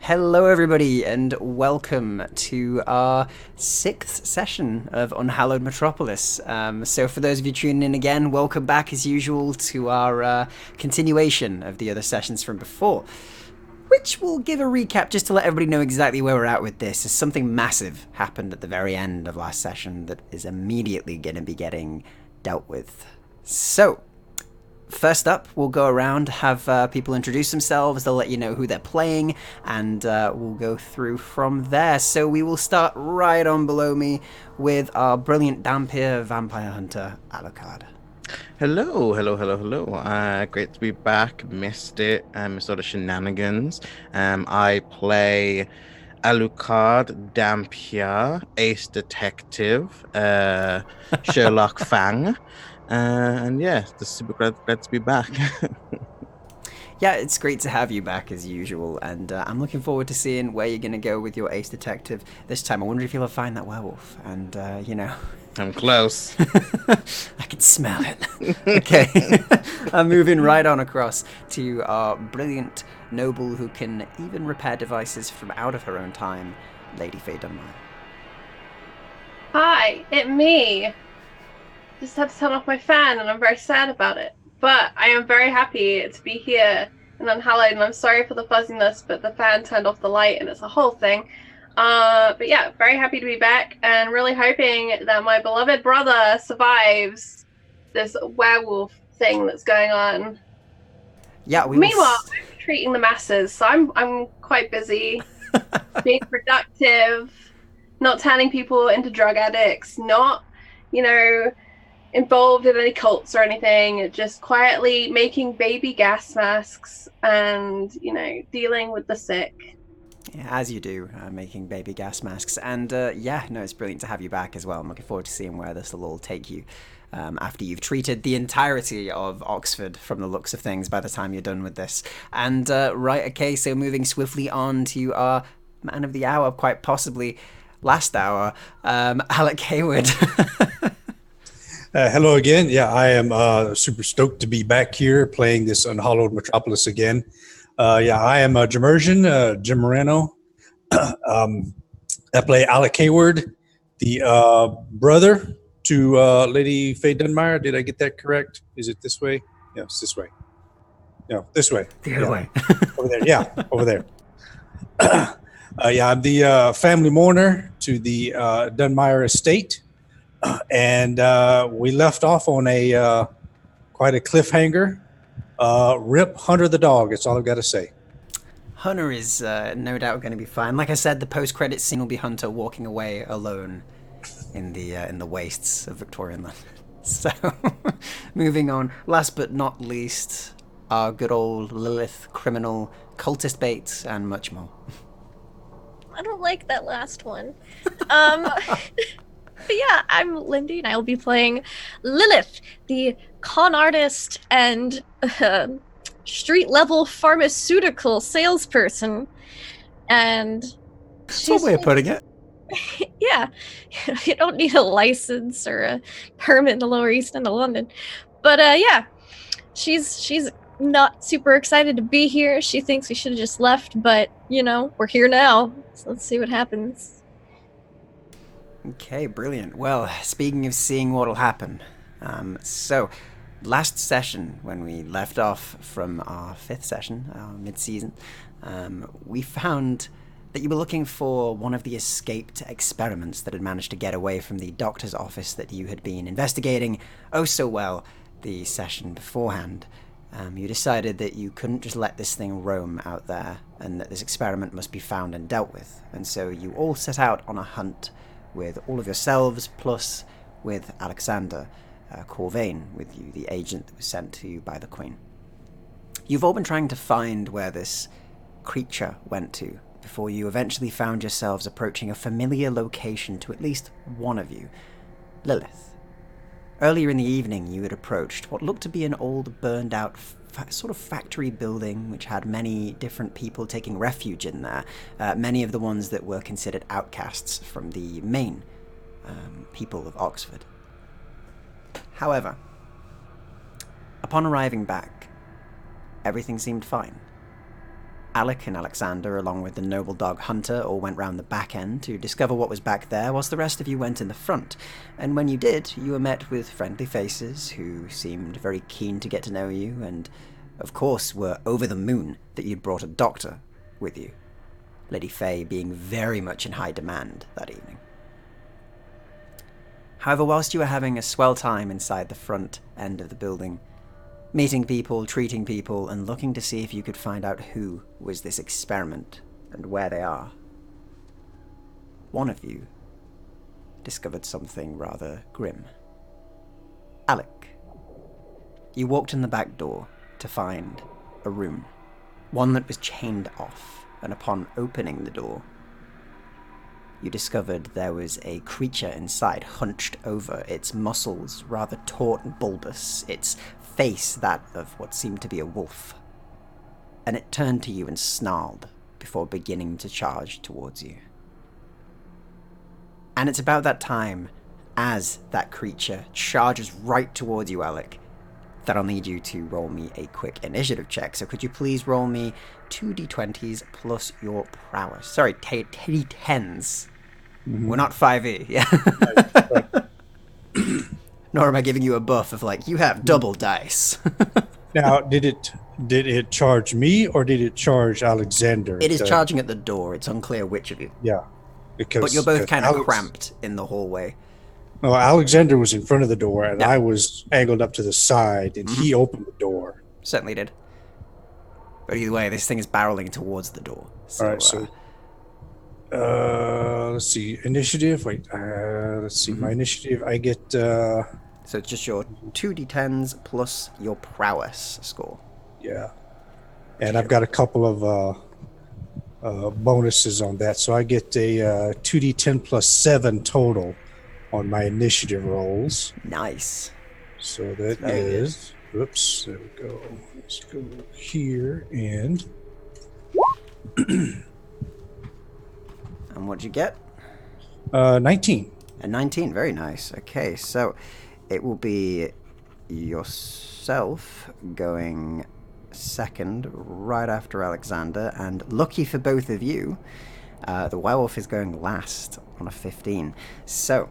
Hello everybody and welcome to our 6th session of Unhallowed Metropolis. So for those of you tuning in again, welcome back as usual to our continuation of the other sessions from before, which will give a recap just to let everybody know exactly where we're at with this, as something massive happened at the very end of last session that is immediately going to be getting dealt with. So, first up, we'll go around, have people introduce themselves, they'll let you know who they're playing, and we'll go through from there. So we will start right on below me with our brilliant Dampier vampire hunter, Alucard. Hello. Great to be back. Missed it. Missed all the shenanigans. I play Alucard, Dampier, Ace Detective, Sherlock Fang. And yeah, just super glad to be back. Yeah, it's great to have you back as usual, and I'm looking forward to seeing where you're going to go with your Ace Detective this time. I wonder if you'll find that werewolf, and, I'm close. I can smell it. Okay, I'm moving right on across to our brilliant noble who can even repair devices from out of her own time, Lady Faye Dunmire. Hi, it me. Just had to turn off my fan and I'm very sad about it. But I am very happy to be here in Unhallowed, and I'm sorry for the fuzziness, but the fan turned off the light and it's a whole thing. But yeah, very happy to be back and really hoping that my beloved brother survives this werewolf thing that's going on. Yeah, Meanwhile, I'm treating the masses, so I'm quite busy being productive, not turning people into drug addicts, not, involved in any cults or anything, just quietly making baby gas masks and, dealing with the sick. Yeah, as you do, making baby gas masks. And it's brilliant to have you back as well. I'm looking forward to seeing where this will all take you after you've treated the entirety of Oxford from the looks of things by the time you're done with this. And so moving swiftly on to our man of the hour, quite possibly last hour, Alec Hayward. Hello again. Yeah, I am super stoked to be back here playing this Unhallowed Metropolis again. I am Jamersian, Jim Moreno. I play Alec Hayward, the brother to Lady Faye Dunmire. Did I get that correct? Is it this way? Yeah, it's this way. No, this way. The other way. Over there. Yeah, over there. I'm the family mourner to the Dunmire estate. And we left off on a quite a cliffhanger. Rip Hunter the dog. That's all I've got to say. Hunter is no doubt going to be fine. Like I said, the post-credit scene will be Hunter walking away alone in the wastes of Victorian London. So, moving on. Last but not least, our good old Lilith, criminal, cultist bait, and much more. I don't like that last one. But yeah, I'm Lindy, and I'll be playing Lilith, the con artist and street-level pharmaceutical salesperson. And that's one way of putting it. Yeah, you don't need a license or a permit in the Lower East End of London. But she's not super excited to be here. She thinks we should have just left, but, we're here now, so let's see what happens. Okay, brilliant. Well, speaking of seeing what'll happen, so last session, when we left off from our 5th session, our mid-season, we found that you were looking for one of the escaped experiments that had managed to get away from the doctor's office that you had been investigating oh so well the session beforehand. You decided that you couldn't just let this thing roam out there, and that this experiment must be found and dealt with, and so you all set out on a hunt with all of yourselves, plus with Alexander Corvain with you, the agent that was sent to you by the Queen. You've all been trying to find where this creature went to, before you eventually found yourselves approaching a familiar location to at least one of you, Lilith. Earlier in the evening, you had approached what looked to be an old, burned-out sort of factory building which had many different people taking refuge in there, many of the ones that were considered outcasts from the main people of Oxford. However, upon arriving back, everything seemed fine. Alec and Alexander, along with the noble dog Hunter, all went round the back end to discover what was back there, whilst the rest of you went in the front. And when you did, you were met with friendly faces who seemed very keen to get to know you, and, of course, were over the moon that you'd brought a doctor with you. Lady Faye being very much in high demand that evening. However, whilst you were having a swell time inside the front end of the building, meeting people, treating people, and looking to see if you could find out who was this experiment and where they are, one of you discovered something rather grim. Alec, you walked in the back door to find a room, one that was chained off, and upon opening the door, you discovered there was a creature inside, hunched over, its muscles rather taut and bulbous, its face that of what seemed to be a wolf. And it turned to you and snarled before beginning to charge towards you. And it's about that time, as that creature charges right towards you, Alec, that I'll need you to roll me a quick initiative check. So could you please roll me 2d20s plus your prowess? Sorry, d10s. We're not 5e, yeah. Nor am I giving you a buff of like, you have double dice. Now, did it charge me or did it charge Alexander? It is charging at the door. It's unclear which of you. Yeah. But you're both kind of cramped in the hallway. No, Alexander was in front of the door, and I was angled up to the side, and he opened the door. Certainly did. But either way, this thing is barreling towards the door. So, all right, so let's see, initiative. Wait, let's see, my initiative. I get. So it's just your 2d10s plus your prowess score. Yeah, and I've got a couple of bonuses on that, so I get a 2d10 plus 7 total on my initiative rolls. Nice. So that is, oops, there we go. Let's go here and. And what'd you get? 19. A 19, very nice. Okay, so it will be yourself going second right after Alexander, and lucky for both of you, the werewolf is going last on a 15. So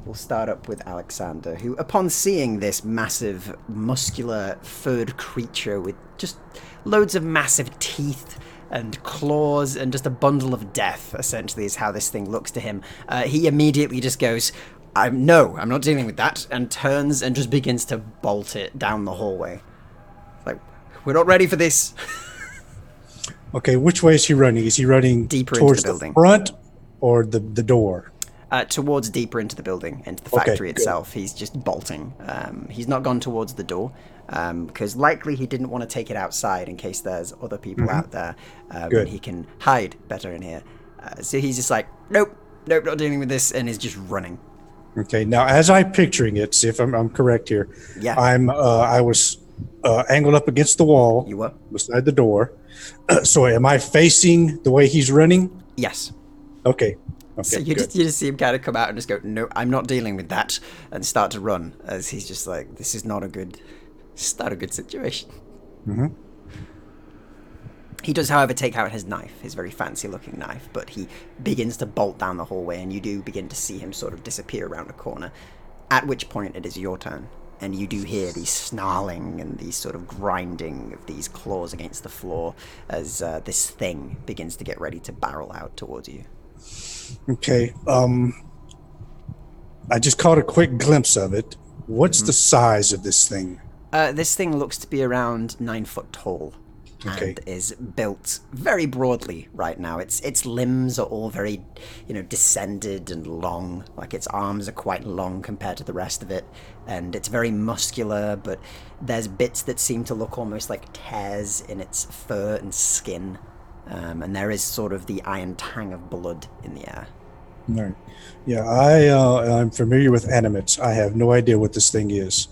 we'll start up with Alexander, who, upon seeing this massive, muscular, furred creature with just loads of massive teeth and claws and just a bundle of death, essentially, is how this thing looks to him, he immediately just goes, I'm not dealing with that, and turns and just begins to bolt it down the hallway. Like, we're not ready for this. Okay, which way is he running? Is he running deeper towards into the building, front or the door? Towards deeper into the building, into the factory itself. He's just bolting. He's not gone towards the door, because likely he didn't want to take it outside in case there's other people out there, and he can hide better in here. So he's just like, nope, not dealing with this, and is just running. Okay, now as I'm picturing it, see if I'm correct here. Yeah. I was angled up against the wall. You were? Beside the door. So am I facing the way he's running? Yes. Okay. So you just see him kind of come out and just go, no, I'm not dealing with that, and start to run, as he's just like, this is not a good situation. Mm-hmm. He does, however, take out his knife, his very fancy-looking knife, but he begins to bolt down the hallway, and you do begin to see him sort of disappear around a corner, at which point it is your turn, and you do hear these snarling and these sort of grinding of these claws against the floor as this thing begins to get ready to barrel out towards you. Okay. I just caught a quick glimpse of it. What's the size of this thing? This thing looks to be around 9 foot tall. Okay. And is built very broadly right now. Its limbs are all very, descended and long. Like its arms are quite long compared to the rest of it, and it's very muscular. But there's bits that seem to look almost like tears in its fur and skin, and there is sort of the iron tang of blood in the air. Right. Yeah, I'm familiar with animates. I have no idea what this thing is,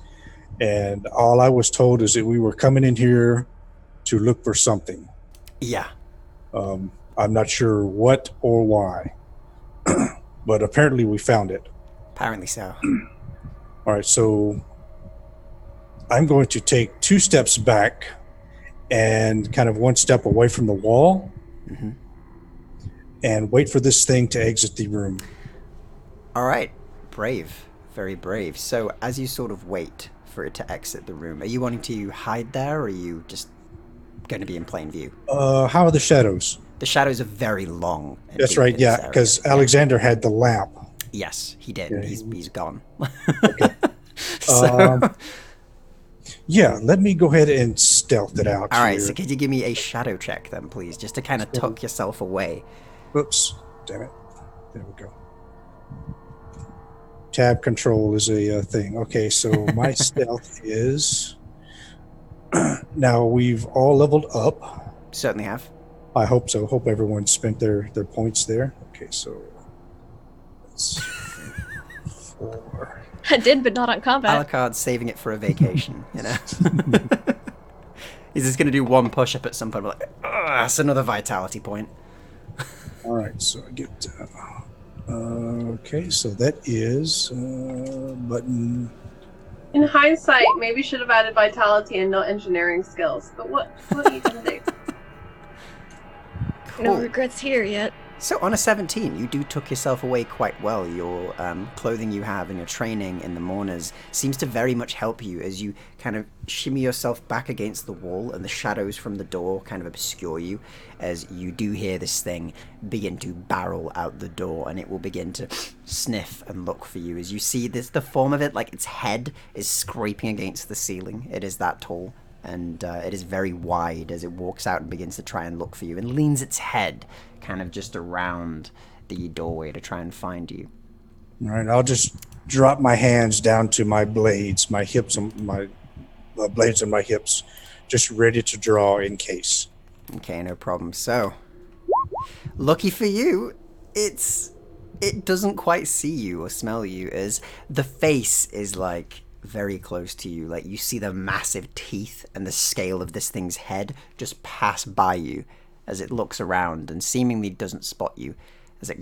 and all I was told is that we were coming in here to look for something. Yeah. I'm not sure what or why, but apparently we found it. Apparently so. All right, so I'm going to take 2 steps back and kind of one step away from the wall, and wait for this thing to exit the room. All right. Brave. Very brave. So as you sort of wait for it to exit the room, are you wanting to hide there, or are you just going to be in plain view? How are the shadows? The shadows are very long. That's right, yeah, because Alexander had the lamp. Yes, he did. Yeah, he's gone. Okay. Yeah, let me go ahead and stealth it out. All right, here. so could you give me a shadow check then, please, just to kind of tuck yourself away? Oops, damn it. There we go. Tab control is a thing. Okay, so my stealth is... Now, we've all leveled up. Certainly have. I hope so. Hope everyone spent their points there. Okay, so... That's 4... I did, but not on combat. Alucard's saving it for a vacation, you know? He's just going to do one push-up at some point. Like, that's another vitality point. All right, so I get... okay, so that is button... In hindsight, maybe should have added vitality and not engineering skills. But what are you going to do? No Cool. regrets here yet. So on a 17, you do tuck yourself away quite well. Your clothing you have and your training in the Mourners seems to very much help you as you kind of shimmy yourself back against the wall, and the shadows from the door kind of obscure you as you do hear this thing begin to barrel out the door, and it will begin to sniff and look for you as you see this. The form of it, like its head is scraping against the ceiling. It is that tall. And it is very wide as it walks out and begins to try and look for you, and leans its head kind of just around the doorway to try and find you. All right, I'll just drop my hands down to my blades, my hips, and my blades on my hips, just ready to draw in case. Okay, no problem. So, lucky for you, it doesn't quite see you or smell you, as the face is like very close to you. Like, you see the massive teeth and the scale of this thing's head just pass by you as it looks around and seemingly doesn't spot you, as it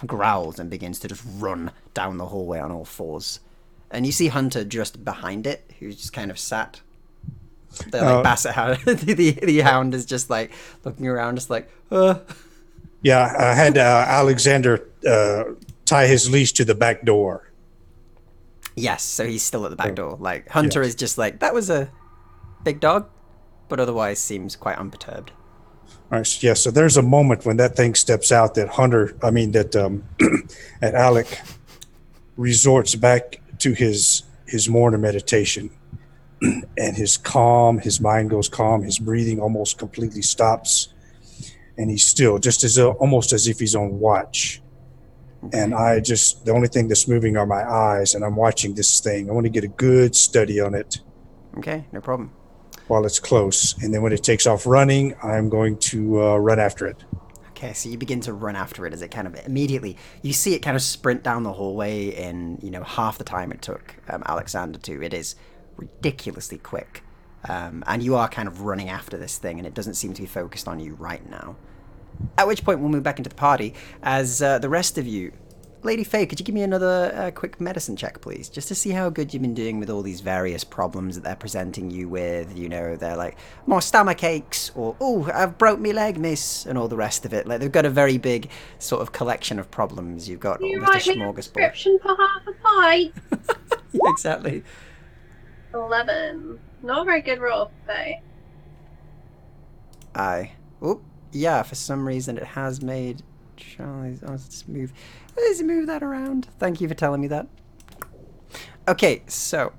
growls and begins to just run down the hallway on all fours. And you see Hunter just behind it, who's just kind of sat. The like basset hound, the hound is just like looking around, just like, Yeah, I had Alexander tie his leash to the back door. Yes, so he's still at the back door. Like, Hunter is just like, that was a big dog, but otherwise seems quite unperturbed. All right, so, yeah, so there's a moment when that thing steps out that that Alec resorts back to his Mourner meditation. And his mind goes calm, his breathing almost completely stops, and he's still, just as almost as if he's on watch. And the only thing that's moving are my eyes, and I'm watching this thing. I want to get a good study on it. Okay, no problem. While it's close. And then when it takes off running, I'm going to run after it. Okay, so you begin to run after it as it kind of immediately, you see it kind of sprint down the hallway in, half the time it took Alexander to. It is ridiculously quick. And you are kind of running after this thing, and it doesn't seem to be focused on you right now. At which point we'll move back into the party as the rest of you. Lady Faye, could you give me another quick medicine check, please? Just to see how good you've been doing with all these various problems that they're presenting you with. They're like, more stomach aches, or, oh, I've broke me leg, miss, and all the rest of it. Like, they've got a very big sort of collection of problems. You've got You almost a write me a smorgasbord. prescription for half a pint. Yeah, exactly. 11. Not a very good roll, Faye. Yeah, for some reason it has made Charlie's... let's move that around. Thank you for telling me that. Okay, so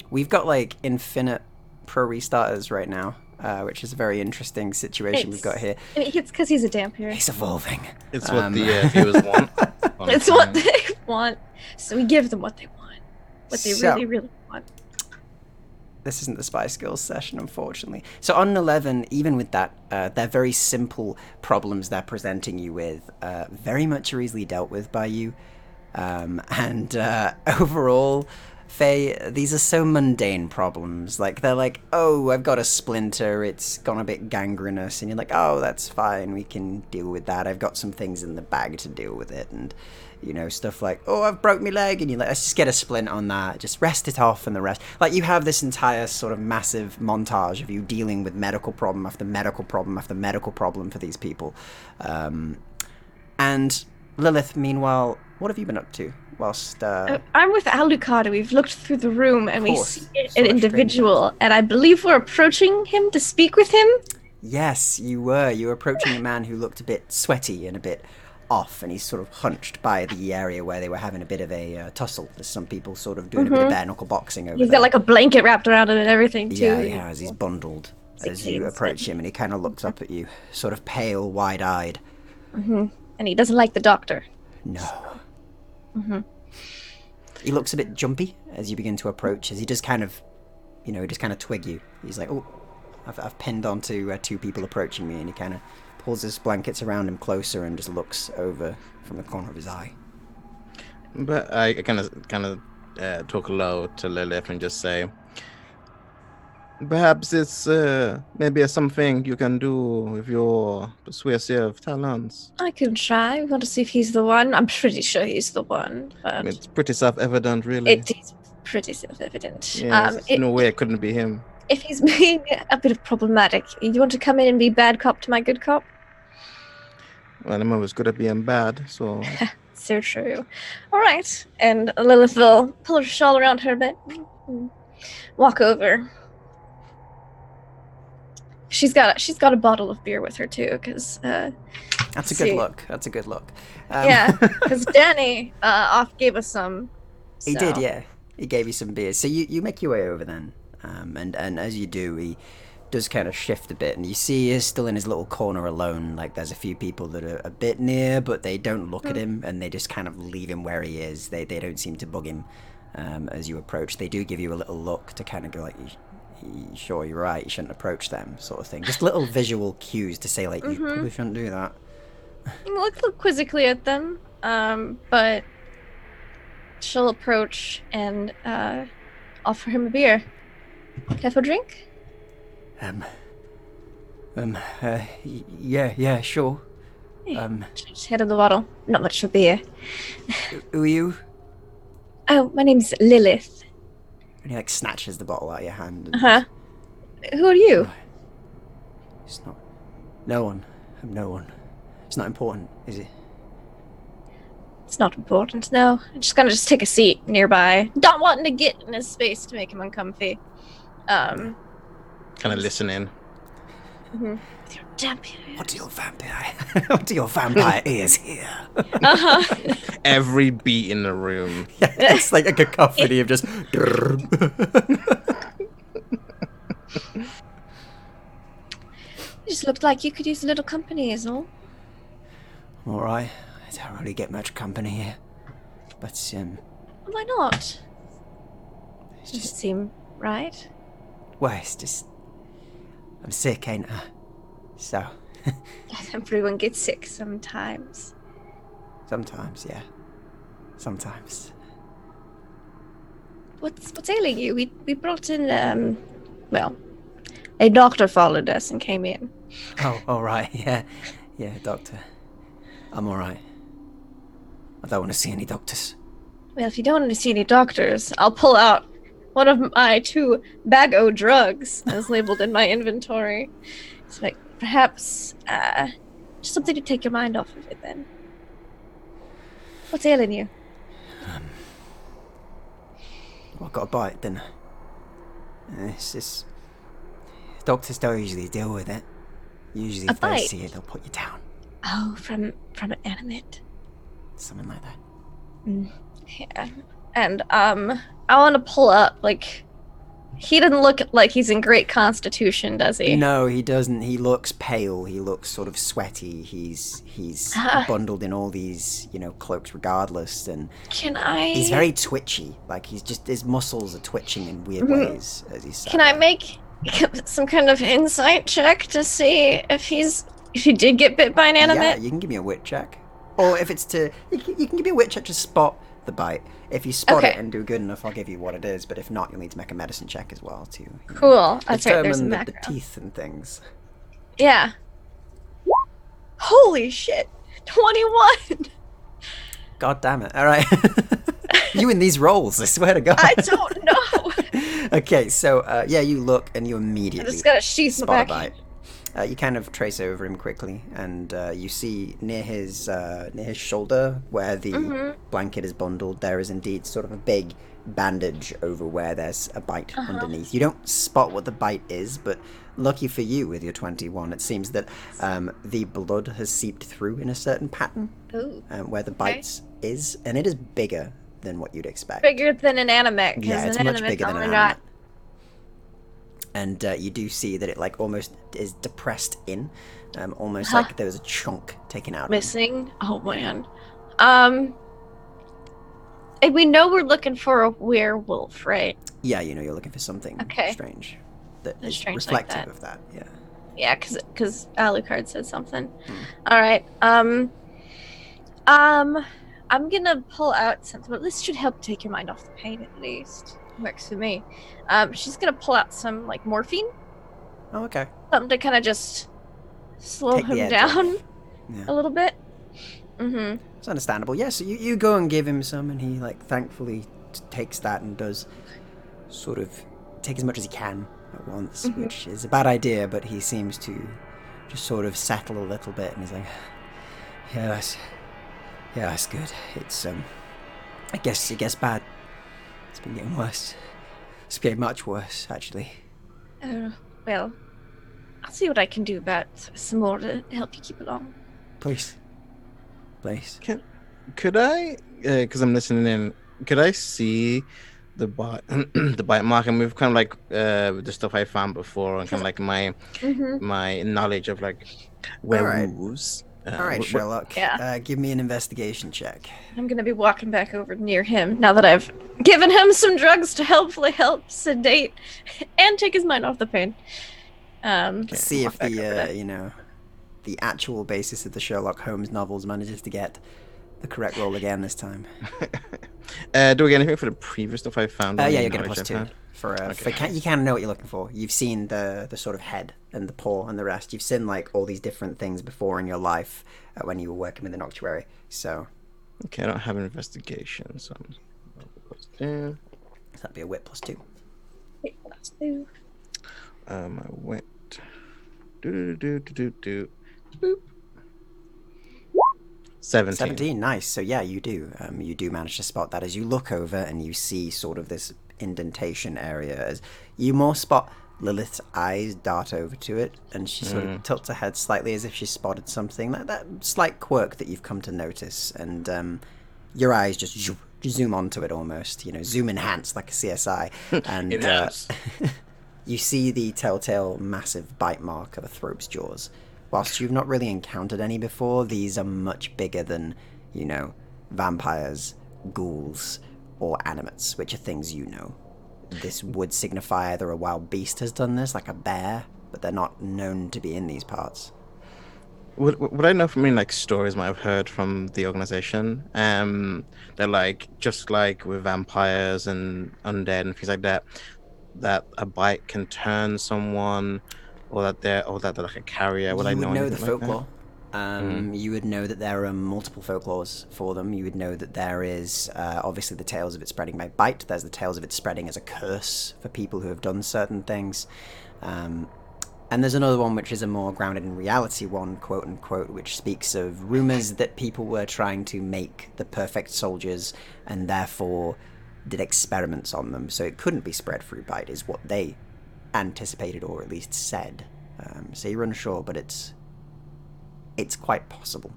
we've got like infinite pro restarters right now, which is a very interesting situation we've got here. It's because he's a dampier. He's evolving. It's what the viewers want. It's what they want. So we give them what they want. What they really, really want. This isn't the spy skills session, unfortunately. So on 11, even with that, they're very simple problems they're presenting you with, very much are easily dealt with by you. And overall, Faye, these are so mundane problems. Like, they're like, oh, I've got a splinter, it's gone a bit gangrenous, and you're like, oh, that's fine, we can deal with that. I've got some things in the bag to deal with it, and, you know, stuff like, oh, I've broke my leg, and you're like, let's just get a splint on that, just rest it off, and the rest. Like, you have this entire sort of massive montage of you dealing with medical problem after medical problem after medical problem for these people. And Lilith, meanwhile, what have you been up to? Whilst I'm with Alucard. We've looked through the room and we see Sort an of individual, and I believe we're approaching him to speak with him. Yes, you were. You were approaching a man who looked a bit sweaty and a bit off, and he's sort of hunched by the area where they were having a bit of a tussle. There's some people sort of doing a bit of bare knuckle boxing over He's there. got like a blanket wrapped around him and everything too. Yeah, he has. He's bundled as you approach him, and he kind of looks up at you, sort of pale, wide-eyed. And he doesn't like the doctor. No. He looks a bit jumpy as you begin to approach, as he does kind of, you know, he just kind of twig you. He's like, oh, I've pinned onto two people approaching me, and he kind of pulls his blankets around him closer and just looks over from the corner of his eye. But I kind of talk low to Lilith and just say, perhaps it's maybe something you can do with your persuasive talents. I can try. We want to see if he's the one. I'm pretty sure he's the one, but It's pretty self-evident, really. it is pretty self-evident. Yes, no way it couldn't be him. If he's being a bit problematic, you want to come in and be bad cop to my good cop? Well, I'm always good at being bad, so... So true. All right. And Lilith will pull her shawl around her a bit, walk over. She's got a bottle of beer with her too, because That's a good look. That's a good look. yeah, because Danny gave us some. He so- did, yeah. He gave you some beers. So you make your way over then, and as you do, he does kind of shift a bit, and you see he's still in his little corner alone. Like, there's a few people that are a bit near, but they don't look at him, and they just kind of leave him where he is. They don't seem to bug him as you approach. They do give you a little look to kind of go like, sure, you're right, you shouldn't approach them, sort of thing. Just little visual cues to say, like, you probably shouldn't do that. You look quizzically at them, but she'll approach and offer him a beer. Care for a drink? Yeah, sure. Just hand him the bottle. Not much for beer. Who are you? Oh, my name's Lilith. And he, like, snatches the bottle out of your hand. And Uh-huh. Who are you? It's not... No one. I'm no one. It's not important, is it? It's not important, no. I'm just gonna take a seat nearby. Not wanting to get in his space to make him uncomfy. Kind of listening. With your damn What do your vampire ears hear? Every beat in the room. Yeah, it's like a cacophony of just... You just looked like you could use a little company, is all. Alright, I don't really get much company here. But, Why not? it's Does it just... seem right? Well, it's just... I'm sick, ain't I? So... Everyone gets sick sometimes. Sometimes, yeah. Sometimes. What's ailing you? We brought in well, a doctor followed us and came in. Oh, alright, yeah. Yeah, doctor. I'm alright. I don't want to see any doctors. Well, if you don't want to see any doctors, I'll pull out one of my 2 bag-o drugs as labeled in my inventory. It's like, perhaps, just something to take your mind off of it then. What's ailing you? Well, I got a bite, didn't I? It's just... Doctors don't usually deal with it. Usually A if they bite? see it, they'll put you down. Oh, from an animate. Something like that. Yeah. And, I want to pull up, like... He doesn't look like he's in great constitution, does he? No, he doesn't. He looks pale. He looks sort of sweaty. He's bundled in all these, you know, cloaks regardless, and Can I... he's very twitchy. Like, he's just, his muscles are twitching in weird ways as he's sat Can I there. make some kind of insight check to see if he did get bit by an animate? Yeah, you can give me a wit check. Or if it's to... You can give me a wit check to spot the bite. If you spot Okay. it and do good enough, I'll give you what it is. But if not, you'll need to make a medicine check as well to Cool. That's right. There's a determine the macro. teeth and things. Yeah. Holy shit! 21. God damn it! All right, you in these rolls? I swear to God. I don't know. Okay, so yeah, you look and you I immediately just got a sheath in the spot a back. bite. You kind of trace over him quickly, and you see near his shoulder where the blanket is bundled, there is indeed sort of a big bandage over where there's a bite underneath. You don't spot what the bite is, but lucky for you with your 21, it seems that the blood has seeped through in a certain pattern Ooh. where the bites is, and it is bigger than what you'd expect. Bigger than an animate. Yeah, it's much bigger than an God. animate. And you do see that it like almost is depressed in, almost like there was a chunk taken out. Missing. Oh man. And we know we're looking for a werewolf, right? Yeah, you know you're looking for something strange that is Strange like reflective that. of that. Yeah. Yeah, because Alucard said something. All right. I'm gonna pull out something, but this should help take your mind off the pain at least. Works for me. She's gonna pull out some like morphine, Oh, okay. something to kind of just slow Take the him edge down off. Yeah. a little bit. Mm-hmm. It's understandable. Yeah, so you go and give him some, and he like thankfully takes that and does sort of take as much as he can at once, which is a bad idea, but he seems to just sort of settle a little bit, and he's like, yeah, that's good. It's I guess it gets bad. It's been getting worse. It's getting much worse, actually. Well, I'll see what I can do about some more to help you keep along. Please. Could I, because I'm listening in, could I see the bite, the bite mark? And we've kind of like the stuff I found before, and kind of like my knowledge of like werewolves. All right, Sherlock. Yeah. Give me an investigation check. I'm gonna be walking back over near him now that I've given him some drugs to hopefully help sedate and take his mind off the pain. See if walk back over there. the the actual basis of the Sherlock Holmes novels manages to get the correct roll again this time. Do we get anything for the previous stuff I found? Yeah, Any you get a knowledge plus I've 2 had? for you can know what you're looking for. You've seen the sort of head and the paw and the rest. You've seen like all these different things before in your life when you were working with the noctuary. So Okay, I don't have an investigation, so yeah. that'd be a wit plus 2. Wait, that's two. I went. Boop. 17. Nice. So yeah, you do. You do manage to spot that as you look over and you see sort of this indentation area. As you more spot Lilith's eyes dart over to it, and she sort of tilts her head slightly as if she spotted something, like that slight quirk that you've come to notice. And your eyes just zoom onto it almost, zoom enhance like a CSI. And It has. you see the telltale massive bite mark of a throat's jaws. Whilst you've not really encountered any before, these are much bigger than, vampires, ghouls, or animates, which are things you know. This would signify either a wild beast has done this, like a bear, but they're not known to be in these parts. Would I know from like stories I've heard from the organization? They're like, just like with vampires and undead and things like that, that a bite can turn someone, or that they're like a carrier. Would I know know the anything like that? folklore. You would know that there are multiple folklores for them. You would know that there is obviously the tales of it spreading by bite. There's the tales of it spreading as a curse for people who have done certain things. And there's another one which is a more grounded in reality one, quote unquote, which speaks of rumors that people were trying to make the perfect soldiers and therefore did experiments on them. So it couldn't be spread through bite is what they anticipated or at least said. So you're unsure, but it's quite possible.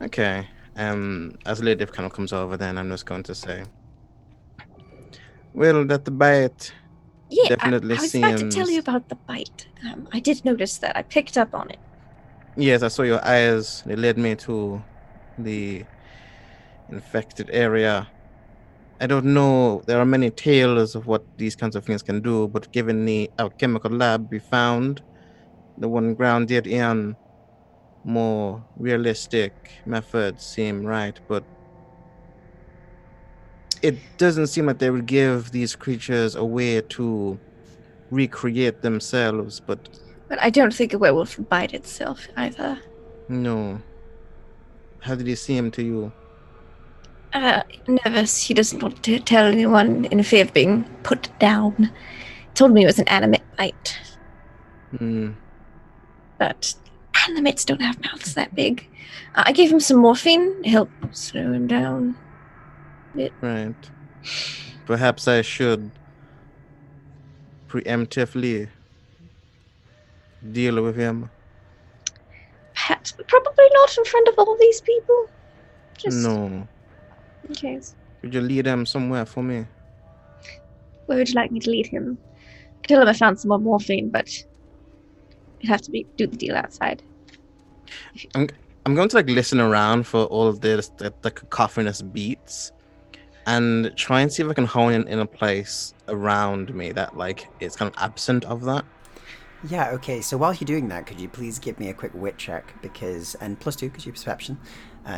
Okay. As Lydiv kind of comes over, then I'm just going to say, well, that the bite Yeah, definitely I was about to seems. tell you about the bite. I did notice that. I picked up on it. Yes, I saw your eyes. They led me to the infected area. I don't know. There are many tales of what these kinds of things can do, but given the alchemical lab we found, the one grounded in more realistic methods seem right, but it doesn't seem like they would give these creatures a way to recreate themselves, but But I don't think a werewolf would bite itself either. no. How did he seem to you? Nervous. He doesn't want to tell anyone in fear of being put down. Told me it was an animate bite. Hmm. But animates don't have mouths that big. I gave him some morphine to help slow him down. Right. Perhaps I should preemptively deal with him. Perhaps, but probably not in front of all these people. Just No. in case. Could you lead him somewhere for me? Where would you like me to lead him? I tell him I found some more morphine, but you'd have to do the deal outside. I'm going to like listen around for all of the cacophonous beats and try and see if I can hone in a place around me that like is kind of absent of that. Yeah, okay, so while you're doing that, could you please give me a quick wit check, and +2 because your perception,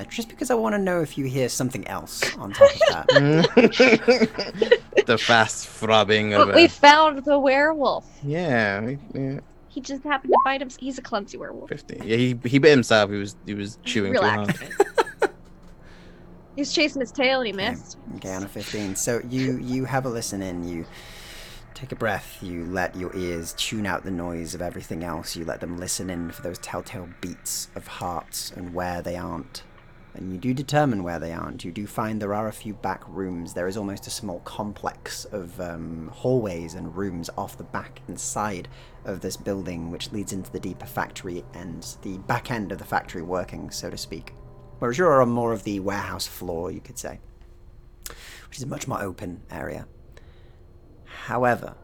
just because I want to know if you hear something else on top of that. The fast throbbing of But we found the werewolf. yeah. He just happened to bite him. He's a clumsy werewolf. 50. Yeah, he bit himself. He was chewing too hard. He was chasing his tail and he missed. Okay, on a 15. So you have a listen in, you take a breath, you let your ears tune out the noise of everything else, you let them listen in for those telltale beats of hearts and where they aren't. And you do determine where they aren't. You do find there are a few back rooms. There is almost a small complex of hallways and rooms off the back and side of this building, which leads into the deeper factory and the back end of the factory working, so to speak. Whereas you're on more of the warehouse floor, you could say, which is a much more open area. However,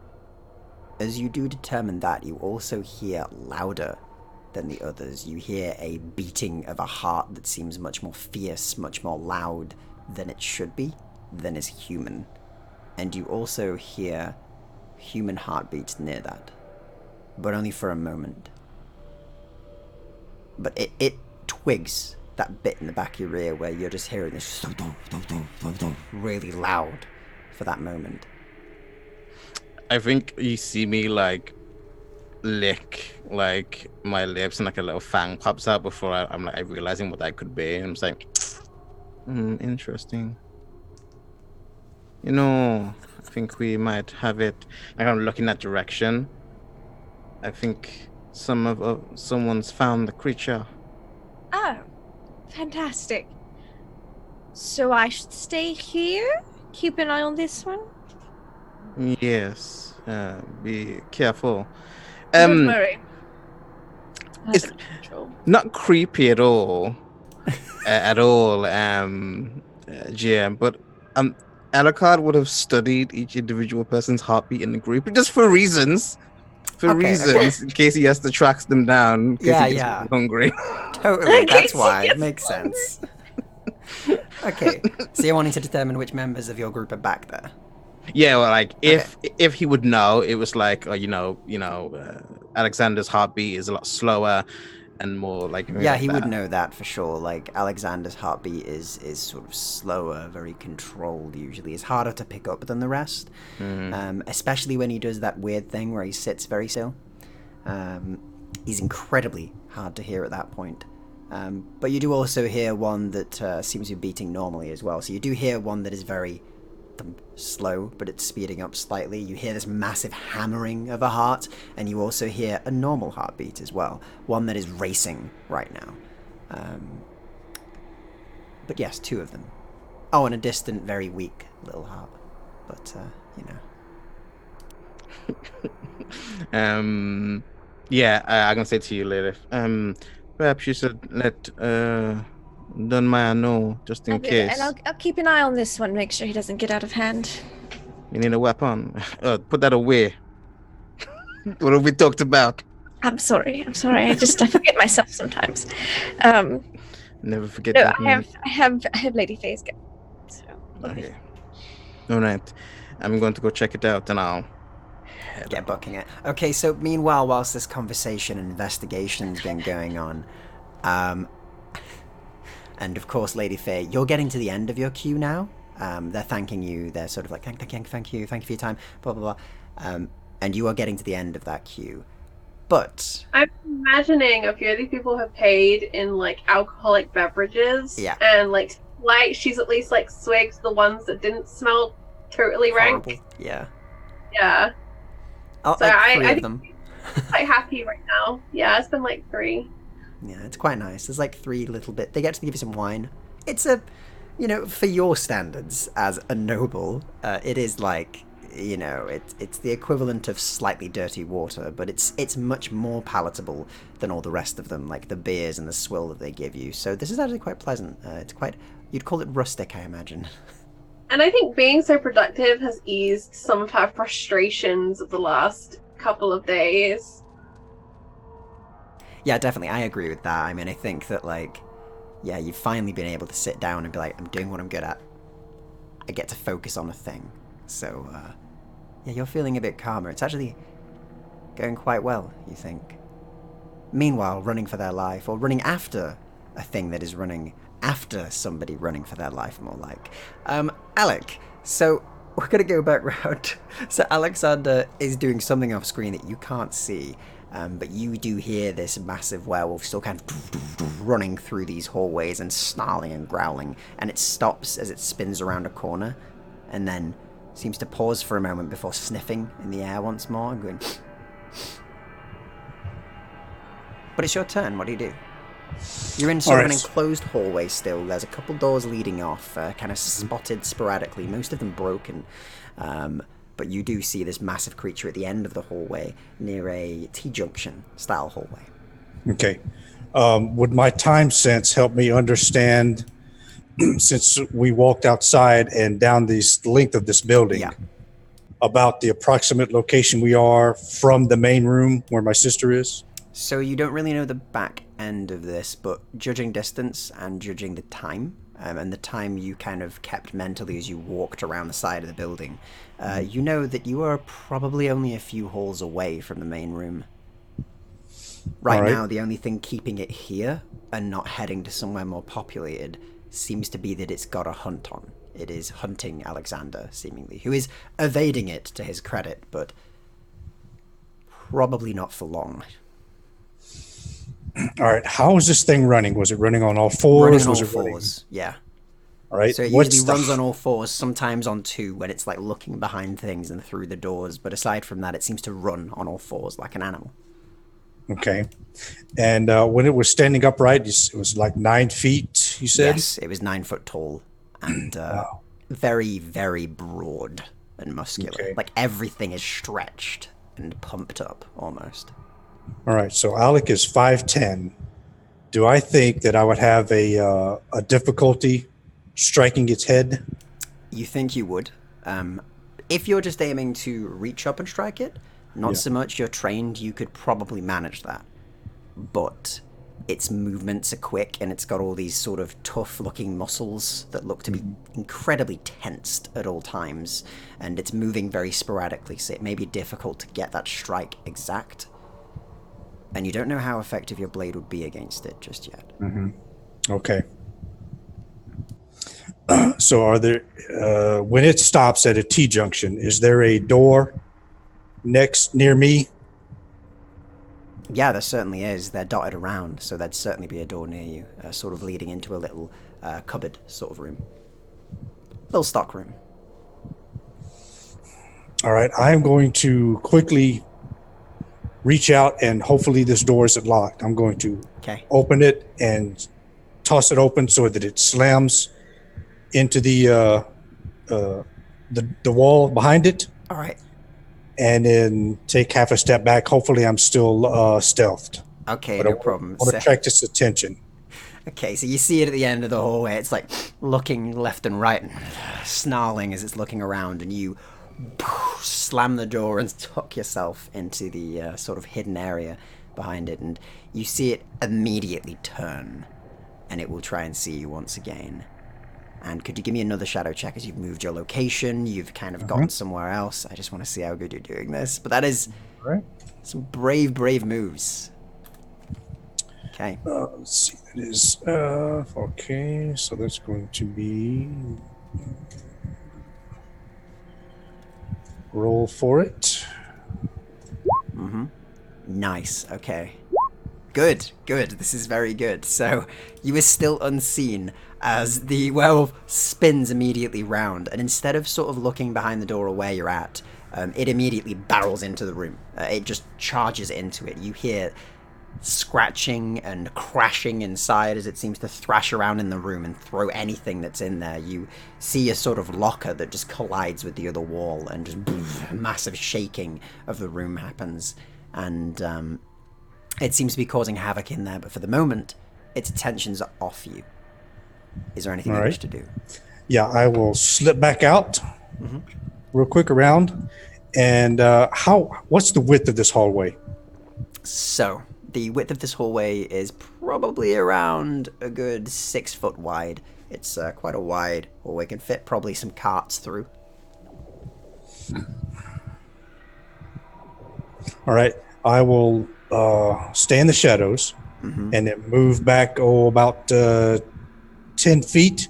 as you do determine that, you also hear louder than the others. You hear a beating of a heart that seems much more fierce, much more loud than it should be, than is human. And you also hear human heartbeats near that, but only for a moment. But it twigs that bit in the back of your ear where you're just hearing this really loud for that moment. I think you see me like lick like my lips and like a little fang pops out before I'm like realizing what that could be. And I'm just like, interesting. You know, I think we might have it. Like I'm looking that direction. I think someone's found the creature. Oh, fantastic. So I should stay here? Keep an eye on this one? Yes. Be careful. Don't worry. It's not creepy at all. GM, but Alucard would have studied each individual person's heartbeat in the group just for reasons. In case he has to track them down. Yeah. Hungry. Totally, that's why. It makes sense. Okay, so you're wanting to determine which members of your group are back there? Yeah, well, like if he would know, it was like Alexander's heartbeat is a lot slower and more like he would know that for sure. Like Alexander's heartbeat is sort of slower, very controlled. Usually, it's harder to pick up than the rest, especially when he does that weird thing where he sits very still. He's incredibly hard to hear at that point. But you do also hear one that seems to be beating normally as well. So you do hear one that is very slow, but it's speeding up slightly. You hear this massive hammering of a heart, and you also hear a normal heartbeat as well, one that is racing right now. But yes, two of them. Oh, and a distant, very weak little heart. But Yeah, I'm gonna say to you later. Perhaps you should let Dunmire know, just in case. And I'll keep an eye on this one, make sure he doesn't get out of hand. You need a weapon. Put that away. What have we talked about? I'm sorry. I forget myself sometimes. Never forget No, that. I have Lady Faye's gun. So, okay. All right. I'm going to go check it out, and I'll get booking it. Okay, so meanwhile, whilst this conversation and investigation's been going on, And of course, Lady Faye, you're getting to the end of your queue now. They're thanking you. They're sort of like, thank you for your time, blah, blah, blah. And you are getting to the end of that queue. But I'm imagining a few of these people have paid in like alcoholic beverages. Yeah. And like she's at least like swigged the ones that didn't smell totally horrible. rank. Yeah. Yeah. Oh, So like I three of think them. I'm quite happy right now. Yeah, it's been like 3. Yeah, it's quite nice. There's like 3 little bit. They get to give you some wine. It's a, for your standards as a noble, it is like, it's the equivalent of slightly dirty water, but it's much more palatable than all the rest of them, like the beers and the swill that they give you. So this is actually quite pleasant. It's quite, you'd call it rustic, I imagine. And I think being so productive has eased some of her frustrations of the last couple of days. Yeah, definitely. I agree with that. I mean, I think that, you've finally been able to sit down and be like, I'm doing what I'm good at. I get to focus on a thing. So, you're feeling a bit calmer. It's actually going quite well, you think. Meanwhile, running for their life, or running after a thing that is running after somebody running for their life, more like. Alec, so we're going to go back round. So Alexander is doing something off screen that you can't see. But you do hear this massive werewolf still kind of running through these hallways and snarling and growling, and it stops as it spins around a corner, and then seems to pause for a moment before sniffing in the air once more and going... But it's your turn. What do you do? You're in sort of an enclosed hallway still. There's a couple doors leading off, kind of spotted sporadically, most of them broken. But you do see this massive creature at the end of the hallway near a T-junction style hallway. Okay. Would my time sense help me understand, since we walked outside and down this length of this building, about the approximate location we are from the main room where my sister is? So you don't really know the back end of this, but judging distance and judging the time, and the time you kind of kept mentally as you walked around the side of the building, you know that you are probably only a few halls away from the main room. Right now, the only thing keeping it here and not heading to somewhere more populated seems to be that it's got a hunt on. It is hunting Alexander, seemingly, who is evading it to his credit, but probably not for long. All right. How is this thing running? Was it running on all fours? Running on all fours, yeah. All right. So it usually runs on all fours, sometimes on 2 when it's like looking behind things and through the doors. But aside from that, it seems to run on all fours like an animal. Okay. And when it was standing upright, it was like 9 feet, you said? Yes, it was 9 foot tall and very, very broad and muscular. Okay. Like everything is stretched and pumped up almost. All right. So Alec is 5'10". Do I think that I would have a difficulty striking its head? You think you would. If you're just aiming to reach up and strike it, not so much. You're trained, you could probably manage that. But its movements are quick, and it's got all these sort of tough-looking muscles that look to be incredibly tensed at all times, and it's moving very sporadically, so it may be difficult to get that strike exact. And you don't know how effective your blade would be against it just yet. Mm-hmm. Okay. So are there, when it stops at a T-junction, is there a door near me? Yeah, there certainly is. They're dotted around, so there'd certainly be a door near you, sort of leading into a little cupboard sort of room. Little stock room. All right, I'm going to quickly reach out, and hopefully this door isn't locked. I'm going to open it and toss it open so that it slams into the wall behind it. All right. And then take half a step back. Hopefully I'm still stealthed. Okay, but no problem. I want to attract its attention. Okay, so you see it at the end of the hallway. It's like looking left and right and snarling as it's looking around, and you slam the door and tuck yourself into the sort of hidden area behind it, and you see it immediately turn, and it will try and see you once again. And could you give me another shadow check as you've moved your location? You've kind of gotten somewhere else. I just want to see how good you're doing this. But that is some brave, brave moves. Okay. Let's see. That is okay. So that's going to be roll for it. Mm-hmm. Nice. Okay. Good. This is very good. So you are still unseen as the werewolf spins immediately round, and instead of sort of looking behind the door or where you're at, it immediately barrels into the room. It just charges into it. You hear scratching and crashing inside as it seems to thrash around in the room and throw anything that's in there. You see a sort of locker that just collides with the other wall, and just a massive shaking of the room happens, and it seems to be causing havoc in there, but for the moment its attentions are off you. Is there anything you wish to do? Yeah, I will slip back out real quick around. And what's the width of this hallway? So the width of this hallway is probably around a good 6 foot wide. It's quite a wide hallway. Can fit probably some carts through. All right. I will stay in the shadows and then move back about 10 feet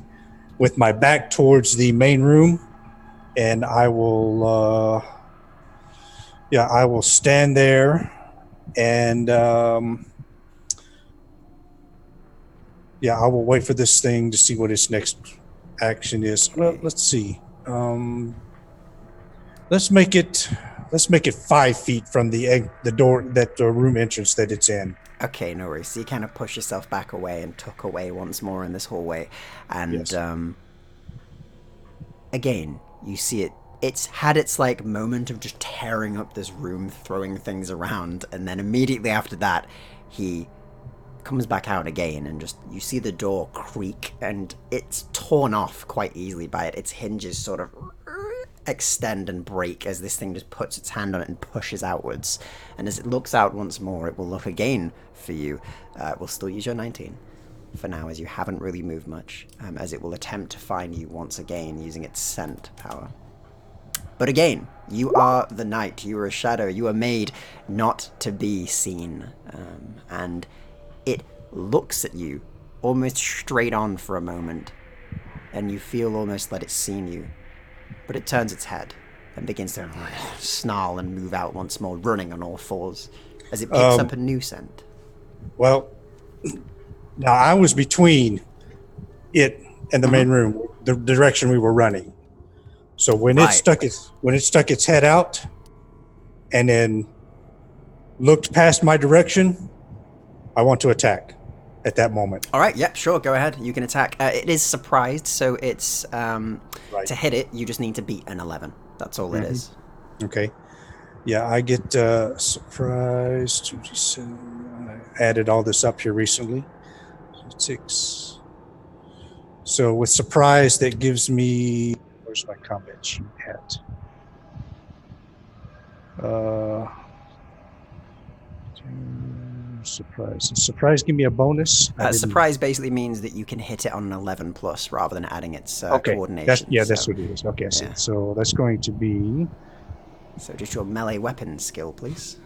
with my back towards the main room, and I will stand there and I will wait for this thing to see what its next action is. Well, let's see. Let's make it 5 feet from the door, that room entrance that it's in. Okay, no worries. So you kind of push yourself back away and tuck away once more in this hallway. And Yes. Again, you see it. It's had its like moment of just tearing up this room, throwing things around. And then immediately after that, he comes back out again, and just you see the door creak, and it's torn off quite easily by it. Its hinges sort of extend and break as this thing just puts its hand on it and pushes outwards. And as it looks out once more, it will look again for you. It will still use your 19 for now, as you haven't really moved much, as it will attempt to find you once again using its scent power. But again, you are the night, you are a shadow, you are made not to be seen, and it looks at you almost straight on for a moment, and you feel almost that it's seen you. But it turns its head and begins to snarl and move out once more, running on all fours, as it picks up a new scent. Well, now I was between it and the main room, the direction we were running. So when it stuck its head out and then looked past my direction, I want to attack at that moment. All right, yep, sure, go ahead. You can attack. It is surprised, so it's to hit it, you just need to beat an 11. That's all it is. Okay. Yeah, I get surprise 2d7. I added all this up here recently. 6. So with surprise, that gives me. Where's my combat sheet at? Surprise. Surprise, give me a bonus. Surprise basically means that you can hit it on an 11 plus rather than adding its coordination. That's what it is. Okay, I see. So that's going to be. So just your melee weapon skill, please.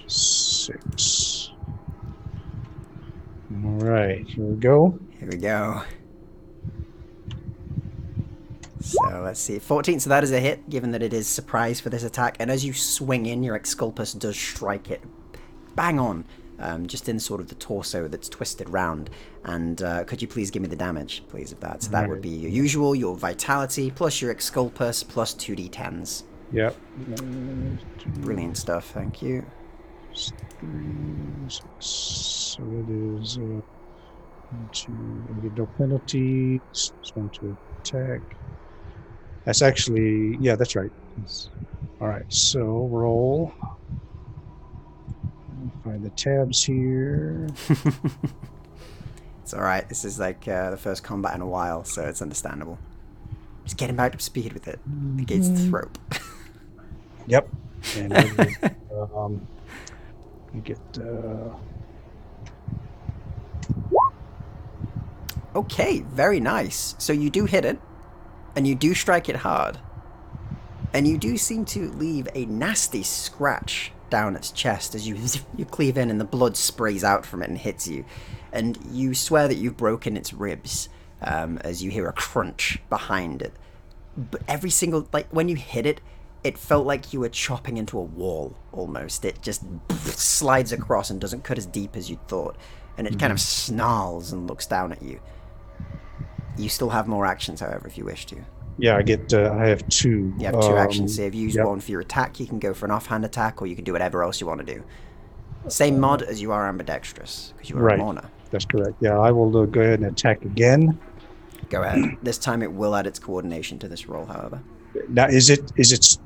6. All right, here we go. Here we go. So let's see, 14, so that is a hit, given that it is surprise for this attack. And as you swing in, your Exculpus does strike it bang on, just in sort of the torso that's twisted round. And could you please give me the damage, please, of that? So that would be your usual, your vitality, plus your Exculpus, plus 2d10s. Yep. Brilliant stuff, thank you. 3, 6. So it is 2. I get no penalties. It's going to attack. That's actually, yeah, that's right. All right, so roll. Find the tabs here. It's all right. This is like the first combat in a while, so it's understandable. Just getting back up to speed with it against the throat. Yep. And you get. Okay, very nice. So you do hit it, and you do strike it hard. And you do seem to leave a nasty scratch down its chest as you cleave in and the blood sprays out from it and hits you. And you swear that you've broken its ribs as you hear a crunch behind it. But every single, like, when you hit it, it felt like you were chopping into a wall, almost. It just slides across and doesn't cut as deep as you'd thought. And it kind of snarls and looks down at you. You still have more actions, however, if you wish to. Yeah, I have 2. You have 2 actions. So if you use one for your attack, you can go for an offhand attack, or you can do whatever else you want to do. Same mod as you are ambidextrous, because you are a Mourner. That's correct. Yeah, I will go ahead and attack again. Go ahead. This time it will add its coordination to this roll, however. Now, is it?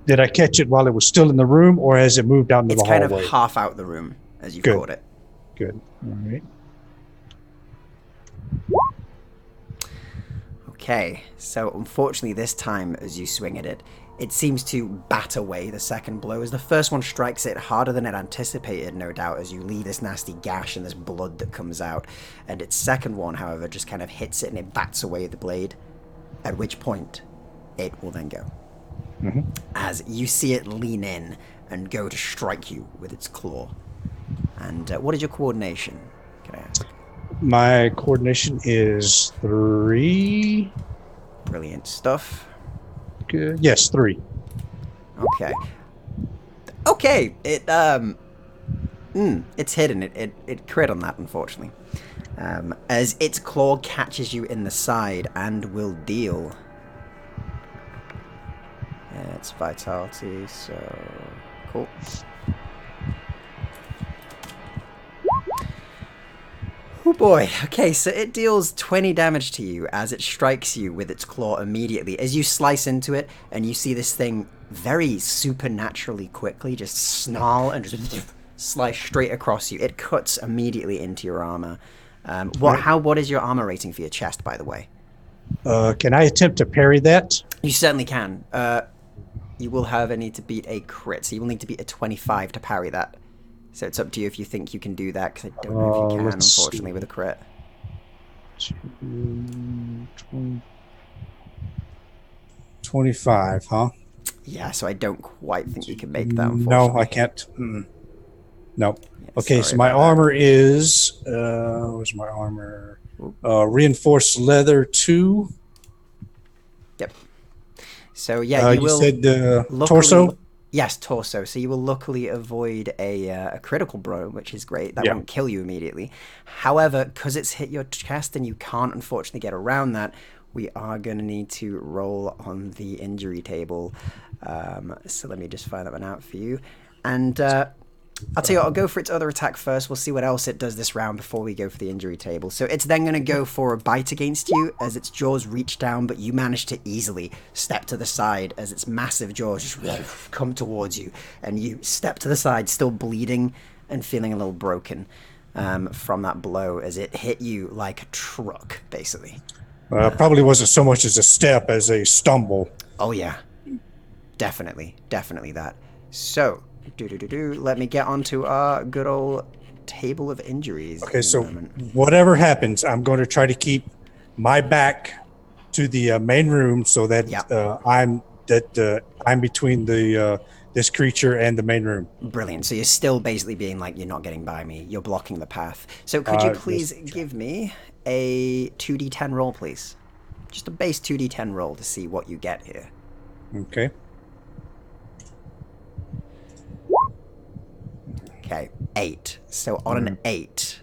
Did I catch it while it was still in the room, or has it moved out into the hallway? It's kind of half out the room as you've caught it. Good. All right. Okay, so unfortunately this time as you swing at it, it seems to bat away the second blow as the first one strikes it harder than it anticipated, no doubt, as you leave this nasty gash and this blood that comes out. And its second one, however, just kind of hits it and it bats away the blade, at which point it will then go. As you see it lean in and go to strike you with its claw. And what is your coordination, can I ask? My coordination is 3. Brilliant stuff. Good. Yes, 3. Okay, it's hidden. It crit on that, unfortunately. As its claw catches you in the side and will deal. It's vitality, so cool. Oh boy. Okay, so it deals 20 damage to you as it strikes you with its claw immediately. As you slice into it and you see this thing very supernaturally quickly just snarl and just slice straight across you. It cuts immediately into your armor. What is your armor rating for your chest, by the way? Can I attempt to parry that? You certainly can. You will, however, need to beat a crit, so you will need to beat a 25 to parry that. So it's up to you if you think you can do that, because I don't know if you can, unfortunately, with a crit. 25, huh? Yeah, so I don't quite think you can make that, unfortunately. No, I can't. No. Yeah, okay, so my armor is... where's my armor? Reinforced leather 2. Yep. So, yeah, you will... You said torso? Yes, torso. So you will luckily avoid a critical blow, which is great. That won't kill you immediately. However, because it's hit your chest and you can't unfortunately get around that, we are going to need to roll on the injury table. So let me just find that one out for you. And I'll tell you what, I'll go for its other attack first. We'll see what else it does this round before we go for the injury table. So it's then going to go for a bite against you as its jaws reach down, but you manage to easily step to the side as its massive jaws just come towards you. And you step to the side, still bleeding and feeling a little broken from that blow as it hit you like a truck, basically. Probably wasn't so much as a step as a stumble. Oh, yeah. Definitely that. So... Let me get onto our good old table of injuries. Okay, so whatever happens, I'm going to try to keep my back to the main room so that I'm between this creature and the main room. Brilliant. So you're still basically being like, you're not getting by me. You're blocking the path. So could you please give me a 2d10 roll, please? Just a base 2d10 roll to see what you get here. Okay. Okay, 8. So on an 8,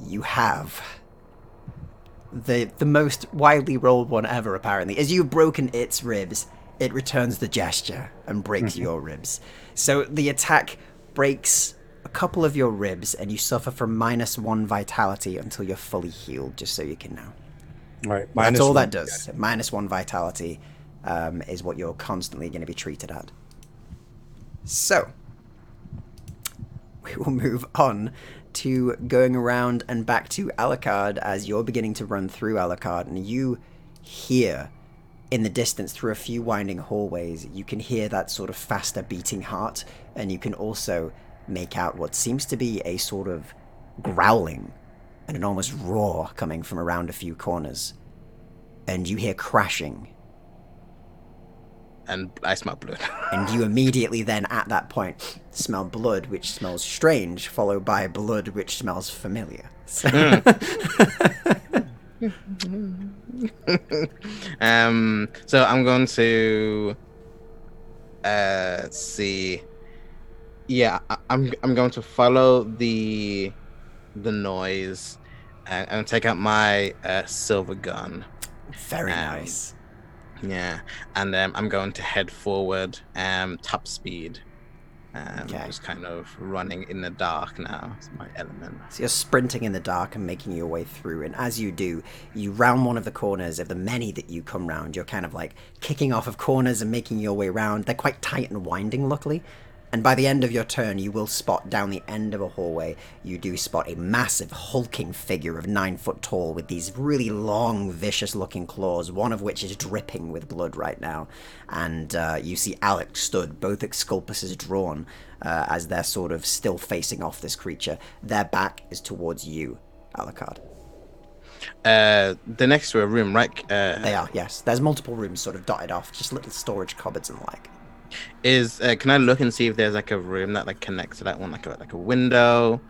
you have the most widely rolled one ever, apparently. As you've broken its ribs, it returns the gesture and breaks your ribs. So the attack breaks a couple of your ribs, and you suffer from -1 vitality until you're fully healed, just so you can know. All right, That's all that does. -1 vitality is what you're constantly going to be treated at. So... we will move on to going around and back to Alucard as you're beginning to run through Alucard, and you hear in the distance through a few winding hallways, you can hear that sort of faster beating heart, and you can also make out what seems to be a sort of growling and an almost roar coming from around a few corners. And you hear crashing. and I smell blood. And you immediately then, at that point, smell blood, which smells strange, followed by blood, which smells familiar. So, so I'm going to see. Yeah, I'm going to follow the noise and take out my silver gun. very nice. Yeah, and I'm going to head forward, top speed. Okay. Just kind of running in the dark now. It's my element. So you're sprinting in the dark and making your way through, and as you do, you round one of the corners of the many that you come round. You're kind of like kicking off of corners and making your way round. They're quite tight and winding, luckily. And by the end of your turn, you will spot down the end of a hallway, you do spot a massive, hulking figure of 9 foot tall with these really long, vicious-looking claws, one of which is dripping with blood right now. And you see Alec stood, both exculpuses drawn, as they're sort of still facing off this creature. Their back is towards you, Alucard. The next to a room, right? They are, yes. There's multiple rooms sort of dotted off, just little storage cupboards and the like. Can I look and see if there's like a room that like connects to that one, like a window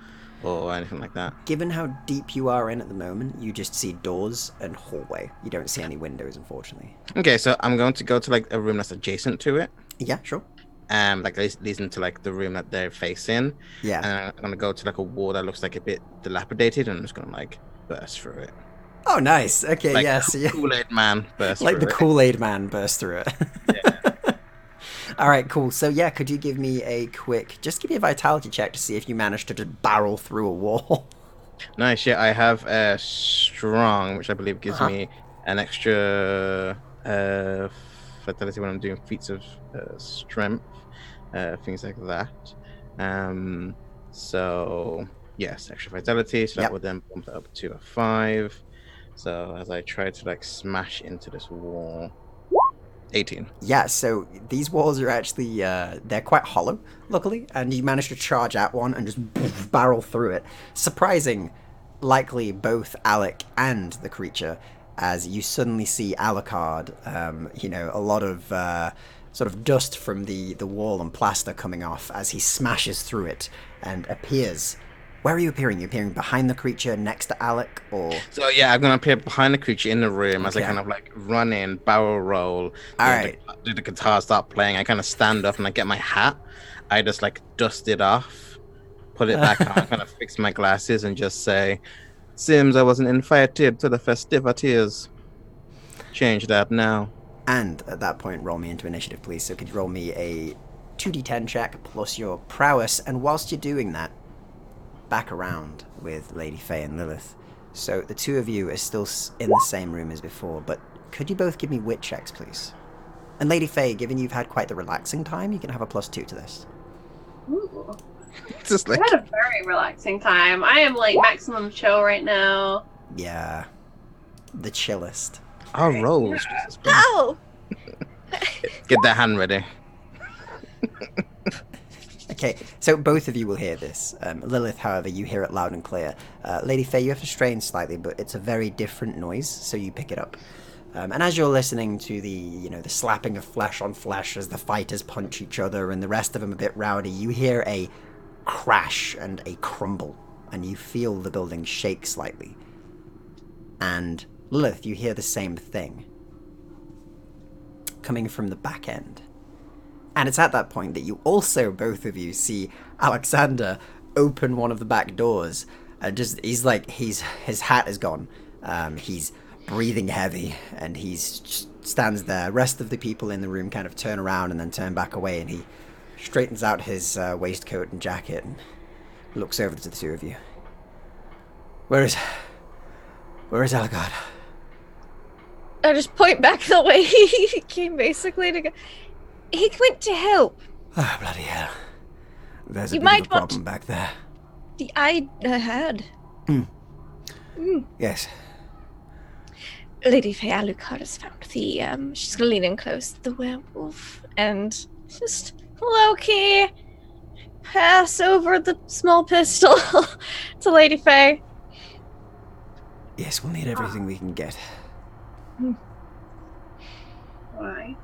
or anything like that? Given how deep you are in at the moment, you just see doors and hallway. You don't see any windows, unfortunately. Okay, so I'm going to go to like a room that's adjacent to it. Yeah, sure. Like leads into like the room that they're facing. Yeah. And I'm gonna go to like a wall that looks like a bit dilapidated, and I'm just gonna like burst through it. Oh, nice. Okay, Like yes. Yeah. Kool-Aid man burst Like through the it. Kool-Aid man burst through it. Yeah. All right, cool. So yeah, could you give me a quick, just give me a vitality check to see if you managed to just barrel through a wall? Nice. Yeah, I have a strong, which I believe gives me an extra fatality when I'm doing feats of strength, things like that. So yes, extra vitality. So that would then bump it up to a 5. So as I try to like smash into this wall. 18. Yeah, so these walls are actually, they're quite hollow, luckily, and you managed to charge at one and just barrel through it. Surprising, likely, both Alec and the creature, as you suddenly see Alucard, a lot of sort of dust from the wall and plaster coming off as he smashes through it and appears. Where are you appearing? You're appearing behind the creature, next to Alec, or...? So yeah, I'm gonna appear behind the creature in the room as I kind of like run in, barrel roll. Alright. Do the guitar start playing? I kind of stand up and I get my hat. I just like dust it off, put it back on, kind of fix my glasses and just say, "Seems I wasn't invited to the festivities. Change that now." And at that point, roll me into initiative, please. So could you roll me a 2d10 check plus your prowess, and whilst you're doing that, back around with Lady Faye and Lilith. So the two of you are still in the same room as before, but could you both give me wit checks, please? And Lady Faye, given you've had quite the relaxing time, you can have a +2 to this. Ooh. Just like I had a very relaxing time. I am like maximum chill right now. Yeah. The chillest. our rolls. Jesus Christ. Ow! Get that hand ready. Okay, so both of you will hear this. Lilith, however, you hear it loud and clear. Lady Faye, you have to strain slightly, but it's a very different noise, so you pick it up. And as you're listening to the slapping of flesh on flesh as the fighters punch each other and the rest of them a bit rowdy, you hear a crash and a crumble, and you feel the building shake slightly. And Lilith, you hear the same thing, coming from the back end. And it's at that point that you also, both of you, see Alexander open one of the back doors. And his hat is gone. He's breathing heavy, and just stands there. Rest of the people in the room kind of turn around and then turn back away, and he straightens out his waistcoat and jacket and looks over to the two of you. Where is Alagard? I just point back the way he came, basically, to go. He went to help. Oh, bloody hell. There's a You bit of might a want- problem back there. I heard. Yes. Lady Faye Alucard has found the, she's gonna lean in close to the werewolf and just low-key pass over the small pistol to Lady Faye. Yes, we'll need everything we can get. Right.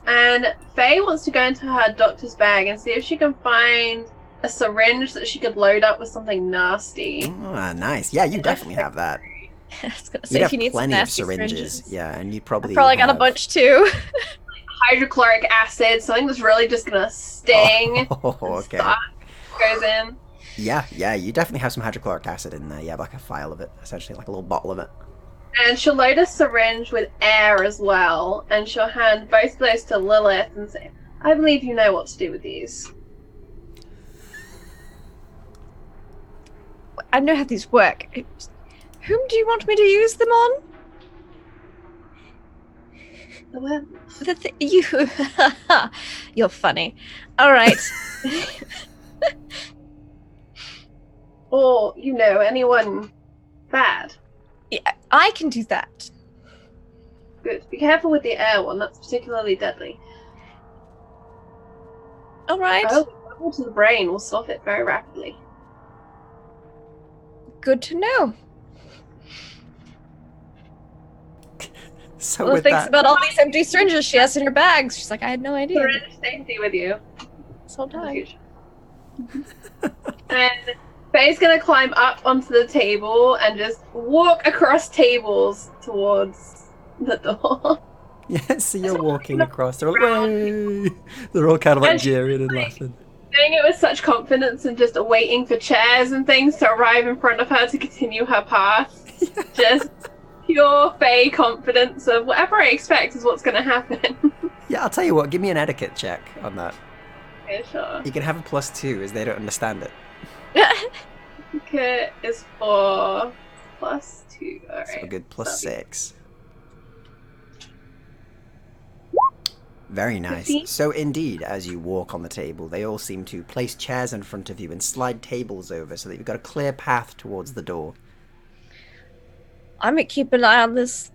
And Faye wants to go into her doctor's bag and see if she can find a syringe that she could load up with something nasty. Oh, nice. Yeah, you definitely have that. I was gonna You'd say, have if you need some plenty of nasty syringes. Yeah, and you'd probably got a have- bunch too. Hydrochloric acid, something that's really just gonna sting. Oh, okay. Goes in. Yeah, you definitely have some hydrochloric acid in there. Yeah, like a vial of it, essentially, like a little bottle of it. And she'll load a syringe with air as well, and she'll hand both of those to Lilith and say, I believe you know what to do with these. I know how these work. Whom do you want me to use them on? The werewolf. You. You're funny. All right. Or, you know, anyone bad. Yeah, I can do that. Good. Be careful with the air one, that's particularly deadly. All right. Oh, to the brain will stop it very rapidly. Good to know. So Well, with thinks that, about all these empty syringes she has in her bags. She's like, I had no idea. Syringe safety with you. This whole time. And Faye's gonna climb up onto the table and just walk across tables towards the door. yeah, so you're walking across. They're all, "Way!" They're all kind of like And she's jeering and like- laughing. Doing it with such confidence and just waiting for chairs and things to arrive in front of her to continue her path. Just pure Faye confidence of whatever I expect is what's gonna happen. Yeah, I'll tell you what. Give me an etiquette check on that. Okay, sure. You can have a +2 as they don't understand it. Etiquette is for +2. So a Alright. good +6. Very nice. 15. So indeed, as you walk on the table, they all seem to place chairs in front of you and slide tables over so that you've got a clear path towards the door. I'm gonna keep an eye on this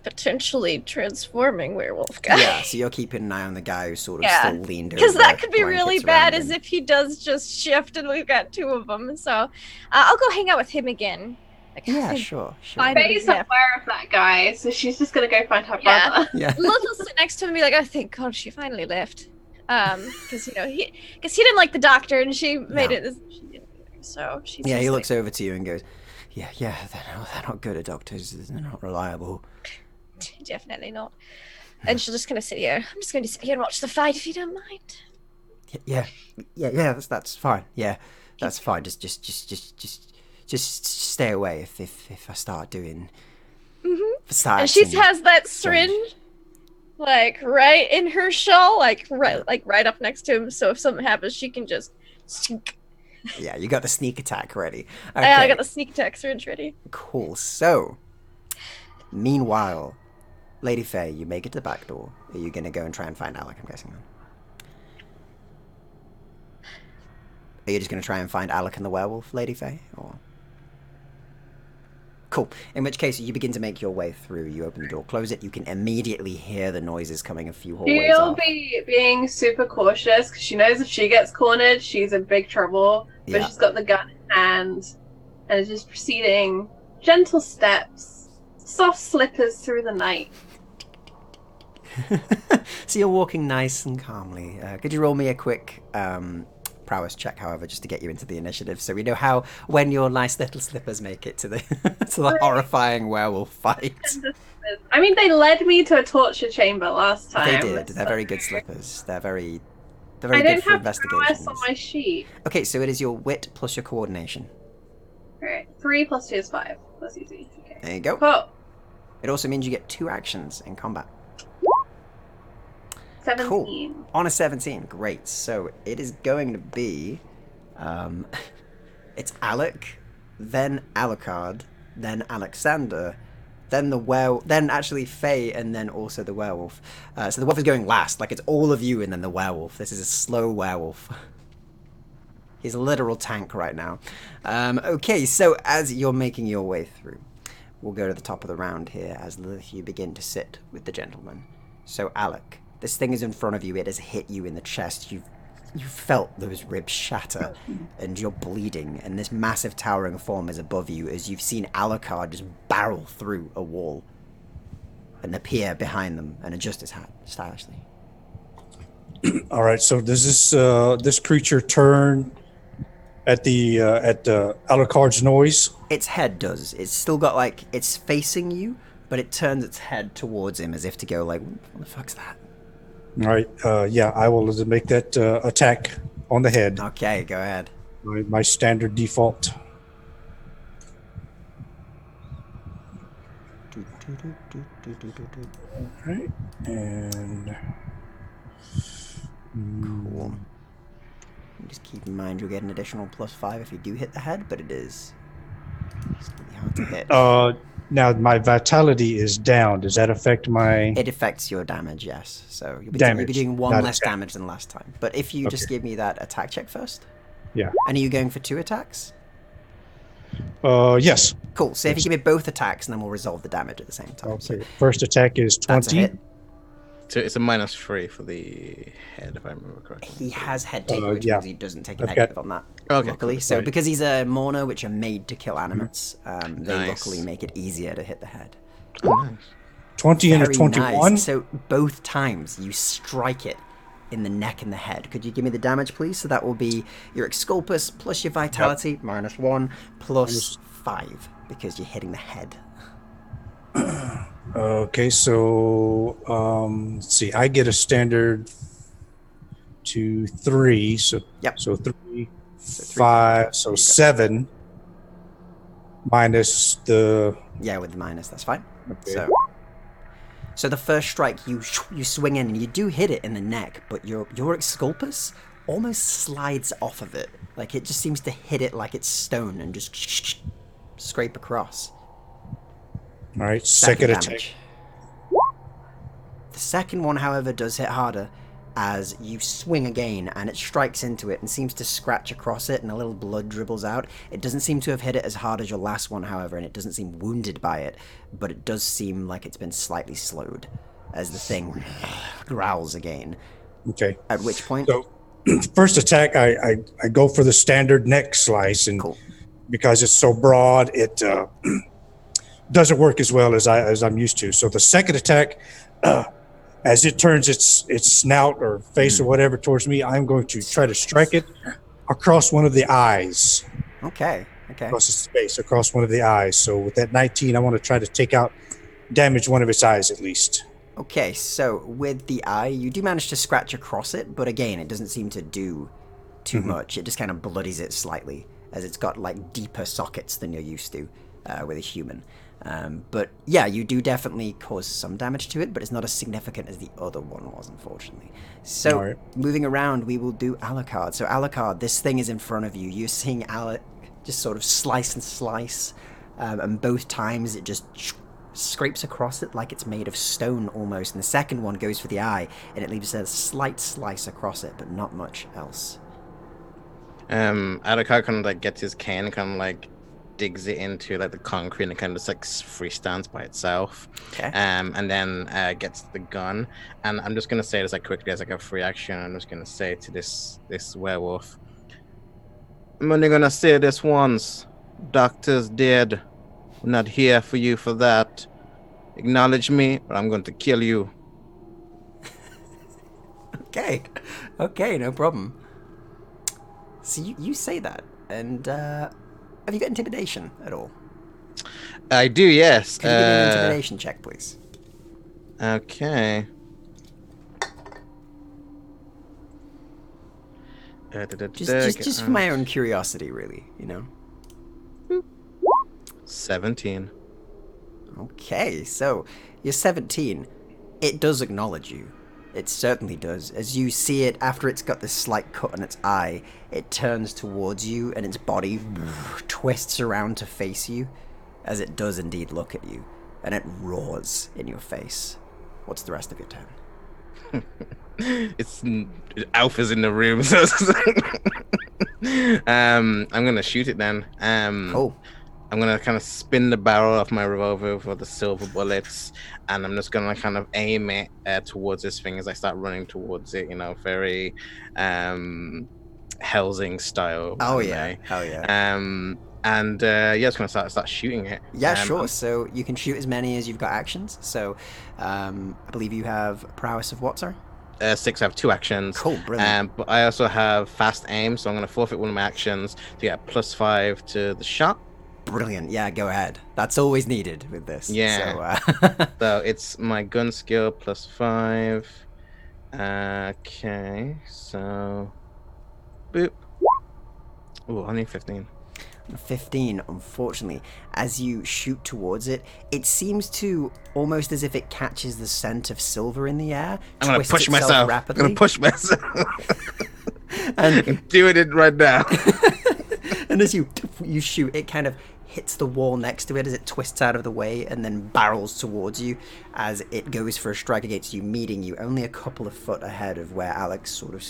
potentially transforming werewolf guy. Yeah, so you're keeping an eye on the guy who's sort of Yeah. still leaned over. Because that could be really blankets bad around as him. if he does just shift and we've got two of them. So I'll go hang out with him again. Like, Yeah, thank- sure. Fine. Faye's Yeah. aware of that guy, so she's just gonna go find her Yeah. brother. Yeah. Lilith will sit next to him and be like, oh, thank God she finally left. Because, you know, he didn't like the doctor and she made No. it. She didn't either, so she's Yeah, just he like, looks over to you and goes, yeah, they're not good at doctors. They're not reliable. definitely not. And she'll just kind of sit here. I'm just going to sit here and watch the fight if you don't mind. Yeah, that's fine. Yeah, that's fine. Just stay away if I start doing. Mm-hmm. And she has that syringe, like right in her shawl, like right up next to him. So if something happens, she can just. Yeah, you got the sneak attack ready. I Okay, got the sneak attack syringe ready. cool. So, meanwhile, Lady Faye, you make it to the back door. Are you gonna go and try and find Alec? I'm guessing. Are you just gonna try and find Alec and the werewolf, Lady Faye, or? Cool. In which case, you begin to make your way through. You open the door, close it. You can immediately hear the noises coming a few hallways She'll off. be being super cautious because she knows if she gets cornered, she's in big trouble. But Yeah. she's got the gun in hand and is just proceeding gentle steps, soft slippers through the night. So you're walking nice and calmly. Could you roll me a quick prowess check, however, just to get you into the initiative, so we know how when your nice little slippers make it to the to the horrifying werewolf fight. I mean, they led me to a torture chamber last They time. did. They're very good slippers. They're very I good don't for have prowess investigations. on my sheet. Okay, so it is your wit plus your coordination. Alright, 3 + 2 is 5. That's easy. Okay. There you go. Cool. It also means you get 2 actions in combat. 17. Cool. On a 17, great. So it is going to be, it's Alec, then Alucard, then Alexander, then then actually Faye, and then also the werewolf. So the werewolf is going last, like it's all of you and then the werewolf. This is a slow werewolf. He's a literal tank right now. Okay, so as you're making your way through, we'll go to the top of the round here as you begin to sit with the gentleman. So Alec, this thing is in front of you. It has hit you in the chest. You've felt those ribs shatter, and you're bleeding. And this massive towering form is above you as you've seen Alucard just barrel through a wall and appear behind them and adjust his hat stylishly. All right. So does this creature turn at the Alucard's noise? Its head does. It's still got like it's facing you, but it turns its head towards him as if to go like, "What the fuck's that?" All right. Yeah, I will make that attack on the head. Okay, go ahead. My standard default. All right. And Cool. Just keep in mind you'll get an additional +5 if you do hit the head, but it is still hard to hit. now my vitality is down. Does that affect my? It affects your damage, yes. So you'll be Damage, doing one not less attack. damage than last time. But if you just give me that attack check first. Yeah. And are you going for 2 attacks? Yes. Cool. So if you give me both attacks, and then we'll resolve the damage at the same time. Okay. First attack is That's a 20. hit. So it's a -3 for the head, if I remember correctly. He has head taker, which yeah. means he doesn't take a I've got- negative on that. Okay, Luckily. cool. So Right. because he's a mourner, which are made to kill animates, they Nice. luckily make it easier to hit the head. Oh, nice. 20 and a Very 21. nice. So both times you strike it in the neck and the head. Could you give me the damage, please? So that will be your exculpus plus your vitality -1 plus 5 because you're hitting the head. Okay, so let's see. I get a standard 2, 3. So Yep. So 3, So 3, 5. So there you go. 7 minus the. Yeah, with the minus, that's fine. Okay. So the first strike, you swing in and you do hit it in the neck, but your exculpus almost slides off of it. Like it just seems to hit it like it's stone and just scrape across. All right, second attack. damage. The second one, however, does hit harder as you swing again and it strikes into it and seems to scratch across it and a little blood dribbles out. It doesn't seem to have hit it as hard as your last one, however, and it doesn't seem wounded by it, but it does seem like it's been slightly slowed as the thing growls again. Okay. At which point... So first attack, I go for the standard neck slice, and Cool. because it's so broad, it doesn't work as well as I'm used to. So the second attack, as it turns its snout or face or whatever towards me, I'm going to try to strike it across one of the eyes, Okay. across its face, across one of the eyes. So with that 19, I want to try to damage one of its eyes at least. Okay, so with the eye, you do manage to scratch across it, but again, it doesn't seem to do too much. It just kind of bloodies it slightly, as it's got like deeper sockets than you're used to with a human. But yeah, you do definitely cause some damage to it, but it's not as significant as the other one was, unfortunately. So, Alright. moving around, we will do Alucard. So Alucard, this thing is in front of you. You're seeing Alec just sort of slice and slice, and both times it just scrapes across it like it's made of stone almost. And the second one goes for the eye, and it leaves a slight slice across it, but not much else. Adakar kind of like gets his cane, kind of like digs it into like the concrete, and it kind of just like freestands by itself. Okay. And then gets the gun, and I'm just gonna say this like quickly as like a free action. I'm just gonna say to this werewolf, I'm only gonna say this once. Doctor's dead. I'm not here for you for that. Acknowledge me, or I'm going to kill you. Okay, no problem. So you say that, and have you got intimidation at all? I do, yes. Could you give me an intimidation check, please? Okay. Just for my own curiosity, really, you know? 17. Okay, so you're 17. It does acknowledge you. It certainly does. As you see it, after it's got this slight cut on its eye, it turns towards you and its body twists around to face you, as it does indeed look at you, and it roars in your face. What's the rest of your turn? It's Alpha's in the room, so I'm gonna shoot it then. Cool. I'm gonna kind of spin the barrel of my revolver for the silver bullets, and I'm just gonna kind of aim it towards this thing as I start running towards it. You know, very Helsing style. Oh anime. yeah, hell yeah. And yeah, it's gonna start shooting it. Yeah, sure. So you can shoot as many as you've got actions. So I believe you have prowess of what, sir? 6. I have 2 actions. Cool, brilliant. But I also have fast aim, so I'm going to forfeit one of my actions to get +5 to the shot. Brilliant. Yeah, go ahead. That's always needed with this. Yeah. So, So it's my gun skill +5. Okay, so boop. Oh, I need 15. 15, unfortunately, as you shoot towards it, it seems to almost as if it catches the scent of silver in the air. I'm gonna twists push itself myself. rapidly. I'm gonna push myself. And I'm doing it right now. and as you shoot, it kind of hits the wall next to it as it twists out of the way and then barrels towards you as it goes for a strike against you, meeting you only a couple of foot ahead of where Alex sort of,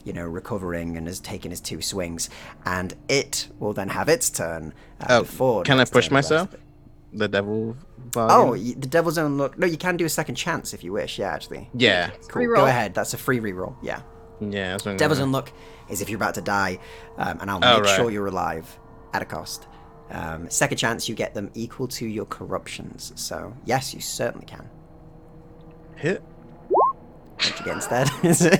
recovering and has taken his 2 swings, and it will then have its turn. Before Can I next push turn, the rest myself? of it. The devil bargain? Oh, the Devil's Own Look. No, you can do a second chance if you wish. Yeah, actually. Yeah. Cool. Reroll. Go ahead. That's a free reroll. Yeah. Yeah, that's what I'm Devil's gonna- Own Look is if you're about to die, and I'll Oh, make right. sure you're alive at a cost. Second chance, you get them equal to your corruptions. So, yes, you certainly can. Hit. What you get instead? Is it?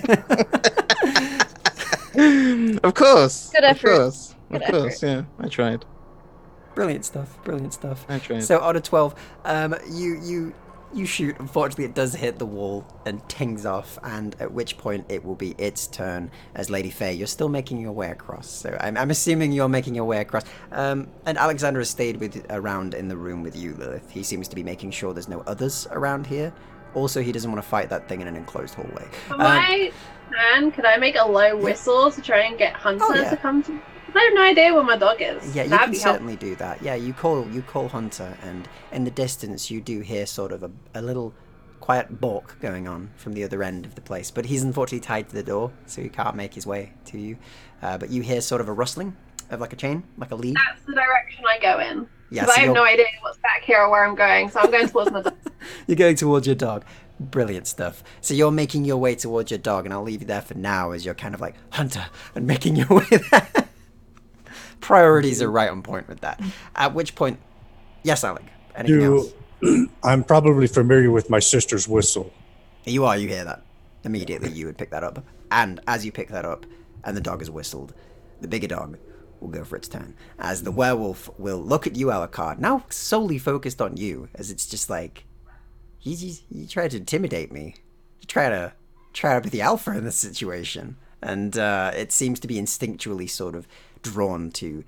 Of course. Good effort. Of course, yeah. I tried. Brilliant stuff. Brilliant stuff. I tried. So, out of 12, you shoot. Unfortunately, it does hit the wall and tings off, and at which point it will be its turn as Lady Faye. You're still making your way across, so I'm assuming you're making your way across. And Alexander has stayed around in the room with you, Lilith. He seems to be making sure there's no others around here. Also, he doesn't want to fight that thing in an enclosed hallway. Could I make a low whistle to try and get Hunter yeah. to come to me? I have no idea where my dog is. Yeah, you That'd can be helpful. certainly do that. Yeah, you call Hunter, and in the distance you do hear sort of a little quiet balk going on from the other end of the place. But he's unfortunately tied to the door, so he can't make his way to you. But you hear sort of a rustling of like a chain, like a lead. That's the direction I go in. Yeah, Because so I have you're- no idea what's back here or where I'm going, so I'm going towards my dog. You're going towards your dog. Brilliant stuff. So you're making your way towards your dog, and I'll leave you there for now as you're kind of like, Hunter, and making your way there. Priorities are right on point with that. At which point, yes, Alec, anything else? I'm probably familiar with my sister's whistle. You hear that. Immediately you would pick that up. And as you pick that up, and the dog has whistled, the bigger dog will go for its turn. As the werewolf will look at you, Alucard, now solely focused on you, as it's just like, you tried to intimidate me. You try to be the alpha in this situation. And it seems to be instinctually sort of drawn to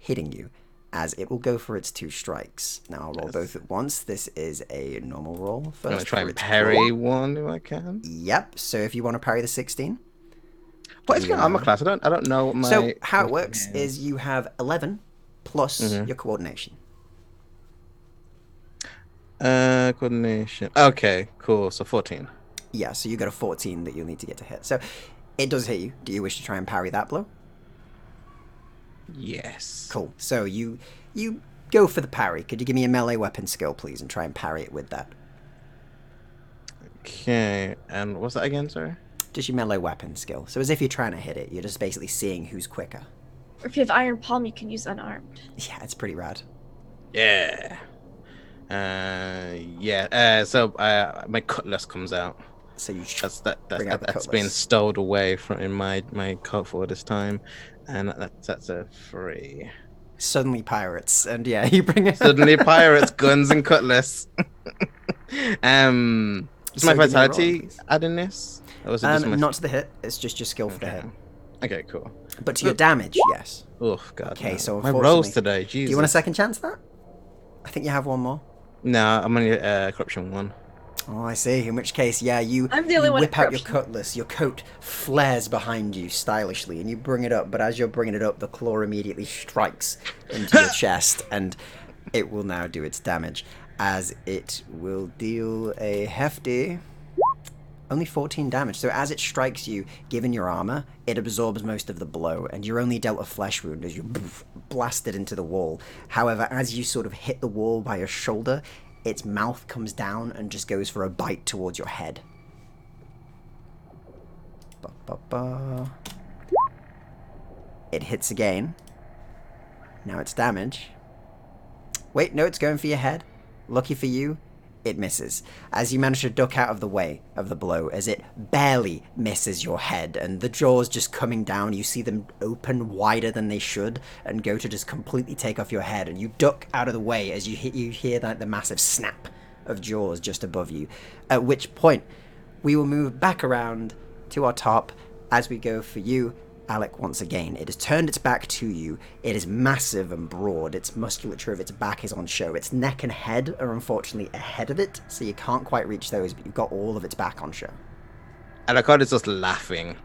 hitting you, as it will go for its 2 strikes. Now I'll roll both at once. This is a normal roll. I'm First gonna try for and its parry claw. one if I can. Yep. So if you want to parry the 16. What is your armor class? I don't know what my. So how it works is you have 11 plus your coordination. Coordination. Okay, cool. So 14. Yeah, so you got a 14 that you'll need to get to hit. So it does hit you. Do you wish to try and parry that blow? Yes. Cool. So you go for the parry. Could you give me a melee weapon skill, please, and try and parry it with that? Okay. And what's that again, sorry? Just your melee weapon skill. So as if you're trying to hit it, you're just basically seeing who's quicker. Or if you have Iron Palm, you can use unarmed. Yeah, it's pretty rad. Yeah. Yeah. So my cutlass comes out. So you bring out the That's been cutlass. stowed away from in my coat for this time, and that's a 3. Suddenly pirates, and yeah, you bring it. Suddenly pirates, guns and cutlass. Is So my give me a roll, vitality please. adding this? Or was it just my... Not to the hit. It's just your skill for the Okay. hit. Okay, cool. But to your damage, yes. Oh god. Okay, no. so my rolls unfortunately- today. Jesus. Do you want a second chance at that? I think you have one more. No, I'm only corruption 1. Oh, I see. In which case, yeah, you, I'm the only you one whip at out your corruption. cutlass, your coat flares behind you stylishly, and you bring it up, but as you're bringing it up, the claw immediately strikes into your chest, and it will now do its damage, as it will deal a hefty... only 14 damage. So as it strikes you, given your armor, it absorbs most of the blow, and you're only dealt a flesh wound as you blasted into the wall. However, as you sort of hit the wall by your shoulder, its mouth comes down and just goes for a bite towards your head. Ba-ba-ba. It hits again. Now it's damage. Wait, no, it's going for your head. Lucky for you, It misses. As you manage to duck out of the way of the blow, as it barely misses your head, and the jaws just coming down, you see them open wider than they should, and go to just completely take off your head, and you duck out of the way as you hear like the massive snap of jaws just above you. At which point, we will move back around to our top as we go for you, Alec, once again. It has turned its back to you. It is massive and broad. Its musculature of its back is on show. Its neck and head are unfortunately ahead of it, so you can't quite reach those, but you've got all of its back on show. Alucard is just laughing.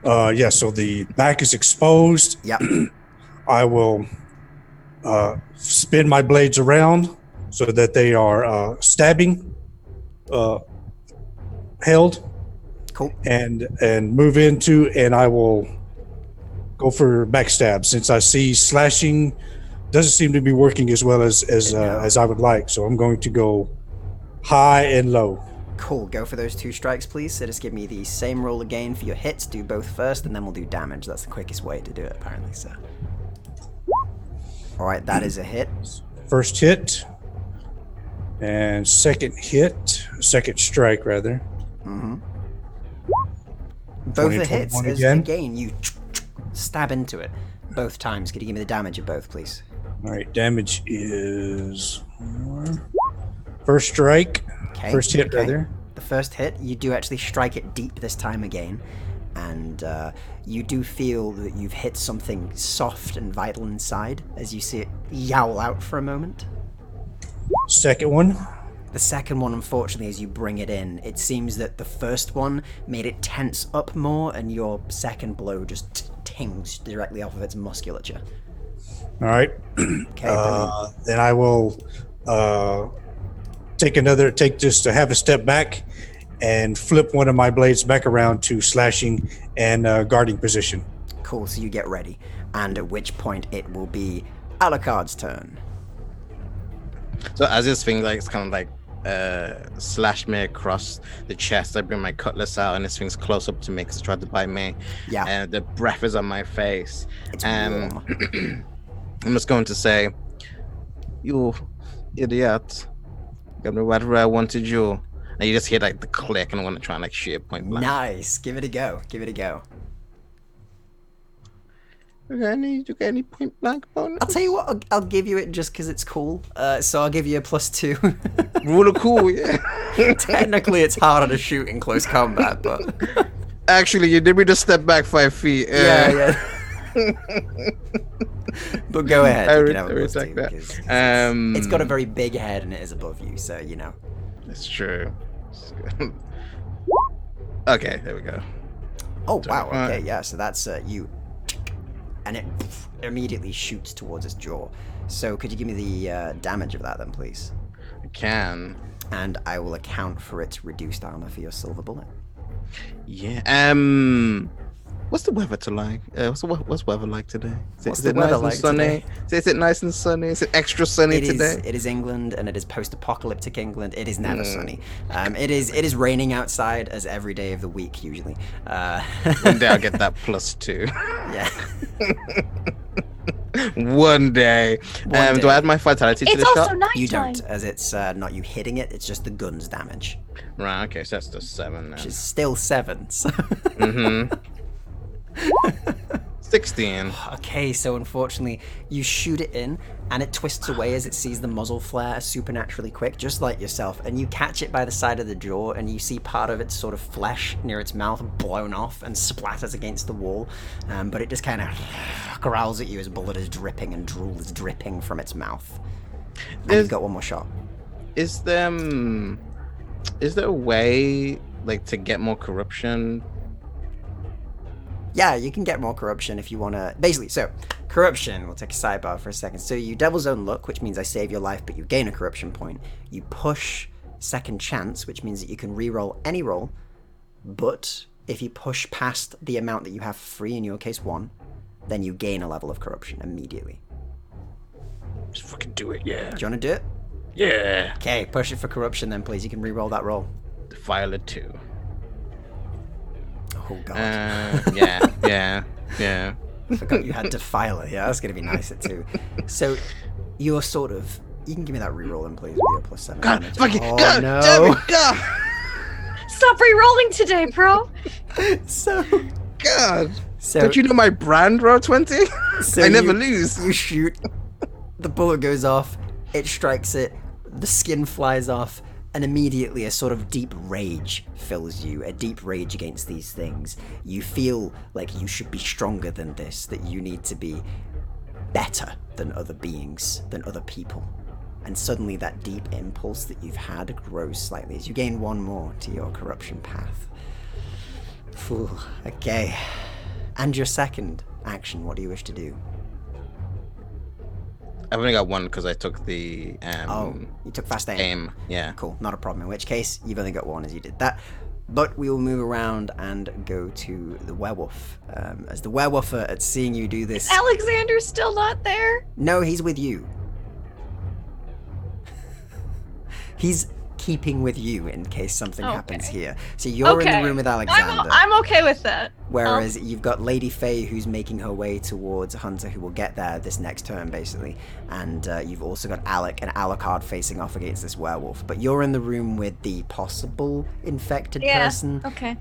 Yeah, so the back is exposed. Yep. I will spin my blades around so that they are stabbing held. Cool. And move into, and I will go for backstab since I see slashing doesn't seem to be working as well as I would like. So I'm going to go high and low. Cool. Go for those 2 strikes, please. So just give me the same roll again for your hits. Do both first, and then we'll do damage. That's the quickest way to do it, apparently. So, all right, that is a hit. First hit, and second strike rather. Mm-hmm. Both the hits. Again, you stab into it both times. Could you give me the damage of both, please? All right, damage is 4. First strike. Okay. First hit, rather. The first hit, you do actually strike it deep this time again, and you do feel that you've hit something soft and vital inside as you see it yowl out for a moment. Second one. The second one, unfortunately, as you bring it in, it seems that the first one made it tense up more, and your second blow just tings directly off of its musculature. All right. Okay. Then I will take just to have a step back and flip one of my blades back around to slashing and guarding position. Cool. So you get ready, and at which point it will be Alucard's turn. So as this thing like it's kind of like slash me across the chest, I bring my cutlass out, and this thing's close up to me because it tried to bite me. Yeah. And the breath is on my face. It's warm. I'm just going to say, "You idiot! Got me right where I wanted you." And you just hear like the click, and I'm gonna try and like shoot it point blank. Nice. Give it a go. Give it a go. You got any point blank bonus? I'll tell you what. I'll give you it just because it's cool. So I'll give you a +2. Rule of cool, yeah. Technically, it's harder to shoot in close combat, but actually, you did me just step back 5 feet. yeah. But go ahead. You can have a I respect +2 that. because it's got a very big head and it is above you, so you know. It's true. Okay, there we go. Oh wow. Okay, yeah. So that's you, and it immediately shoots towards its jaw. So could you give me the damage of that then, please? I can. And I will account for its reduced armor for your silver bullet. Yeah. What's the weather like? What's weather like today? Is it nice and sunny? Is it nice and sunny? Is it extra sunny today? It is England, and it is post-apocalyptic England. It is never sunny. It is raining outside as every day of the week usually. One day I'll get that +2. Yeah. One day. Do I add my vitality to the shot? It's also nighttime. You don't, as it's not you hitting it. It's just the gun's damage. Right. Okay. So that's just 7 now. Which is still 7. So. 16. Okay, so unfortunately, you shoot it in, and it twists away as it sees the muzzle flare supernaturally quick, just like yourself, and you catch it by the side of the jaw, and you see part of its sort of flesh near its mouth blown off and splatters against the wall, but it just kind of growls at you as blood is dripping and drool is dripping from its mouth. And you've got one more shot. Is there a way, like, to get more corruption? Yeah, you can get more corruption if you want to. Basically, so corruption, we'll take a sidebar for a second. So you Devil's Own Luck, which means I save your life, but you gain a corruption point. You push Second Chance, which means that you can re-roll any roll, but if you push past the amount that you have free, in your case 1, then you gain a level of corruption immediately. Just fucking do it, yeah. Do you want to do it? Yeah. Okay, push it for corruption then, please. You can re-roll that roll. Defile a 2. Oh, God. Yeah. Forgot you had Defiler. Yeah, that's going to be nice at 2. So you're sort of You can give me that reroll then, please, with your +7 God, damage. fucking Oh, God, no. damn it, God, Stop re-rolling today, bro. So, God. so, Don't you know my brand, Roll 20? so I never you- lose. You shoot, the bullet goes off, it strikes it, the skin flies off, and immediately a sort of deep rage fills you, a deep rage against these things. You feel like you should be stronger than this, that you need to be better than other beings, than other people. And suddenly that deep impulse that you've had grows slightly as you gain one more to your corruption path. Phew, okay. And your second action, what do you wish to do? I've only got one because I took the You took fast aim. aim. Yeah. Cool, not a problem. In which case, you've only got one as you did that. But we will move around and go to the werewolf. As the werewolf at seeing you do this... Alexander's still not there. No, he's with you. He's keeping with you in case something happens here. So you're in the room with Alexander. I'm okay with that. Whereas you've got Lady Faye who's making her way towards Hunter, who will get there this next turn, basically. And you've also got Alec and Alucard facing off against this werewolf. But you're in the room with the possible infected person. Okay.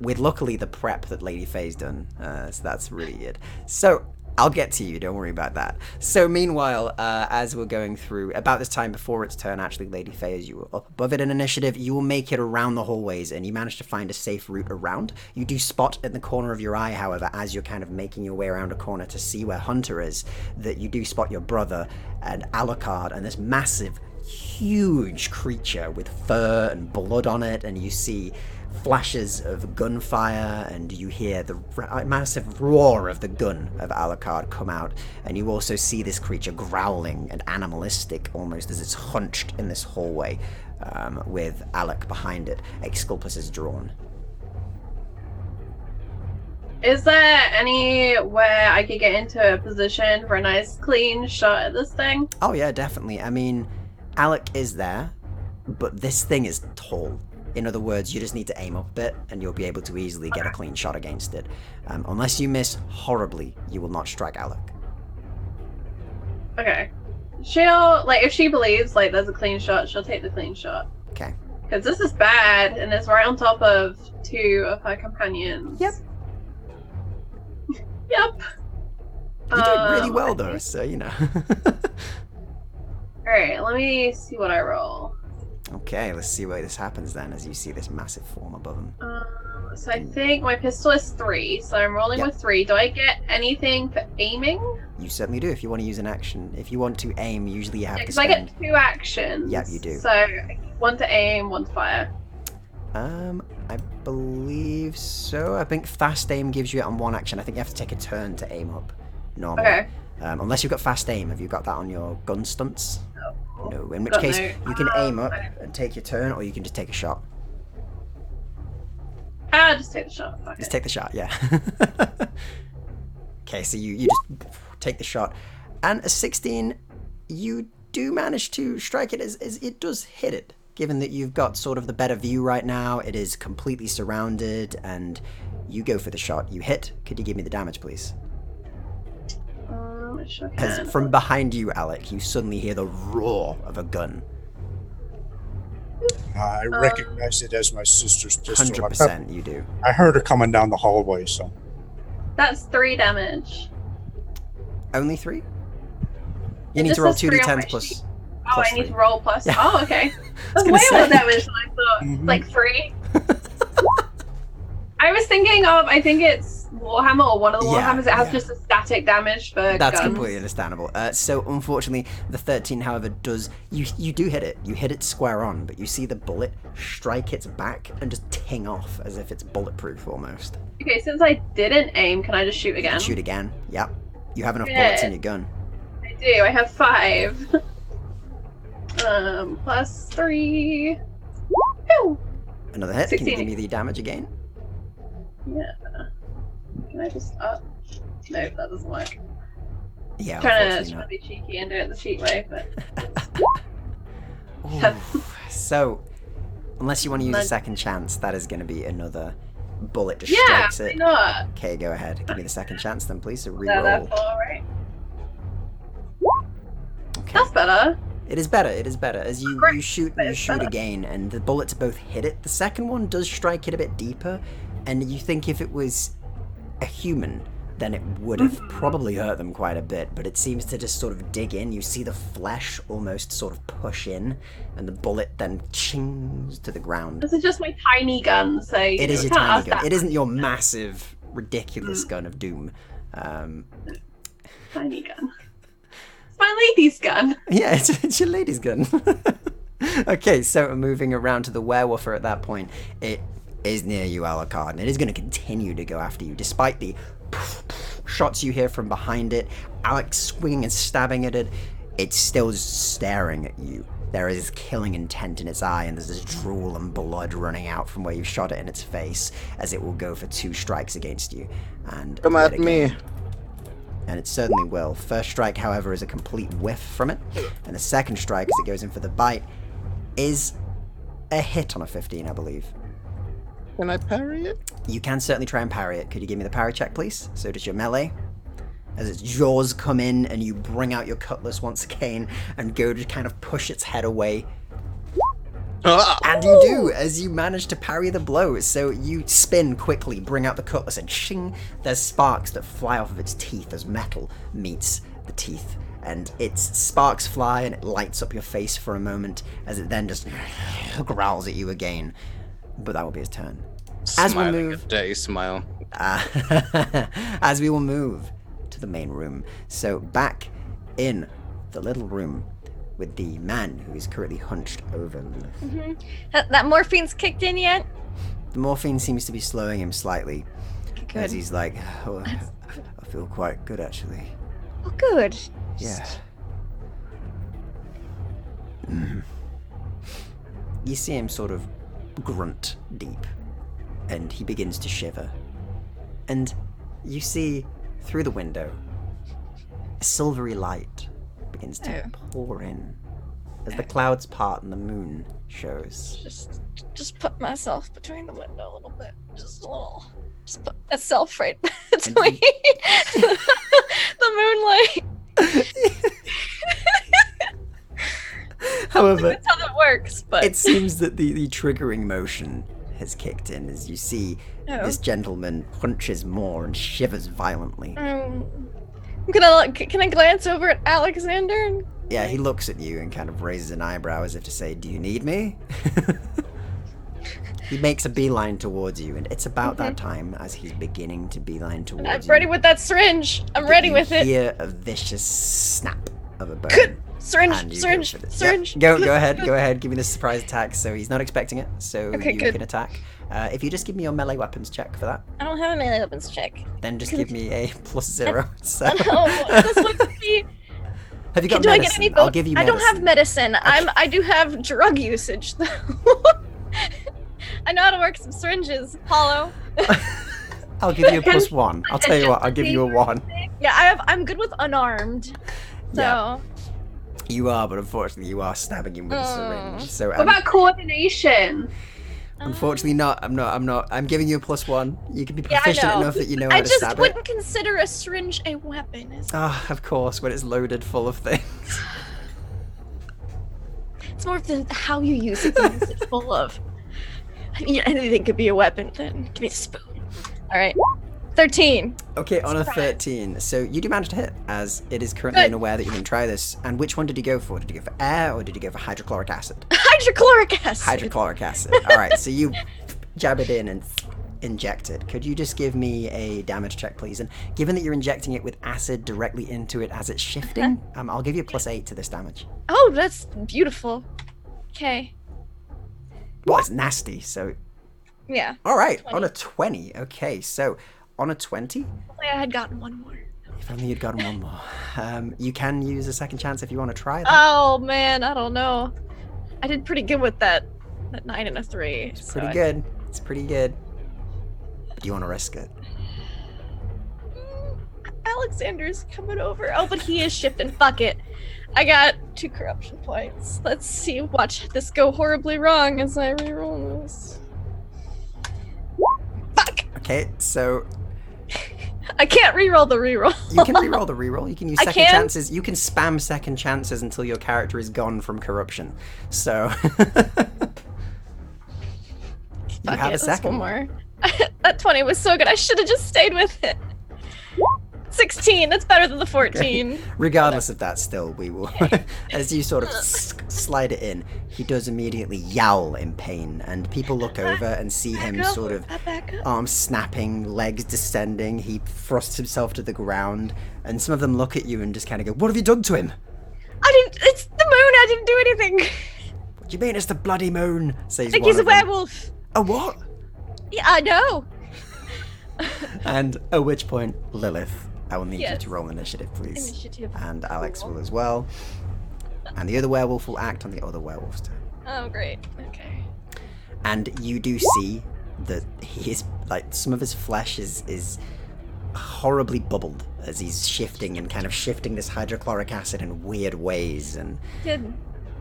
With luckily the prep that Lady Faye's done. So that's really good. So I'll get to you, don't worry about that. So meanwhile, as we're going through, about this time before its turn, actually, Lady Faye, as you were up above it in initiative, you will make it around the hallways, and you manage to find a safe route around. You do spot in the corner of your eye, however, as you're kind of making your way around a corner to see where Hunter is, that you do spot your brother and Alucard and this massive, huge creature with fur and blood on it, and you see flashes of gunfire, and you hear the massive roar of the gun of Alucard come out, and you also see this creature growling and animalistic almost as it's hunched in this hallway, with Alec behind it. Exculpus is drawn. Is there anywhere I could get into a position for a nice clean shot at this thing? Oh yeah, definitely. I mean, Alec is there, but this thing is tall. In other words, you just need to aim up a bit and you'll be able to easily get a clean shot against it. Unless you miss horribly, you will not strike Alec. Okay. She'll, like, if she believes, like, there's a clean shot, she'll take the clean shot. Okay. Because this is bad, and it's right on top of 2 of her companions. Yep. Yep. You're doing really well though, so you know. Alright, let me see what I roll. Okay, let's see where this happens then, as you see this massive form above him. So I think my pistol is 3, so I'm rolling with 3. Do I get anything for aiming? You certainly do if you want to use an action. If you want to aim, usually you have to Because spend... I get 2 actions. Yep, you do. So 1 to aim, 1 to fire. I believe so. I think fast aim gives you it on 1 action. I think you have to take a turn to aim up normally. Okay. Unless you've got fast aim. Have you got that on your gun stunts? No, in which Got case no. you can aim up and take your turn, or you can just take a shot. Just take the shot. Okay. Just take the shot, yeah. Okay, so you just take the shot. And a 16, you do manage to strike it as it does hit it. Given that you've got sort of the better view right now, it is completely surrounded, and you go for the shot. You hit. Could you give me the damage, please? Sure can. Because from behind you, Alec, you suddenly hear the roar of a gun. I recognize it as my sister's pistol. 100% you do. I heard her coming down the hallway, so. That's 3 damage. Only 3? You It need just to roll says 3 on 2d10s my plus. sheet. Oh, plus I need 3. to roll plus. Yeah. Oh, okay. That's gonna way more say. damage than I thought. Mhm. Like 3. I was thinking of, I think it's Warhammer or one of the Yeah, Warhammers. It has yeah. just a static damage for That's guns. completely understandable. So unfortunately, the 13, however, does you do hit it. You hit it square on, but you see the bullet strike its back and just ting off as if it's bulletproof almost. Okay, since I didn't aim, can I just shoot You again? can shoot again. Yep. You have enough Good. bullets in your gun. I do. I have 5. Plus 3. Pew! Another hit. Can you 16. give me the damage again? Yeah. Can I just up? No, that doesn't work. Yeah, Trying unfortunately to not. be cheeky and do it the cheat way, but Ooh. So, unless you want to use a Nudge. second chance, that is going to be another bullet just yeah, strikes why it. not? Okay, go ahead. Give me the second chance then, please. So So reroll. therefore, right? Okay. That's better. It is better. It is better. As you shoot and you It's shoot better. again, and the bullets both hit it. The second one does strike it a bit deeper, and you think if it was a human, then it would have probably hurt them quite a bit. But it seems to just sort of dig in. You see the flesh almost sort of push in, and the bullet then chings to the ground. This is just my tiny gun, so It is you your can't tiny ask gun. that. It isn't your massive, ridiculous gun of doom. Tiny gun. It's my lady's gun. Yeah, it's your lady's gun. Okay, so moving around to the werewolfer at that point, it is near you, Alucard, and it is going to continue to go after you, despite the shots you hear from behind it. Alex swinging and stabbing at it. It's still staring at you. There is killing intent in its eye, and there's this drool and blood running out from where you shot it in its face, as it will go for 2 strikes against you. And Come yet at me. again- And it certainly will. First strike, however, is a complete whiff from it, and the second strike, as it goes in for the bite, is a hit on a 15, I believe. Can I parry it? You can certainly try and parry it. Could you give me the parry check, please? So does your melee. As its jaws come in and you bring out your cutlass once again and go to kind of push its head away. And you do, as you manage to parry the blow. So you spin quickly, bring out the cutlass, and shing, there's sparks that fly off of its teeth as metal meets the teeth. And its sparks fly and it lights up your face for a moment as it then just growls at you again. But that will be his turn. As we Smiling move- a dirty smile. As we will move to the main room. So back in the little room with the man who is currently hunched over Lilith. That morphine's kicked in yet? The morphine seems to be slowing him slightly Good. as he's like, oh, I feel quite good actually. Oh, good. Yeah. You see him sort of grunt deep, and he begins to shiver. And you see through the window a silvery light begins to pour in as the clouds part and the moon shows. Just put myself between the window a little bit. Just a little. Just put myself right between the moonlight. However, That's how that works, but it seems that the triggering motion has kicked in as you see Oh. this gentleman hunches more and shivers violently. I'm gonna can I glance over at Alexander? And, Yeah, he looks at you and kind of raises an eyebrow as if to say, do you need me? He makes a beeline towards you, and it's about that time as he's beginning to beeline towards I'm you. ready with that syringe. I'm ready you with it. hear a vicious snap of a bone. Syringe, and you syringe, go for this. syringe. Yep. Go ahead. Give me the surprise attack. So he's not expecting it, so Okay, you good. can attack. If you just give me your melee weapons check for that, I don't have a melee weapons check. then just give me a +0. So Oh, this would be. have you got Do I medicine? get any? I'll give you I medicine. don't have medicine. I do have drug usage though. I know how to work some syringes, Hollow. I'll give you a +1. I'll tell you what. I'll give you a 1. Yeah, I'm good with unarmed. So Yeah. You are, but unfortunately, you are stabbing him with a syringe. So What about coordination? unfortunately, not. I'm not. I'm giving you a +1. You can be Yeah, I proficient know. enough that you know how I to just stab wouldn't it. consider a syringe a weapon. Ah, of course, when it's loaded full of things. It's more of the how you use it than is it full of. Yeah, anything could be a weapon. Then give me a spoon. All right, 13. Okay, on a Surprise. 13. So you do manage to hit, as it is currently Good. unaware that you can try this. And which one did you go for? Did you go for air or did you go for hydrochloric acid? Hydrochloric acid. Hydrochloric acid. All right, so you jab it in and inject it. Could you just give me a damage check, please? And given that you're injecting it with acid directly into it as it's shifting, I'll give you a +8 to this damage. Oh, that's beautiful. Okay. Well, it's nasty, so... Yeah. All right, 20. on a 20. Okay, so on a 20, Hopefully I had gotten one more. if only you'd gotten one more. You can use a second chance if you want to try that. Oh man, I don't know. I did pretty good with that 9 and a 3. It's pretty good. It's pretty good. Do you want to risk it? Alexander's coming over. Oh, but he is shifting. Fuck it. I got 2 corruption points. Let's see. Watch this go horribly wrong as I reroll this. Fuck. Okay, so I can't re-roll the re-roll. You can re-roll the re-roll. You can use I second can? chances. You can spam second chances until your character is gone from corruption. So you Fuck have it, a second. More. That 20 was so good. I should have just stayed with it. 16. That's better than the 14. Regardless of that, still, we will. As you sort of slide it in, he does immediately yowl in pain, and people look over and see him sort of arms snapping, legs descending. He thrusts himself to the ground, and some of them look at you and just kind of go, "What have you done to him?" It's the moon. I didn't do anything. What do you mean it's the bloody moon? Says I think one he's a of them. werewolf. A what? Yeah, I know. And at which point, Lilith, I will need you Yes. to roll initiative, please. Initiative. And Alex will as well. And the other werewolf will act on the other werewolf's turn. Oh, great. Okay. And you do see that he is, like, some of his flesh is horribly bubbled as he's shifting and kind of shifting this hydrochloric acid in weird ways, and Good.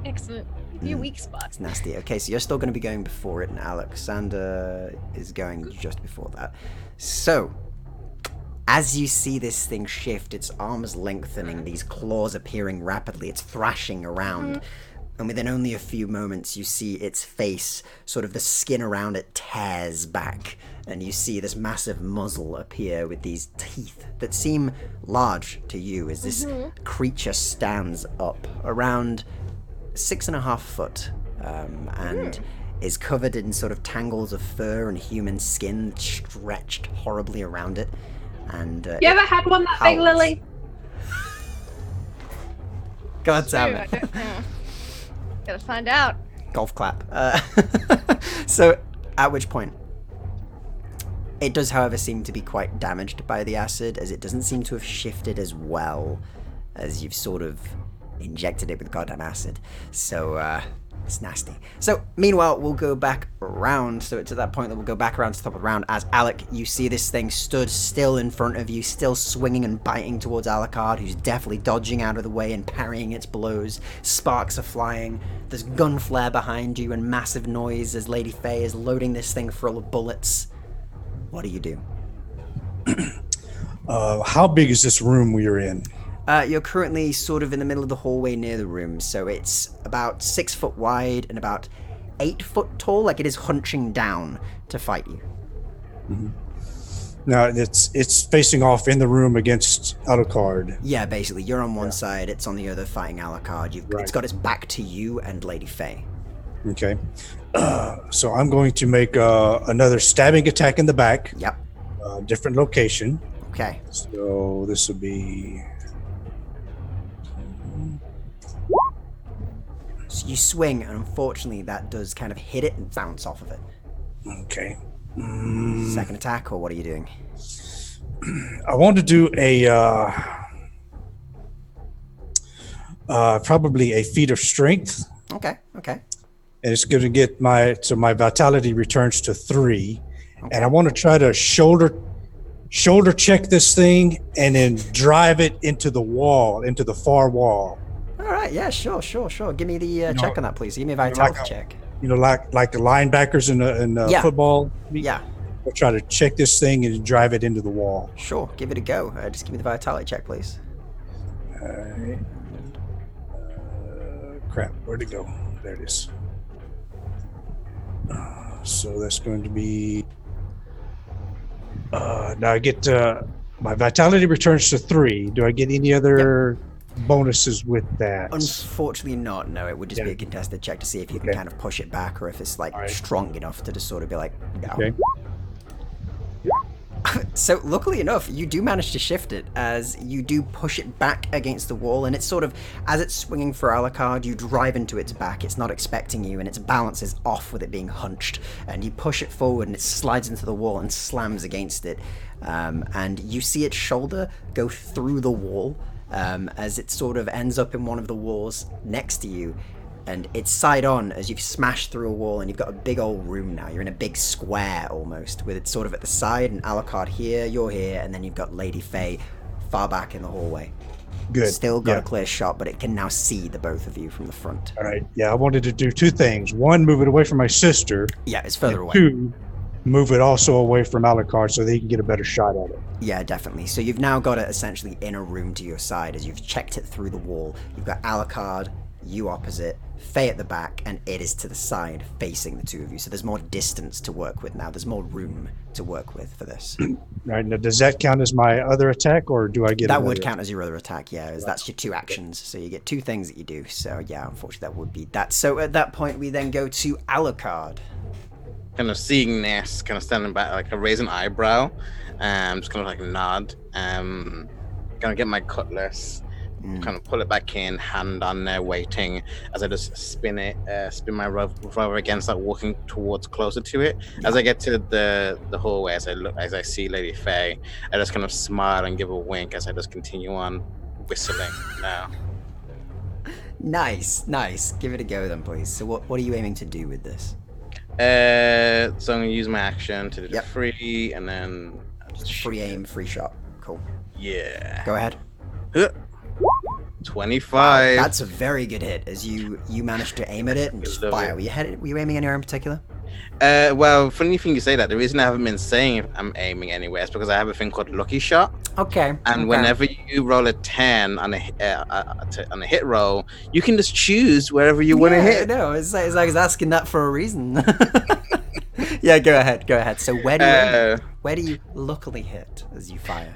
Excellent. Your weak spot. it's nasty. Okay, so you're still going to be going before it, and Alexander is going just before that. So, as you see this thing shift, its arms lengthening, these claws appearing rapidly, it's thrashing around. And within only a few moments, you see its face, sort of the skin around it tears back. And you see this massive muzzle appear with these teeth that seem large to you as this creature stands up around 6.5 foot and is covered in sort of tangles of fur and human skin stretched horribly around it. And You ever had one that big, howls. Lily? God damn it. I don't know. Gotta find out. Golf clap. So, at which point, it does, however, seem to be quite damaged by the acid, as it doesn't seem to have shifted as well as you've sort of injected it with goddamn acid. So, it's nasty. So, meanwhile, we'll go back around. So, it's at that point that we'll go back around to the top of the round. As Alec, you see this thing stood still in front of you, still swinging and biting towards Alucard, who's definitely dodging out of the way and parrying its blows. Sparks are flying. There's gunflare behind you and massive noise as Lady Faye is loading this thing full of bullets. What do you do? How big is this room we are in? You're currently sort of in the middle of the hallway near the room, so it's about 6 foot wide and about 8 foot tall, like it is hunching down to fight you. Now it's facing off in the room against Alucard. Yeah, basically, you're on one side, it's on the other fighting Alucard. It's Right. got its back to you and Lady Faye. Okay. So I'm going to make another stabbing attack in the back, Yep. different location. Okay. So this will be. So you swing, and unfortunately, that does kind of hit it and bounce off of it. Okay. Second attack, or what are you doing? I want to do a probably a feat of strength, Okay. and it's going to get my vitality returns to 3, and I want to try to shoulder check this thing and then drive it into the wall, into the far wall. All right. Yeah. Sure. Give me the know, check on that, please. Give me a vitality like a- check. You know, like the linebackers in Yeah. football. Yeah. I'll try to check this thing and drive it into the wall. Sure. Give it a go. Just give me the vitality check, please. Crap, where'd it go? There it is. So that's going to be. Now I get my vitality returns to 3. Do I get any other bonuses with that? Unfortunately not, no. It would just be Yeah. a contested check to see if you can Okay. kind of push it back or if it's like All right. strong enough to just sort of be like, no. Okay. So luckily enough, you do manage to shift it as you do push it back against the wall, and it's sort of, as it's swinging for Alucard, you drive into its back. It's not expecting you, and its balance is off with it being hunched, and you push it forward and it slides into the wall and slams against it. And you see its shoulder go through the wall as it sort of ends up in one of the walls next to you. And it's side on as you've smashed through a wall, and you've got a big old room now. You're in a big square almost, with it sort of at the side, and Alucard here, you're here, and then you've got Lady Faye far back in the hallway. Good. Still got Yeah. a clear shot, but it can now see the both of you from the front. All right. Yeah, I wanted to do 2 things. 1, move it away from my sister. Yeah, it's further and away. 2, move it also away from Alucard so they can get a better shot at it. Yeah, definitely. So you've now got it essentially in a room to your side as you've checked it through the wall. You've got Alucard, you opposite, Faye at the back, and it is to the side facing the two of you. So there's more distance to work with now. There's more room to work with for this. Right, now does that count as my other attack, or do I get That would count as your other attack, yeah, as that's your two actions. So you get two things that you do. So yeah, unfortunately that would be that. So at that point we then go to Alucard. Kind of seeing this, kind of standing back, like I raise an eyebrow, just kind of like nod, kind of get my cutlass, kind of pull it back in, hand on there, waiting as I just spin my revolver again, start walking towards closer to it. As I get to the hallway, as I see Lady Faye, I just kind of smile and give a wink as I just continue on whistling now. Nice. Give it a go then, please. So what are you aiming to do with this? So I'm gonna use my action to do the free, and then Just free aim, free shot. Cool. Yeah. Go ahead. 25. That's a very good hit, as you managed to aim at it and just fire. Were you aiming anywhere in particular? Well, funny thing you say that. The reason I haven't been saying if I'm aiming anywhere is because I have a thing called Lucky Shot. Okay. And whenever you roll a 10 on a hit roll, you can just choose wherever you want to hit. No, it's like I was asking that for a reason. Yeah, go ahead. So where do you luckily hit as you fire?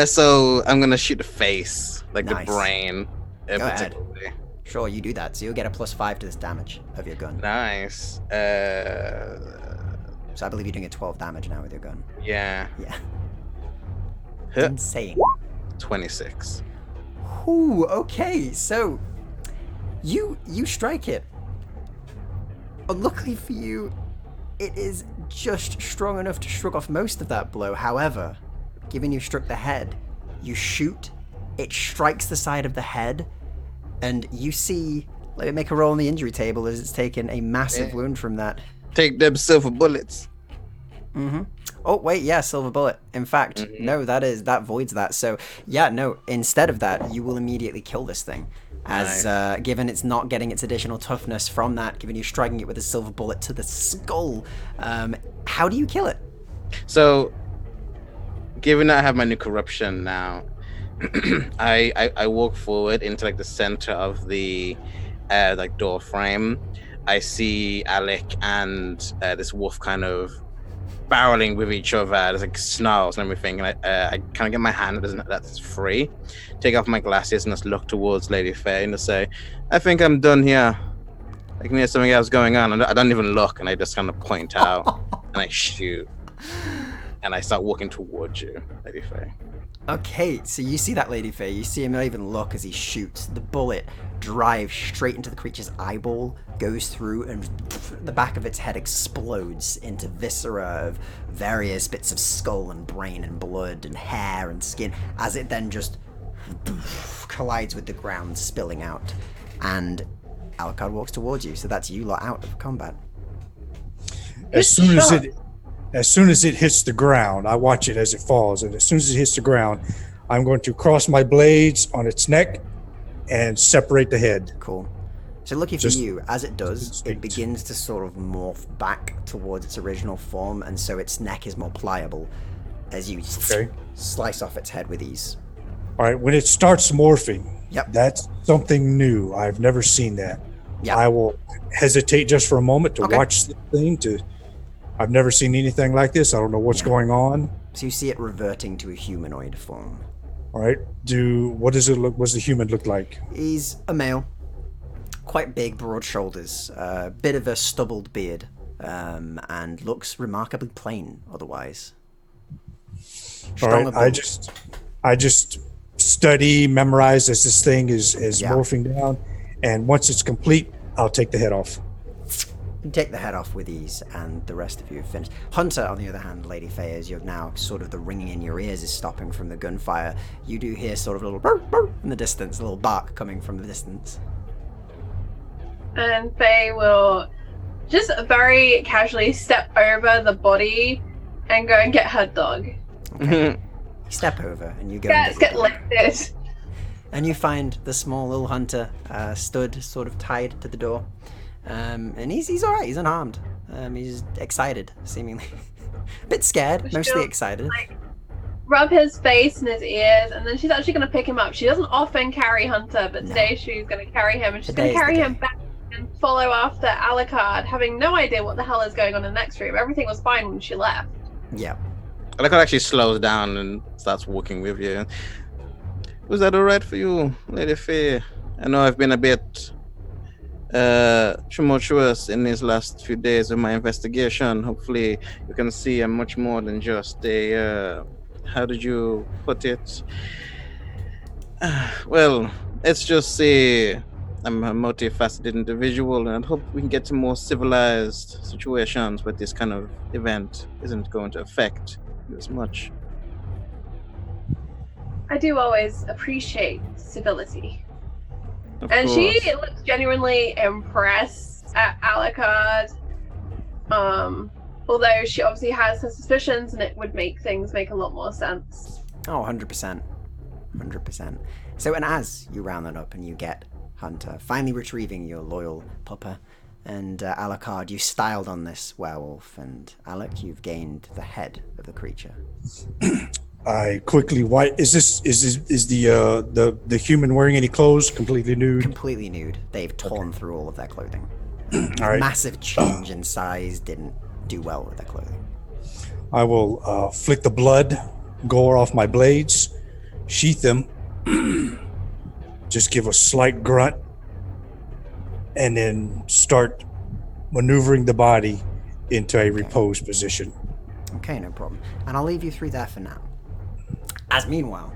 So I'm gonna shoot the face, like Nice. the brain. Go ahead. Particularly. Sure, you do that. So you'll get a +5 to this damage of your gun. Nice. So I believe you're doing a 12 damage now with your gun. Yeah. Yeah. Huh. Insane. 26. Ooh, okay. So you strike it. Unluckily for you, it is just strong enough to shrug off most of that blow. However, given you struck the head, you shoot, it strikes the side of the head, and you see, let me make a roll on the injury table as it's taken a massive wound from that. Take them silver bullets. Oh, wait, yeah, silver bullet. In fact, no, that voids that. So, yeah, no, instead of that, you will immediately kill this thing. As, given it's not getting its additional toughness from that, given you striking it with a silver bullet to the skull, how do you kill it? So, given that I have my new corruption now, I walk forward into like the center of the like door frame. I see Alec and this wolf kind of barreling with each other. There's like snarls and everything, and I kind of get my hand that's free, take off my glasses, and just look towards Lady Faye and just say, "I think I'm done here. I can hear something else going on." And I don't even look, and I just kind of point out and I shoot, and I start walking towards you, Lady Faye. Okay, so you see that, Lady Faye. You see him not even look as he shoots. The bullet drives straight into the creature's eyeball, goes through, and the back of its head explodes into viscera of various bits of skull and brain and blood and hair and skin, as it then just collides with the ground, spilling out. And Alucard walks towards you, so that's you lot out of combat. As soon as it hits the ground, I watch it as it falls, and as soon as it hits the ground, I'm going to cross my blades on its neck and separate the head. Cool. So lucky for you, as it does, it begins to sort of morph back towards its original form, and so its neck is more pliable as you slice off its head with ease. All right, when it starts morphing, Yep. that's something new. I've never seen that. Yep. I will hesitate just for a moment to Okay. watch the thing. I've never seen anything like this. I don't know what's going on. So you see it reverting to a humanoid form. All right, what does it look? What does the human look like? He's a male, quite big, broad shoulders, bit of a stubbled beard, and looks remarkably plain otherwise. All right, I just study, memorize as this thing is morphing down, and once it's complete, I'll take the head off. You take the head off with ease, and the rest of you have finished. Hunter, on the other hand, Lady Faye, as you're now sort of the ringing in your ears is stopping from the gunfire, you do hear sort of a little burr, burr in the distance, a little bark coming from the distance. And Faye will just very casually step over the body and go and get her dog. Okay. You step over, and you go Yeah, and let's get the get dog. lifted. And you find the small little hunter stood sort of tied to the door. And he's all right, he's unharmed. He's excited, seemingly. A bit scared, mostly excited. Rub his face and his ears, and then she's actually going to pick him up. She doesn't often carry Hunter, but today she's going to carry him, and she's going to carry him back and follow after Alucard, having no idea what the hell is going on in the next room. Everything was fine when she left. Yeah. Alucard actually slows down and starts walking with you. Was that alright for you, Lady Faye? I know I've been a bit tumultuous in these last few days of my investigation. Hopefully you can see I'm much more than just a how did you put it? Well, let's just say I'm a multifaceted individual, and I hope we can get to more civilized situations where this kind of event isn't going to affect you as much. I do always appreciate civility. Of And course. she looks genuinely impressed at Alucard. Although she obviously has her suspicions, and it would make things make a lot more sense. Oh, 100%. 100%. So, and as you round that up and you get Hunter, finally retrieving your loyal pupper, and Alucard, you styled on this werewolf, and Alec, you've gained the head of the creature. I quickly wipe. Is the human wearing any clothes? Completely nude. Completely nude. They've torn through all of their clothing. All right. Massive change in size didn't do well with their clothing. I will flick the blood, gore off my blades, sheath them, just give a slight grunt, and then start maneuvering the body into a repose position. Okay, no problem. And I'll leave you through there for now. As meanwhile...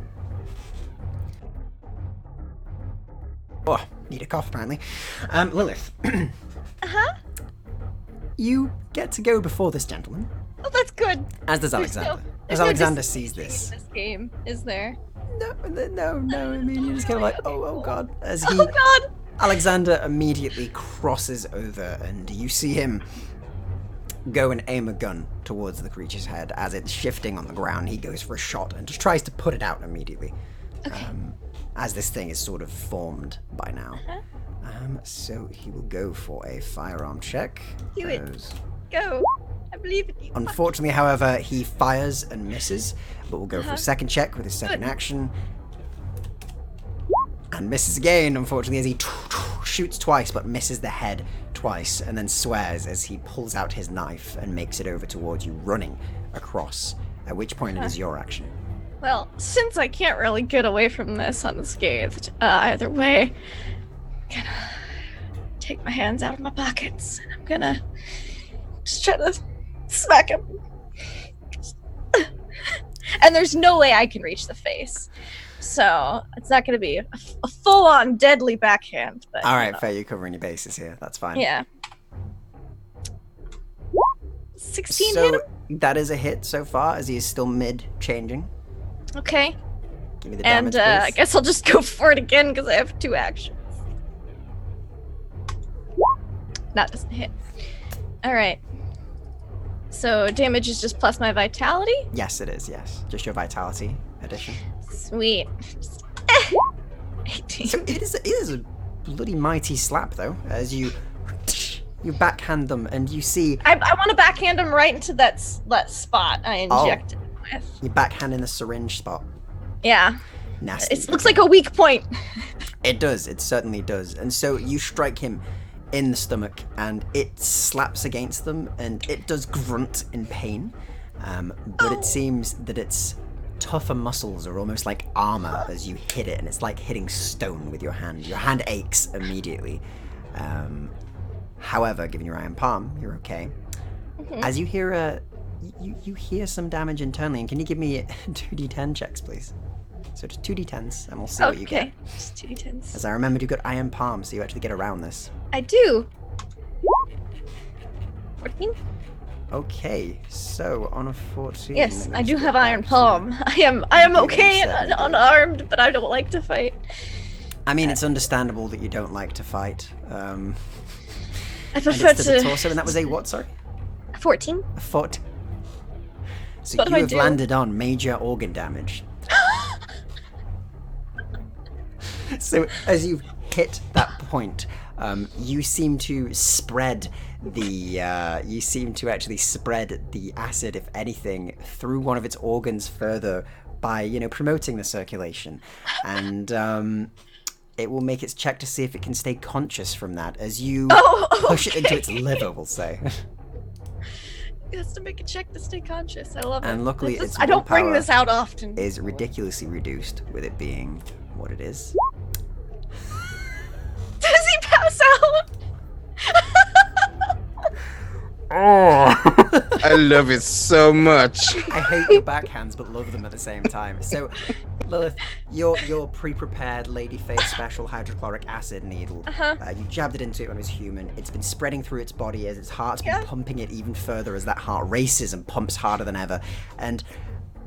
Oh, need a cough apparently. Lilith. Uh-huh. You get to go before this gentleman, Oh, that's good. as does There's Alexander. no- As there's no Alexander distinction sees this. in this game, is there? No, I mean, you're just kind of like, oh god. As he... Oh god! Alexander immediately crosses over, and you see him go and aim a gun towards the creature's head. As it's shifting on the ground, he goes for a shot and just tries to put it out immediately. Okay. As this thing is sort of formed by now. So he will go for a firearm check. Do it. Go. I believe in you. Unfortunately, however, he fires and misses, but will go for a second check with his second action. And misses again, unfortunately, as he shoots twice, but misses the head twice, and then swears as he pulls out his knife and makes it over towards you, running across, at which point it is your action. Well, since I can't really get away from this unscathed either way, I'm gonna take my hands out of my pockets, and I'm gonna just try to smack him. And there's no way I can reach the face. So it's not going to be a full-on deadly backhand. But, All right, fair. You're covering your bases here. That's fine. Yeah. 16 So hit him? that is a hit so far, as he is still mid-changing. Okay. Give me the And damage, I please. guess I'll just go for it again because I have 2 actions. That doesn't hit. All right. So damage is just plus my vitality? Yes, it is, yes. Just your vitality addition. Sweet. 18. So it is a bloody mighty slap, though, as you backhand them, and you see... I want to backhand him right into that spot I injected him with. You backhand in the syringe spot. Yeah. Nasty. It looks like a weak point. It does, it certainly does. And so you strike him in the stomach, and it slaps against them, and it does grunt in pain. But it seems that its tougher muscles are almost like armor as you hit it, and it's like hitting stone with your hand. Your hand aches immediately. However, given your iron palm, you're okay. As you hear you hear some damage internally, and can you give me 2d10 checks, please? So just 2d10s, and we'll see what you get. Okay, just 2d10s. As I remembered, you've got iron palm, so you actually get around this. I do. 14? Okay, so on a 14. Yes, let me I do just have get iron back palm. here. I am You okay said and you did. unarmed, but I don't like to fight. I mean, it's understandable that you don't like to fight. I And prefer it's to the to. torso, and that was a what, sorry? 14? A foot. So What do you I have do? landed on major organ damage. So as you hit that point, You seem to spread you seem to actually spread the acid, if anything, through one of its organs further by, promoting the circulation. And it will make its check to see if it can stay conscious from that as you push it into its liver, we'll say. It has to make a check to stay conscious. I love it. And luckily, its I don't bring willpower this out often. is ridiculously reduced with it being what it is. Does he pass out? Oh! I love it so much. I hate your backhands, but love them at the same time. So, Lilith, your pre-prepared Ladyface special hydrochloric acid needle, you jabbed it into it when it was human. It's been spreading through its body as its heart's been pumping it even further as that heart races and pumps harder than ever. And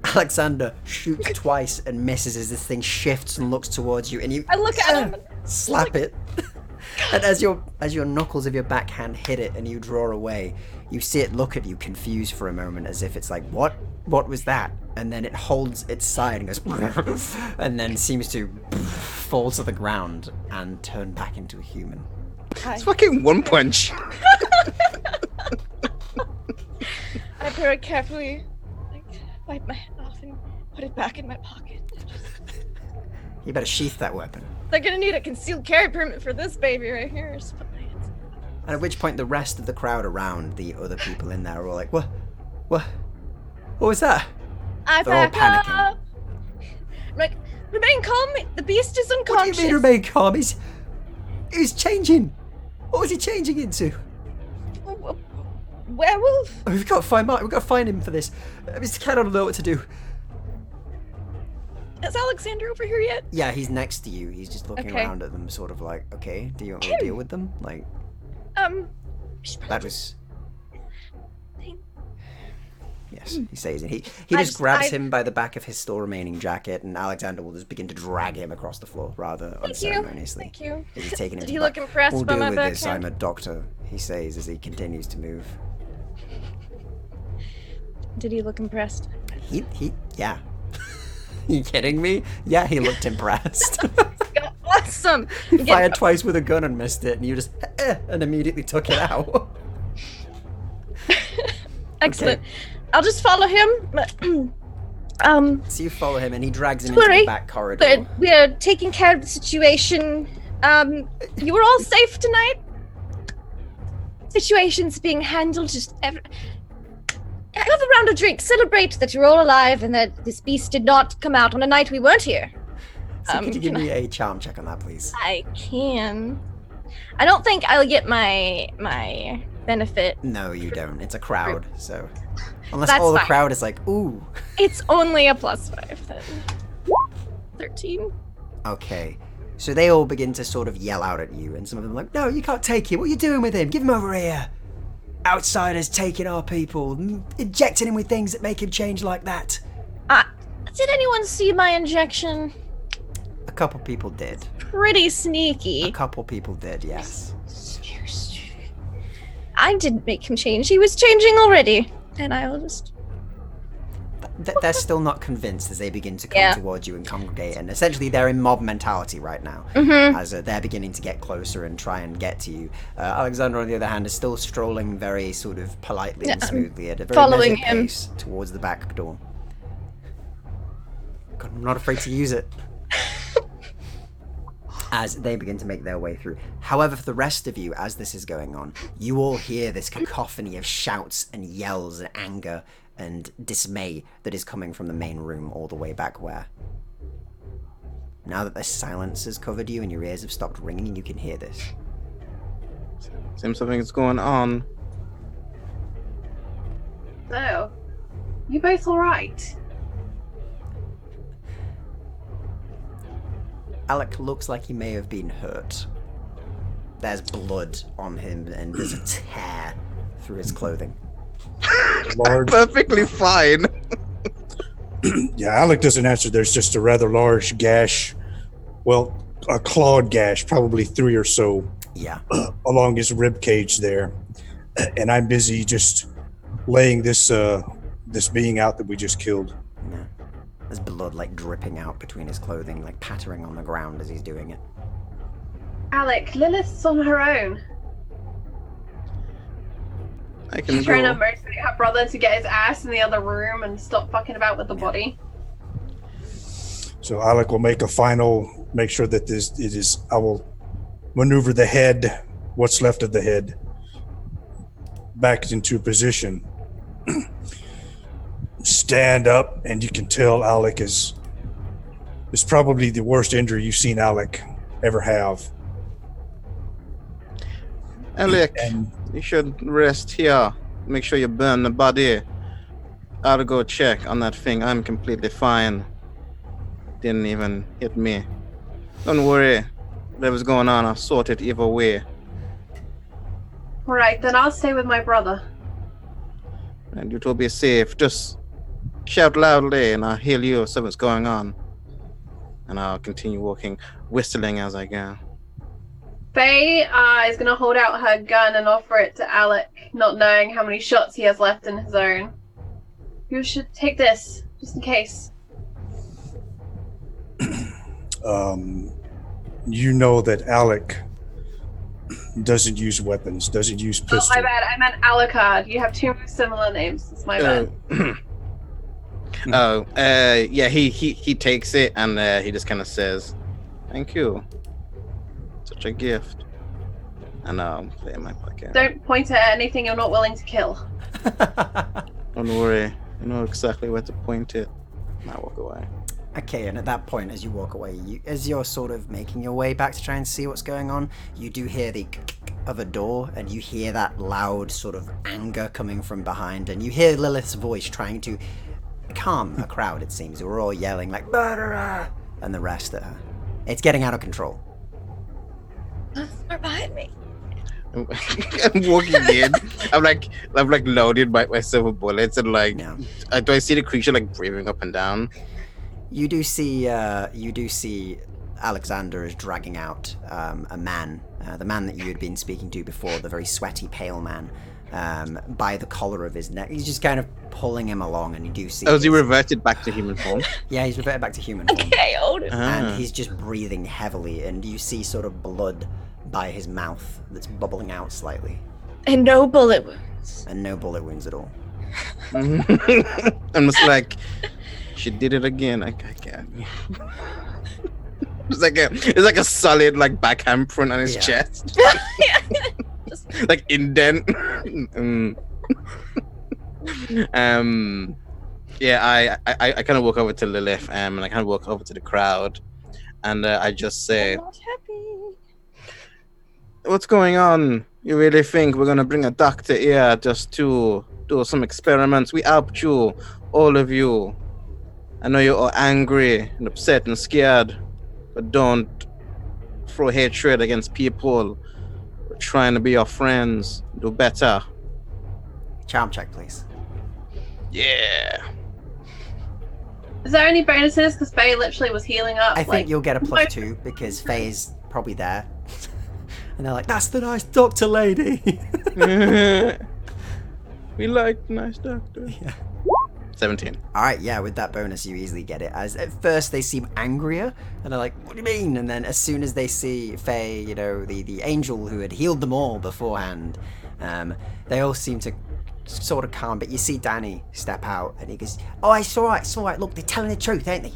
Alexander shoots twice and misses as this thing shifts and looks towards you, and you I look at him and slap it. And as your knuckles of your backhand hit it and you draw away, you see it look at you confused for a moment as if it's like, what was that? And then it holds its side and goes and then seems to fall to the ground and turn back into a human. It's fucking one punch. I very carefully wipe my hand off and put it back in my pocket. You better sheath that weapon. They're gonna need a concealed carry permit for this baby right here. Just put my hands. And at which point the rest of the crowd around, the other people in there, are all like, what was that? I They're all back panicking. up. I'm like, remain calm. The beast is What do unconscious. you mean remain calm? He's changing. What was he changing into? Werewolf? We've got to find Mark. We've got to find him for this. Mr. Cat don't know what to do. Is Alexander over here yet? Yeah, he's next to you. He's just looking Okay. around at them, sort of like, okay, do you want me to deal with them? Like, that was... Yes, he says it. He just grabs him by the back of his still remaining jacket, and Alexander will just begin to drag him across the floor rather unceremoniously. Thank you. He's taking him Did to he the look back. impressed We'll by deal my with this. I'm backhand? a doctor, he says as he continues to move. Did he look impressed? Yeah. You kidding me? Yeah, he looked impressed. Awesome. He fired twice with a gun and missed it, and you just and immediately took it out. Excellent. I'll just follow him. So you follow him, and he drags him Don't into worry, the back corridor. but we are taking care of the situation. You were all safe tonight. Situation's being handled. Just have a round of drinks. Celebrate that you're all alive and that this beast did not come out on a night we weren't here. So could you give me a charm check on that, please? I can. I don't think I'll get my benefit. No, you don't. It's a crowd, so unless That's all the fine. crowd is like, ooh. It's only a +5 then. 13. Okay. So they all begin to sort of yell out at you, and some of them are like, no, you can't take him. What are you doing with him? Give him over here. Outsiders taking our people, injecting him with things that make him change like that. Did anyone see my injection? A couple people did. Pretty A sneaky. couple people did, yes. I didn't make him change. He was changing already. And I'll just... They're still not convinced as they begin to come towards you and congregate, and essentially they're in mob mentality right now, as they're beginning to get closer and try and get to you. Alexander, on the other hand, is still strolling very sort of politely and smoothly at a very following measured him. pace towards the back door. God, I'm not afraid to use it. As they begin to make their way through. However, for the rest of you, as this is going on, you all hear this cacophony of shouts and yells and anger and dismay that is coming from the main room all the way back where. Now that the silence has covered you and your ears have stopped ringing, you can hear this. Seems something's going on. So, you both alright? Alec looks like he may have been hurt. There's blood on him and there's a tear through his clothing. Large. Perfectly fine. Yeah, Alec doesn't answer. There's just a rather large gash. Well, a clawed gash, probably 3 or so, Yeah. along his rib cage there. And I'm busy just laying this this being out that we just killed. Yeah. There's blood like dripping out between his clothing, like pattering on the ground as he's doing it. Alec, Lilith's on her own. I can She's trying to go. motivate her brother to get his ass in the other room and stop fucking about with the body. So Alec will make sure that I will maneuver the head, what's left of the head, back into position. Stand up, and you can tell Alec is probably the worst injury you've seen Alec ever have. Alec, And you should rest here. Make sure you burn the body. I'll go check on that thing. I'm completely fine. Didn't even hit me. Don't worry. Whatever's going on, I'll sort it either way. Right, then I'll stay with my brother. And you will be safe. Just shout loudly and I'll heal you if something's going on. And I'll continue walking, whistling as I go. Faye is going to hold out her gun and offer it to Alec, not knowing how many shots he has left in his own. You should take this, just in case. You know that Alec doesn't use weapons, doesn't use pistols. Oh, my bad. I meant Alucard. You have two similar names. It's my bad. Yeah, he takes it and he just kind of says, "Thank you. Such a gift." And I'll play in my pocket. Don't point at anything you're not willing to kill. Don't worry. I know exactly where to point it. And I walk away. Okay, and at that point, as you walk away, as you're sort of making your way back to try and see what's going on, you do hear the of a door, and you hear that loud sort of anger coming from behind, and you hear Lilith's voice trying to calm a crowd, it seems, who are all yelling like, "Murderer!" and the rest at her. It's getting out of control. They're behind me. I'm walking in. I'm like loaded by silver bullets, and like, Yeah. do I see the creature like breathing up and down? You do see Alexander is dragging out a man, the man that you had been speaking to before, the very sweaty, pale man, by the collar of his neck. He's just kind of pulling him along, and you do see... Oh, has he reverted back to human form? Yeah, he's reverted back to human form. Okay, hold it. And he's just breathing heavily, and you see sort of blood by his mouth that's bubbling out slightly. And no bullet wounds. And no bullet wounds at all. I'm just like, she did it again. I can't. It's like a solid like backhand print on his chest. Like indent. Yeah, I kind of walk over to Lilith and I kind of walk over to the crowd, and I just say, I'm not happy. "What's going on? You really think we're gonna bring a doctor here just to do some experiments? We helped you, all of you. I know you're all angry and upset and scared, but don't throw hatred against people. We're trying to be your friends. Do better." Charm check, please. Yeah. Is there any bonuses? Because Faye literally was healing up. I think you'll get a +2 because Faye's probably there. And they're like, "That's the nice doctor lady." We like nice doctor. Yeah. 17. Alright, yeah, with that bonus you easily get it. As at first they seem angrier, and they're like, "What do you mean?" And then as soon as they see Faye, you know, the angel who had healed them all beforehand, they all seem to sort of calm. But you see Danny step out, and he goes, "Oh, it's alright, look, they're telling the truth, ain't they?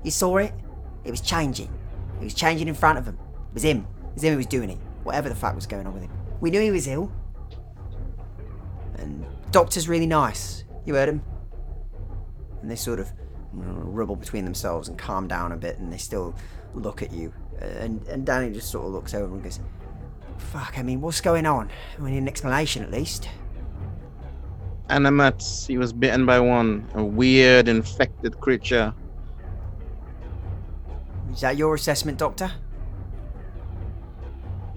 You saw it? It was changing. It was changing in front of them. It was him. It was him who was doing it. Whatever the fuck was going on with him. We knew he was ill. And doctor's really nice. You heard him?" And they sort of rubble between themselves and calm down a bit, and they still look at you. And Danny just sort of looks over and goes, "Fuck, I mean, what's going on? We need an explanation at least." Animats, he was bitten by one, a weird infected creature. Is that your assessment, Doctor?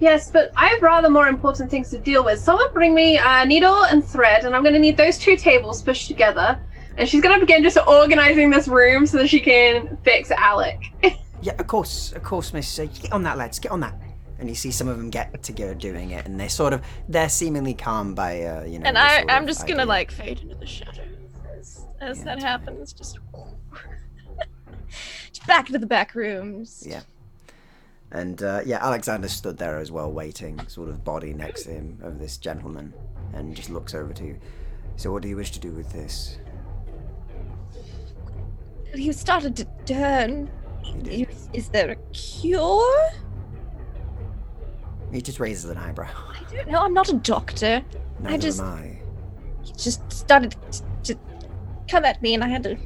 Yes, but I have rather more important things to deal with. Someone bring me a needle and thread, and I'm going to need those two tables pushed together. And she's going to begin just organizing this room so that she can fix Alec. Yeah, of course, miss. Get on that, lads, get on that. And you see some of them get to go doing it, and they're seemingly calm by, you know. And this sort I'm of just gonna idea. like fade into the shadows as that happens. Just back into the back rooms. Yeah. And Alexander stood there as well, waiting, sort of body next to him of this gentleman, and just looks over to you. So what do you wish to do with this? You started to turn. He did. Is there a cure? He just raises an eyebrow. I don't know. I'm not a doctor. Neither am I. He just started to come at me, and I had to.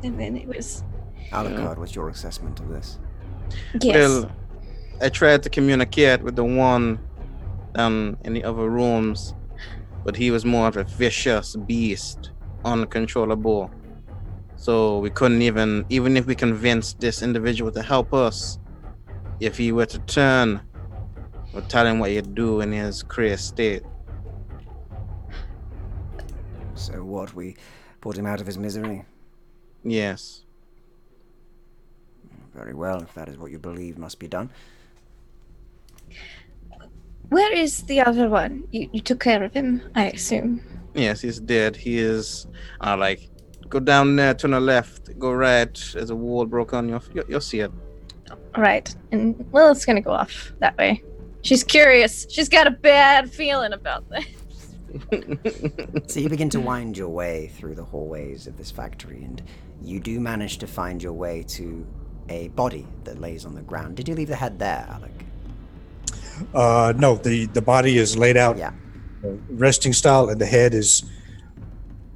And then it was. Alucard, what's your assessment of this? Yes. Well, I tried to communicate with the one down in the other rooms, but he was more of a vicious beast, uncontrollable. So we couldn't even if we convinced this individual to help us, if he were to turn, we'll tell him what he'd do in his crazy state. So what, we put him out of his misery? Yes. Very well, if that is what you believe must be done. Where is the other one? You took care of him, I assume. Yes, he's dead. He is go down there, turn the left, go right. There's a wall broke on you. You'll see it. Right. And well, it's gonna go off that way. She's curious. She's got a bad feeling about this. So you begin to wind your way through the hallways of this factory, and you do manage to find your way to a body that lays on the ground. Did you leave the head there, Alec? No, the body is laid out Yeah. resting style, and the head is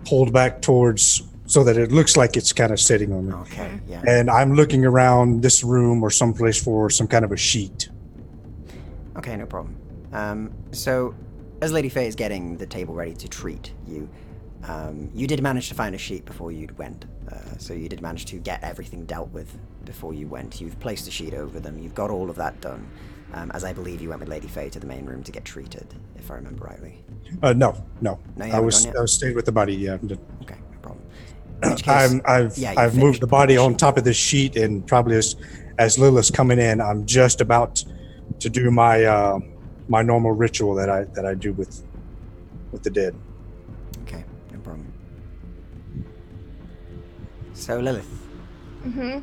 pulled back towards so that it looks like it's kind of sitting on it. Okay, yeah. And I'm looking around this room or someplace for some kind of a sheet. Okay, no problem. So, as Lady Faye is getting the table ready to treat you, you did manage to find a sheet before you went. So you did manage to get everything dealt with before you went. You've placed a sheet over them. You've got all of that done. As I believe you went with Lady Faye to the main room to get treated, if I remember rightly. No. No, you I haven't was gone yet? stayed with the body. Yeah. Okay, no problem. In which case, I've you I've finished moved the body the on sheet. top of this sheet, and probably as Lilith's coming in, I'm just about to do my my normal ritual that I do with the dead. Okay, no problem. So Lilith,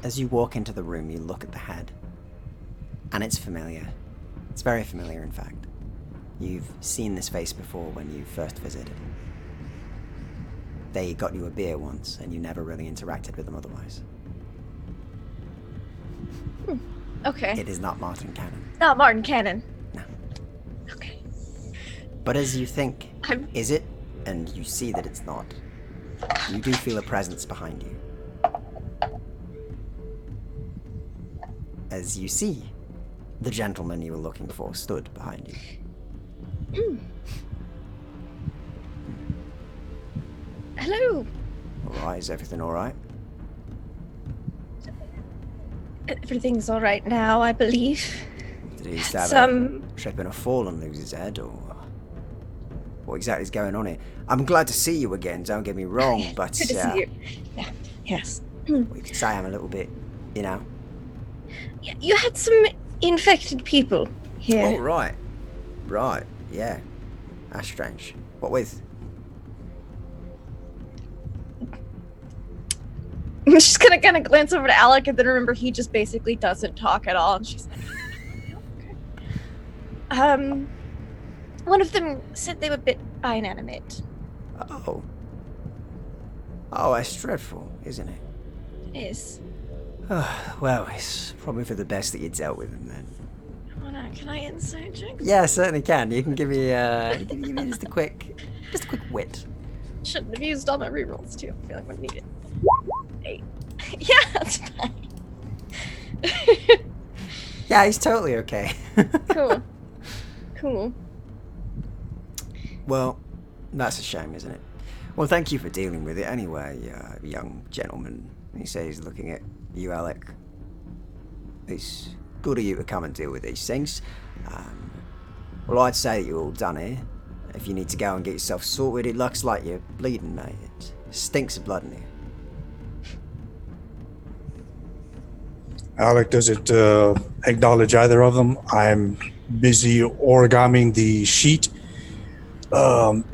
as you walk into the room, you look at the head, and it's familiar. It's very familiar, in fact. You've seen this face before when you first visited. They got you a beer once, and you never really interacted with them otherwise. Okay. It is not Martin Cannon. Not Martin Cannon. No. Okay. But as you think, I'm- is it? And you see that it's not. You do feel a presence behind you. As you see, the gentleman you were looking for stood behind you. Hello. Alright, is everything alright? Everything's all right now, I believe. Did he just have Some- a trip and a fall and lose his head, or what exactly is going on here? I'm glad to see you again, don't get me wrong, but Good to see you. Yeah. Yes. you could say I'm a little bit, you know. Yeah, you had some infected people here. Oh, right. Right, yeah. That's strange. What with? She's gonna kind of glance over to Alec and then remember he just basically doesn't talk at all, and she's like, okay. One of them said they were a bit inanimate. Oh. Oh, that's dreadful, isn't it? It is. Well, it's probably for the best that you dealt with him then. Oh no, can I insight check? Yeah, certainly can. You can give me just a quick wit. Shouldn't have used all my rerolls too. I feel like I need it. 8. Yeah, that's fine. Yeah, he's totally okay. Cool. Cool. Well, that's a shame, isn't it? Well, thank you for dealing with it anyway, young gentleman. He says, looking at you, Alec. It's good of you to come and deal with these things. Well, I'd say that you're all done here. If you need to go and get yourself sorted, it looks like you're bleeding, mate. It stinks of blood in here. Alec doesn't acknowledge either of them. I'm busy origamiing the sheet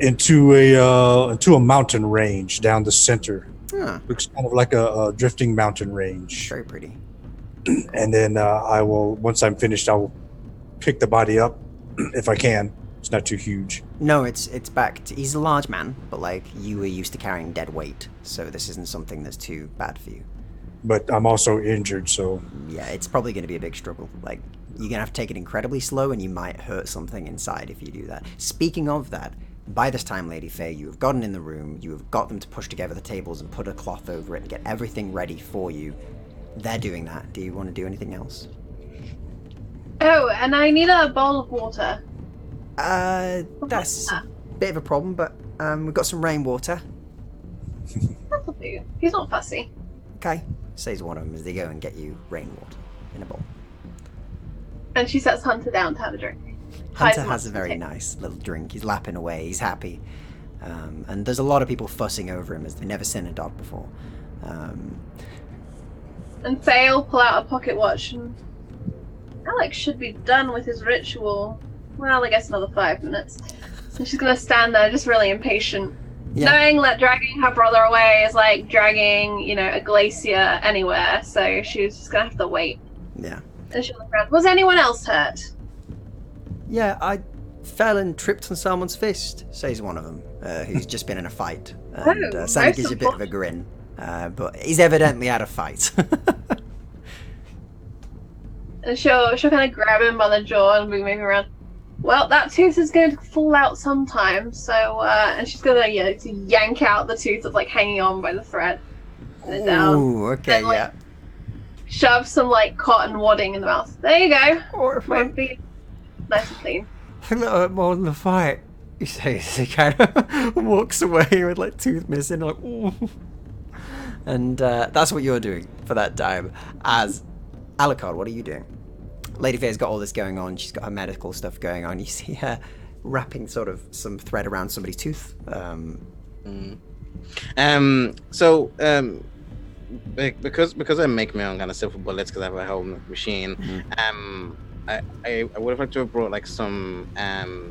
into a mountain range down the center. Ah, Looks kind of like a drifting mountain range. very pretty. And then I will, once I'm finished, I'll pick the body up if I can. It's not too huge. No, it's back. He's a large man, but like you were used to carrying dead weight, so this isn't something that's too bad for you. But I'm also injured, so Yeah, it's probably going to be a big struggle. Like you're gonna have to take it incredibly slow, and you might hurt something inside if you do that. Speaking of that, by this time, Lady Faye, you have gotten in the room. You have got them to push together the tables and put a cloth over it and get everything ready for you. They're doing that. Do you want to do anything else? Oh, and I need a bowl of water. That's a bit of a problem, but we've got some rainwater. That'll do. He's not fussy. Okay, says one of them as they go and get you rainwater in a bowl. And she sets Hunter down to have a drink. Hunter has a very nice little drink. He's lapping away. He's happy. And there's a lot of people fussing over him as they've never seen a dog before. And Faye will pull out a pocket watch and Alex should be done with his ritual. Well, I guess another 5 minutes. And she's gonna stand there just really impatient. Yeah. Knowing that dragging her brother away is like dragging, a glacier anywhere, so she's just gonna have to wait. Yeah. And she'll look around. Was anyone else hurt? Yeah, I fell and tripped on someone's fist, says one of them, who's just been in a fight. And Sandy gives you a bit of a grin, but he's evidently had a fight. And she'll kind of grab him by the jaw and be moving around. Well, that tooth is going to fall out sometime, so, and she's going to yank out the tooth that's, like, hanging on by the thread. And down. Ooh, okay, and, like, yeah. Shove some, like, cotton wadding in the mouth. There you go. Or if Won't be nice and clean. a little bit more than the fight, he says. He kind of walks away with, like, tooth missing, like, ooh. And that's what you're doing for that time. As Alucard, what are you doing? Lady Faye's got all this going on. She's got her medical stuff going on. You see her wrapping sort of some thread around somebody's tooth. Because I make my own kind of silver bullets because I have a whole machine. I would have liked to have brought like some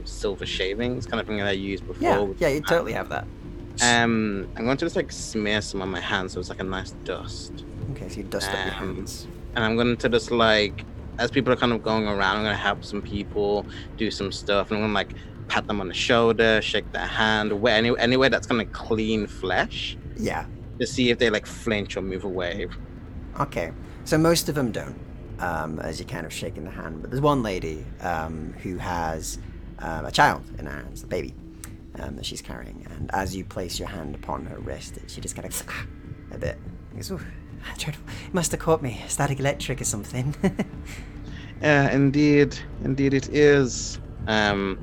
silver shavings, kind of thing that I used before. Yeah, you totally have that. I'm going to just like smear some on my hands so it's like a nice dust. Okay, so you dust up your hands. And I'm going to just like, as people are kind of going around, I'm going to help some people do some stuff. And I'm going to like pat them on the shoulder, shake their hand, anywhere that's kind of clean flesh. Yeah. To see if they like flinch or move away. Okay, so most of them don't, as you're kind of shaking the hand. But there's one lady who has a child in her hands, a baby, that she's carrying. And as you place your hand upon her wrist, she just kind of a bit. Goes, ooh, it must have caught me. Static electric or something. Indeed it is. Well,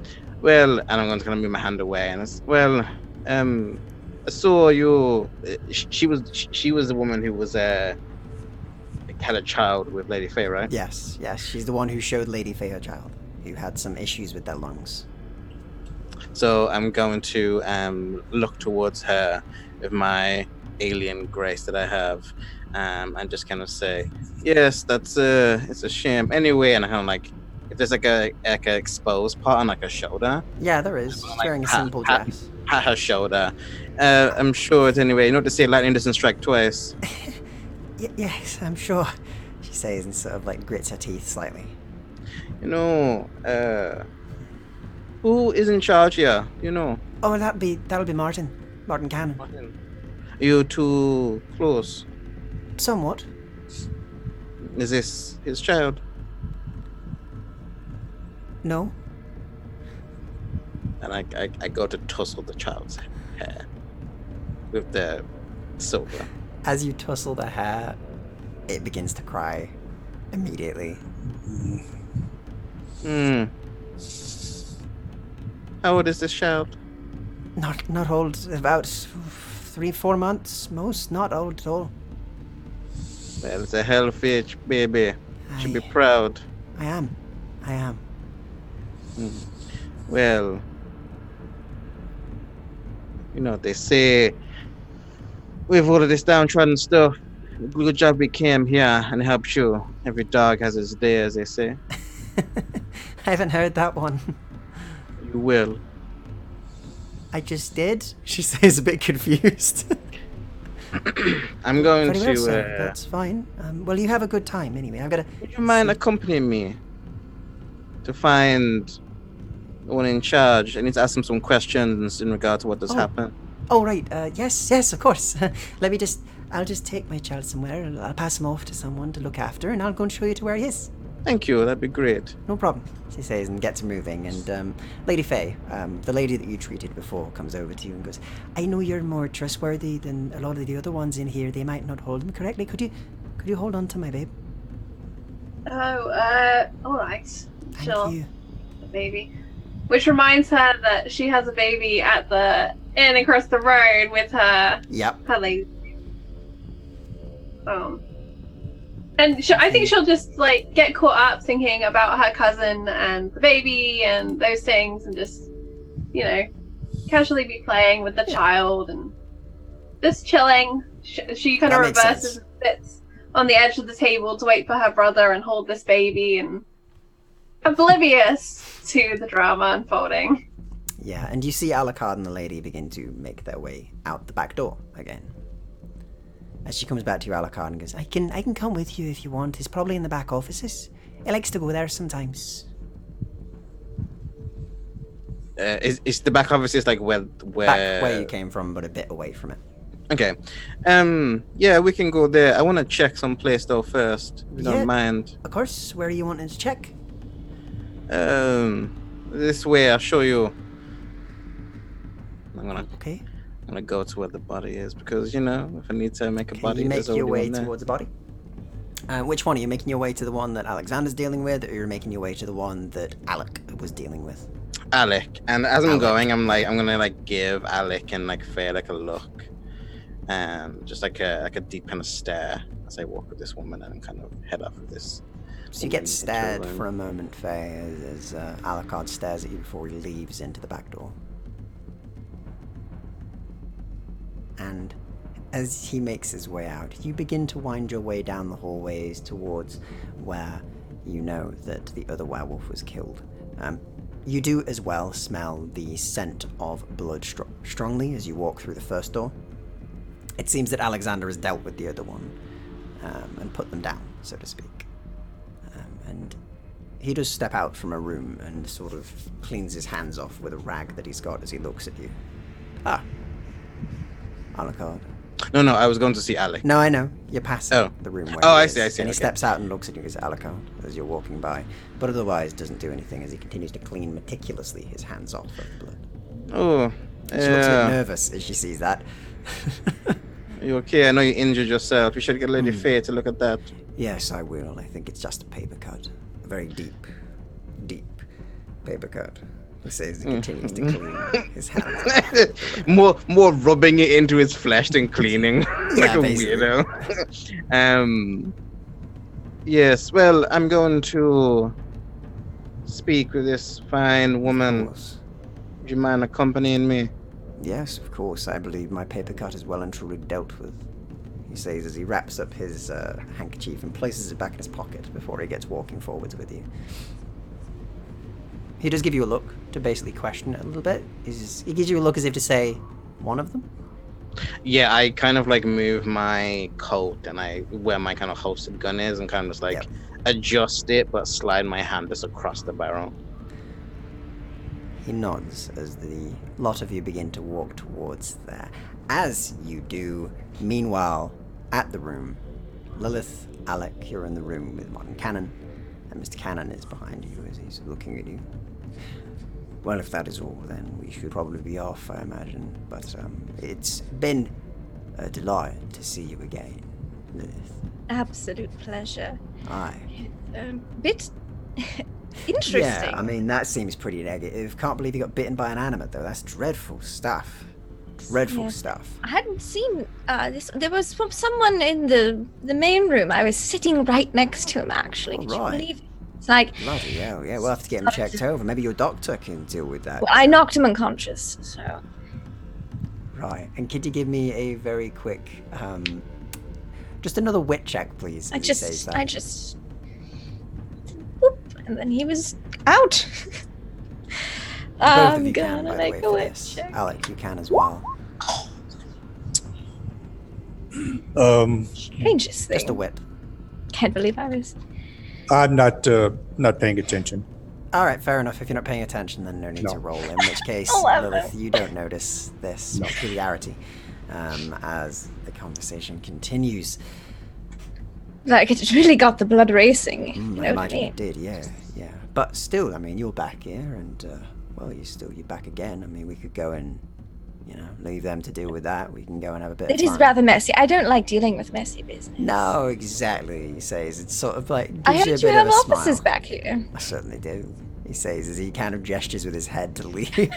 and I'm going to kind of move my hand away, and it's, well, I saw you. She was the woman who was had a child with Lady Faye, right? Yes, she's the one who showed Lady Faye her child, who had some issues with their lungs. So I'm going to look towards her with my alien grace that I have, and just kind of say, yes, it's a shame. Anyway, and I kind of like, if there's like a exposed part on like her shoulder. Yeah, there is. She's wearing a simple dress. Pat her shoulder. I'm sure it's anyway. You know what to say, lightning doesn't strike twice. Yes, I'm sure. She says and sort of like grits her teeth slightly. You know, who is in charge here? You know. Oh, that'll be Martin Cannon. Martin. Are you too close? Somewhat. Is this his child? No. And I go to tussle the child's hair with the silver. As you tussle the hair, it begins to cry immediately. How old is this child? Not old, about 3-4 months, most, not old at all. Well, it's a hellfish baby. Should be proud. I am. Well, you know what they say. With all of this downtrodden stuff, good job we came here and helped you. Every dog has its day, as they say. I haven't heard that one. You will. I just did. She says, a bit confused. I'm going Very well, to. sir. That's fine. Well, you have a good time anyway. I've got to. Would you mind accompanying me to find the one in charge? I need to ask him some questions in regard to what has happened. Oh, right. Yes, of course. I'll just take my child somewhere and I'll pass him off to someone to look after and I'll go and show you to where he is. Thank you, that'd be great. No problem, she says and gets moving. And Lady Faye, the lady that you treated before, comes over to you and goes, I know you're more trustworthy than a lot of the other ones in here. They might not hold them correctly. Could you hold on to my babe? Oh, alright. Thank Sure. you. The baby. Which reminds her that she has a baby at the inn across the road with her Yep. lady. And I think she'll just like get caught up thinking about her cousin and the baby and those things, and just, you know, casually be playing with the child and just chilling. She kind of That makes reverses sense. and sits on the edge of the table to wait for her brother and hold this baby, and oblivious to the drama unfolding. Yeah, and you see Alucard and the lady begin to make their way out the back door again. As she comes back to you, Alucard, and goes, I can come with you if you want. He's probably in the back offices. He likes to go there sometimes. Is the back office is like where Back where you came from, but a bit away from it. Okay. Yeah, we can go there. I want to check some place though first, if you Yeah. don't mind. Of course, where are you wanting to check? This way. I'll show you. I'm Okay. gonna go to where the body is because, you know, if I need to make a body, You make there's your already way one there. towards the body. Which one? Are you making your way to the one that Alexander's dealing with, or you're making your way to the one that Alec was dealing with? Alec. And as I'm Alec. going, I'm gonna like give Alec and like Faye like a look, just like a deep kind of stare as I walk with this woman and kind of head off with this. So you get woman stared into a room. for a moment, Faye, as Alucard stares at you before he leaves into the back door. And as he makes his way out, you begin to wind your way down the hallways towards where you know that the other werewolf was killed. You do as well smell the scent of blood strongly as you walk through the first door. It seems that Alexander has dealt with the other one and put them down, so to speak. And he does step out from a room and sort of cleans his hands off with a rag that he's got as he looks at you. Ah. Alucard. No, I was going to see Alec. No, I know. You're passing Oh. the room where Oh, he I is. see, And he okay. steps out and looks at you as Alucard as you're walking by, but otherwise doesn't do anything as he continues to clean meticulously his hands off of the blood. Oh, And she looks a bit yeah. nervous as she sees that. You okay? I know you injured yourself. You should get Lady Faye to look at that. Yes, I will. I think it's just a paper cut. A very deep paper cut. He says he continues to clean his hands. more rubbing it into his flesh than cleaning. Like Yeah, a basically. weirdo. Yes, well, I'm going to speak with this fine Of woman. course. Would you mind accompanying me? Yes, of course. I believe my paper cut is well and truly dealt with. He says as he wraps up his handkerchief and places it back in his pocket before he gets walking forwards with you. He does give you a look to basically question it a little bit. He gives you a look as if to say, one of them? Yeah, I kind of like move my coat and I where my kind of holstered gun is and kind of just like Yep. adjust it but slide my hand just across the barrel. He nods as the lot of you begin to walk towards there. As you do, meanwhile, at the room, Lilith, Alec, you're in the room with Martin Cannon, and Mr. Cannon is behind you as he's looking at you. Well, if that is all, then we should probably be off, I imagine. But it's been a delight to see you again, Lilith. Absolute pleasure. Aye. Bit interesting. Yeah, I mean, that seems pretty negative. Can't believe you got bitten by an animate, though. That's dreadful stuff. Dreadful Yeah. stuff. I hadn't seen this. There was someone in the main room. I was sitting right next to him, actually. Could you Alright. believe it? It's like, Bloody hell, yeah, we'll have to get him checked over. Maybe your doctor can deal with that. well, I knocked him unconscious, so. Right, and could you give me a very quick, just another wit check, please? I as he says just, that. whoop, and then he was out. Both of I'm you can, gonna by the make way, a for wit this. check. Alec, you can as well. Strangest thing. Just a wit. Can't believe I was. I'm not paying attention. All right, fair enough. If you're not paying attention, then no need to roll. In which case, 11. Lilith, you don't notice this peculiarity as the conversation continues. Like, it really got the blood racing. I You know what I imagine mean? it did, yeah. But still, I mean, you're back here, and you're back again. I mean, we could go and leave them to deal with that. We can go and have a bit of It fun. is rather messy. I don't like dealing with messy business. No, exactly. He says it's sort of like gives I you a heard bit you have of a offices smile. back here. I certainly do. He says as he kind of gestures with his head to leave.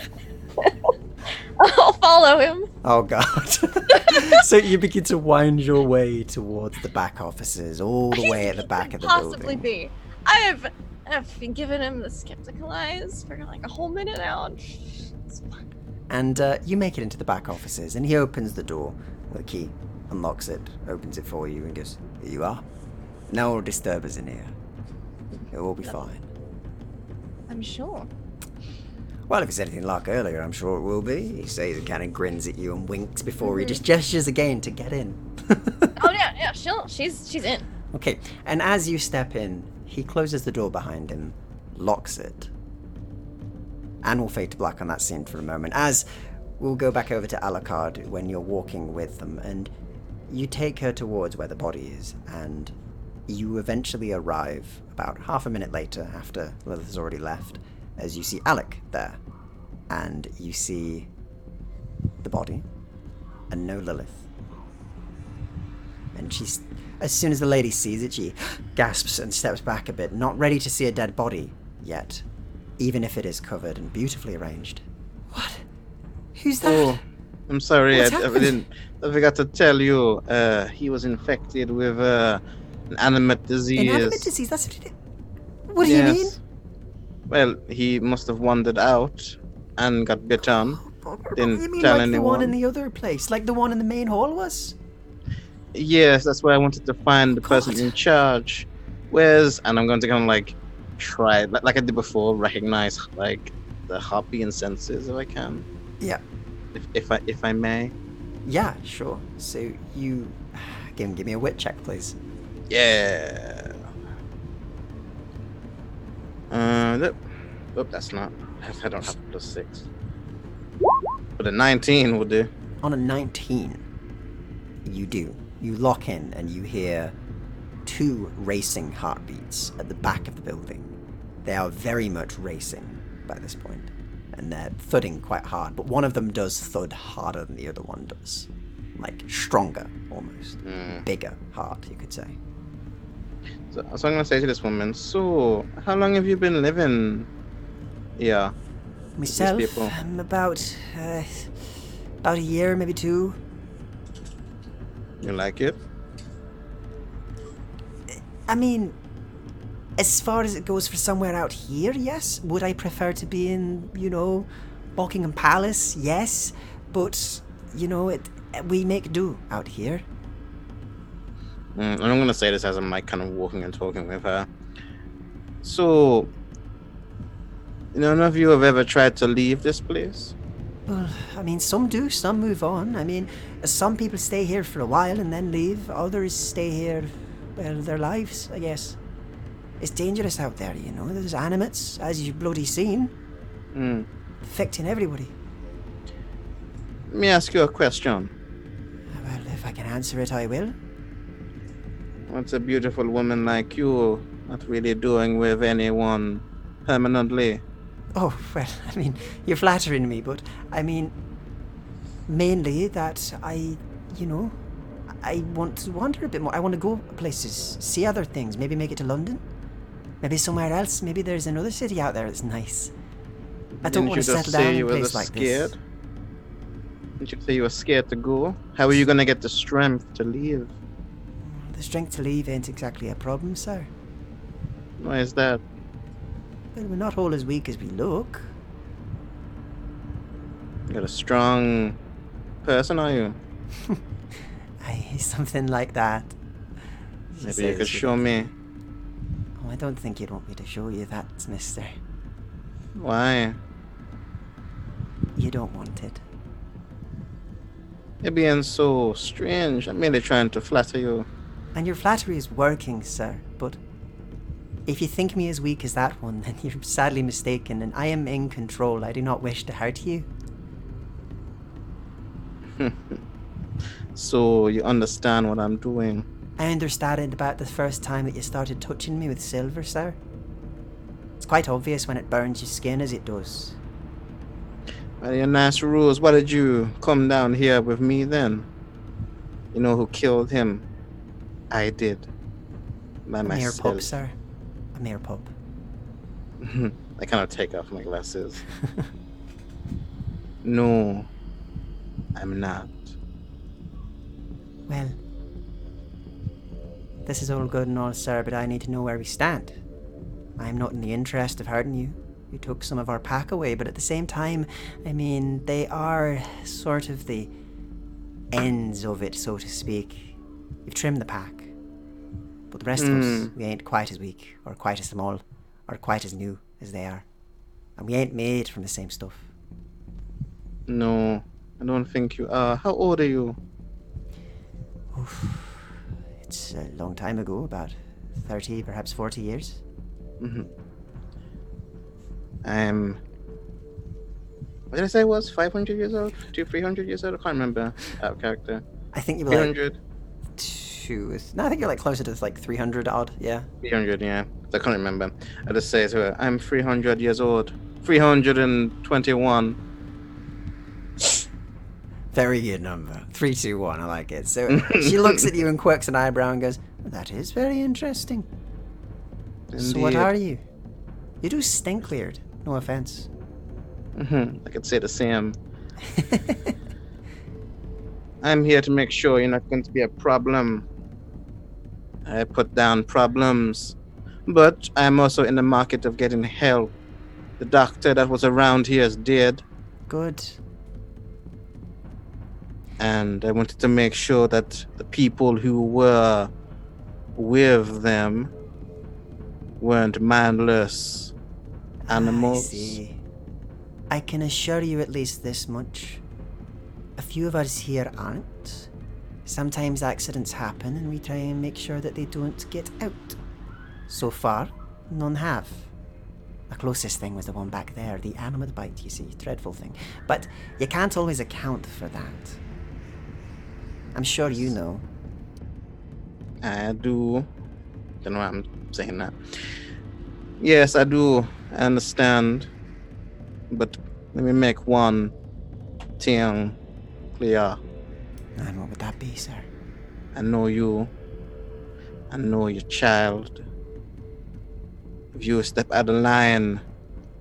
I'll follow him. Oh God! So you begin to wind your way towards the back offices, all the way at the back of the Possibly building. be. I've been giving him the skeptical eyes for like a whole minute now. And you make it into the back offices, and he opens the door with a key, unlocks it, opens it for you, and goes, "Here you are. No disturbers in here. It will be fine." I'm sure. Well, if it's anything like earlier, I'm sure it will be. He says and kind of grins at you and winks before he just gestures again to get in. Oh yeah, she's in. Okay, and as you step in, he closes the door behind him, locks it, and we'll fade to black on that scene for a moment, as we'll go back over to Alucard when you're walking with them, and you take her towards where the body is, and you eventually arrive about half a minute later, after Lilith has already left, as you see Alec there, and you see the body, and no Lilith. And she's, as soon as the lady sees it, she gasps and steps back a bit, not ready to see a dead body yet, even if it is covered and beautifully arranged. What? Who's that? Oh, I'm sorry, I What's forgot to tell you. He was infected with an animate disease. Inanimate disease? That's what it is. What do you mean? Well, he must have wandered out and got bitten. Didn't You mean tell like the one in anyone. the other place? Like the one in the main hall was? Yes, that's why I wanted to find the person God. in charge. Where's, and I'm going to kind of like try, like I did before, recognize like the heartbeat and senses if I can. Yeah. If I may. Yeah, sure. So you give me a wit check, please. Yeah. Nope. Nope, that's not. I don't have +6. But a 19 will do. On a 19, you do. You lock in and you hear 2 racing heartbeats at the back of the building. They are very much racing by this point, and they're thudding quite hard, but one of them does thud harder than the other one does. Like, stronger, almost. Bigger heart, you could say. So I'm going to say to this woman, so how long have you been living here? Myself, people. I'm about a year, maybe 2. You like it? I mean, as far as it goes for somewhere out here, yes. Would I prefer to be in, Buckingham Palace? Yes. But, we make do out here. And I'm going to say this as I'm like kind of walking and talking with her. So, none of you have ever tried to leave this place? Well, I mean, some do, some move on. I mean, some people stay here for a while and then leave. Others stay here, well, their lives, I guess. It's dangerous out there, There's animates, as you've bloody seen. Affecting everybody. Let me ask you a question. Well, if I can answer it, I will. What's a beautiful woman like you not really doing with anyone permanently? Oh, well, I mean, you're flattering me, but, I mean, mainly that I want to wander a bit more. I want to go places, see other things, maybe make it to London. Maybe somewhere else. Maybe there's another city out there that's nice. I don't want to settle down in a place like this. Didn't you say you were scared to go? How are you going to get the strength to leave? The strength to leave ain't exactly a problem, sir. Why is that? Well, we're not all as weak as we look. You're a strong person, are you? Aye, something like that. Maybe you could show me. Oh, I don't think you'd want me to show you that, mister. Why? You don't want it. You're being so strange. I'm merely trying to flatter you. And your flattery is working, sir, but if you think me as weak as that one, then you're sadly mistaken, and I am in control. I do not wish to hurt you. So you understand what I'm doing? I understood about the first time that you started touching me with silver, sir. It's quite obvious when it burns your skin as it does. Well, your nice rules. Why did you come down here with me then? You know who killed him? I did. By A mere myself. pup, sir. A mere pup. I cannot take off my glasses. No, I'm not. Well, this is all good and all, sir, but I need to know where we stand. I'm not in the interest of hurting you. You took some of our pack away, but at the same time, I mean, they are sort of the ends of it, so to speak. You've trimmed the pack. But the rest of us, we ain't quite as weak, or quite as small, or quite as new as they are. And we ain't made from the same stuff. No, I don't think you are. How old are you? Oof. It's a long time ago, about 30, perhaps 40 years. I'm... What did I say I was? 500 years old? 300 years old? I can't remember that character. I think you were like 300? No, I think you're like closer to like 300 odd, yeah. 300, yeah. I can't remember. I just say to her, I'm 300 years old. 321. Very good number. 321, I like it. So she looks at you and quirks an eyebrow and goes, that is very interesting. So what Indeed. are you? You do stink cleared. No offense. I could say the same. I'm here to make sure you're not going to be a problem. I put down problems, but I'm also in the market of getting help. The doctor that was around here is dead, Good. and I wanted to make sure that the people who were with them weren't mindless animals. I see. I can assure you at least this much. A few of us here aren't. Sometimes accidents happen and we try and make sure that they don't get out. So far, none have. The closest thing was the one back there, the animal bite, you see. Dreadful thing. But you can't always account for that. I'm sure you know. I do. Don't know why I'm saying that. Yes, I do. I understand. But let me make one thing clear. And what would that be, sir? I know you. I know your child. If you step out of line,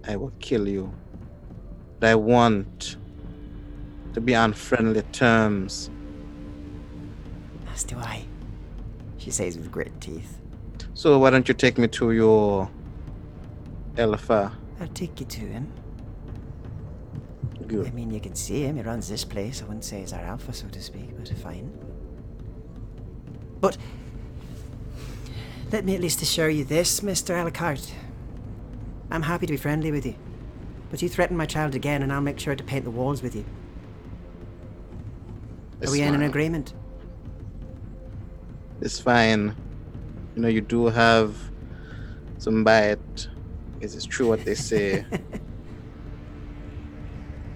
I will kill you. But I want to be on friendly terms. As do I. She says with gritted teeth. So why don't you take me to your Alpha? I'll take you to him. I Good. mean, you can see him. He runs this place. I wouldn't say he's our alpha, so to speak, but fine. But let me at least assure you this, Mr. Alucard. I'm happy to be friendly with you. But you threaten my child again, and I'll make sure to paint the walls with you. Are we in an agreement? It's fine. You know, you do have some bite. Because it's true what they say.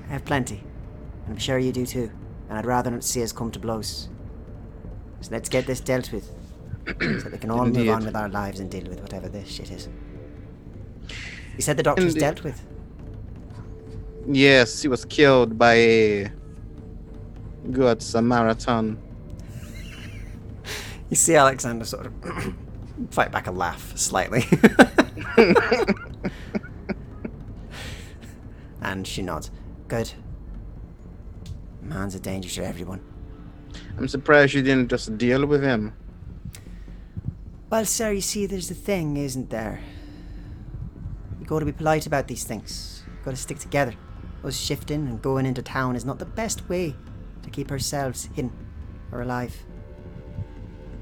I have plenty. And I'm sure you do too. And I'd rather not see us come to blows. So let's get this dealt with. So that we can all move Indeed. on with our lives and deal with whatever this shit is. You said the doctor's Indeed. dealt with. Yes, he was killed by a good Samaritan. You see Alexander sort of fight back a laugh slightly. And she nods. Good. Man's a danger to everyone. I'm surprised you didn't just deal with him. Well, sir, you see, there's the thing, isn't there? You got to be polite about these things. Got to stick together. Us shifting and going into town is not the best way to keep ourselves hidden or alive.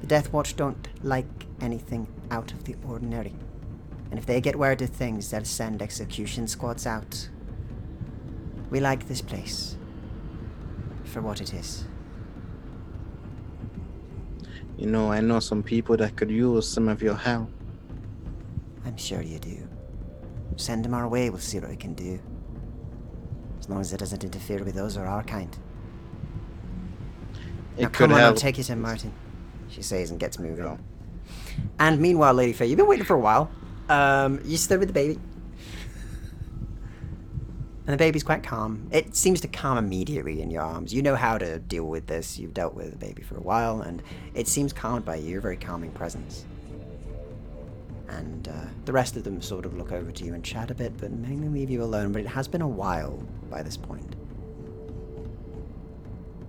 The Death Watch don't like anything out of the ordinary. And if they get word of things, they'll send execution squads out. We like this place for what it is. You know, I know some people that could use some of your help. I'm sure you do. Send him our way, we'll see what we can do. As long as it doesn't interfere with us or our kind. Now, It come could on, I'll help. take you to Martin, she says and gets moving. And meanwhile, Lady Faye, you've been waiting for a while. You stood with the baby. And the baby's quite calm. It seems to calm immediately in your arms. You know how to deal with this. You've dealt with the baby for a while, and it seems calmed by you. You're a very calming presence. And the rest of them sort of look over to you and chat a bit, but mainly leave you alone. But it has been a while by this point.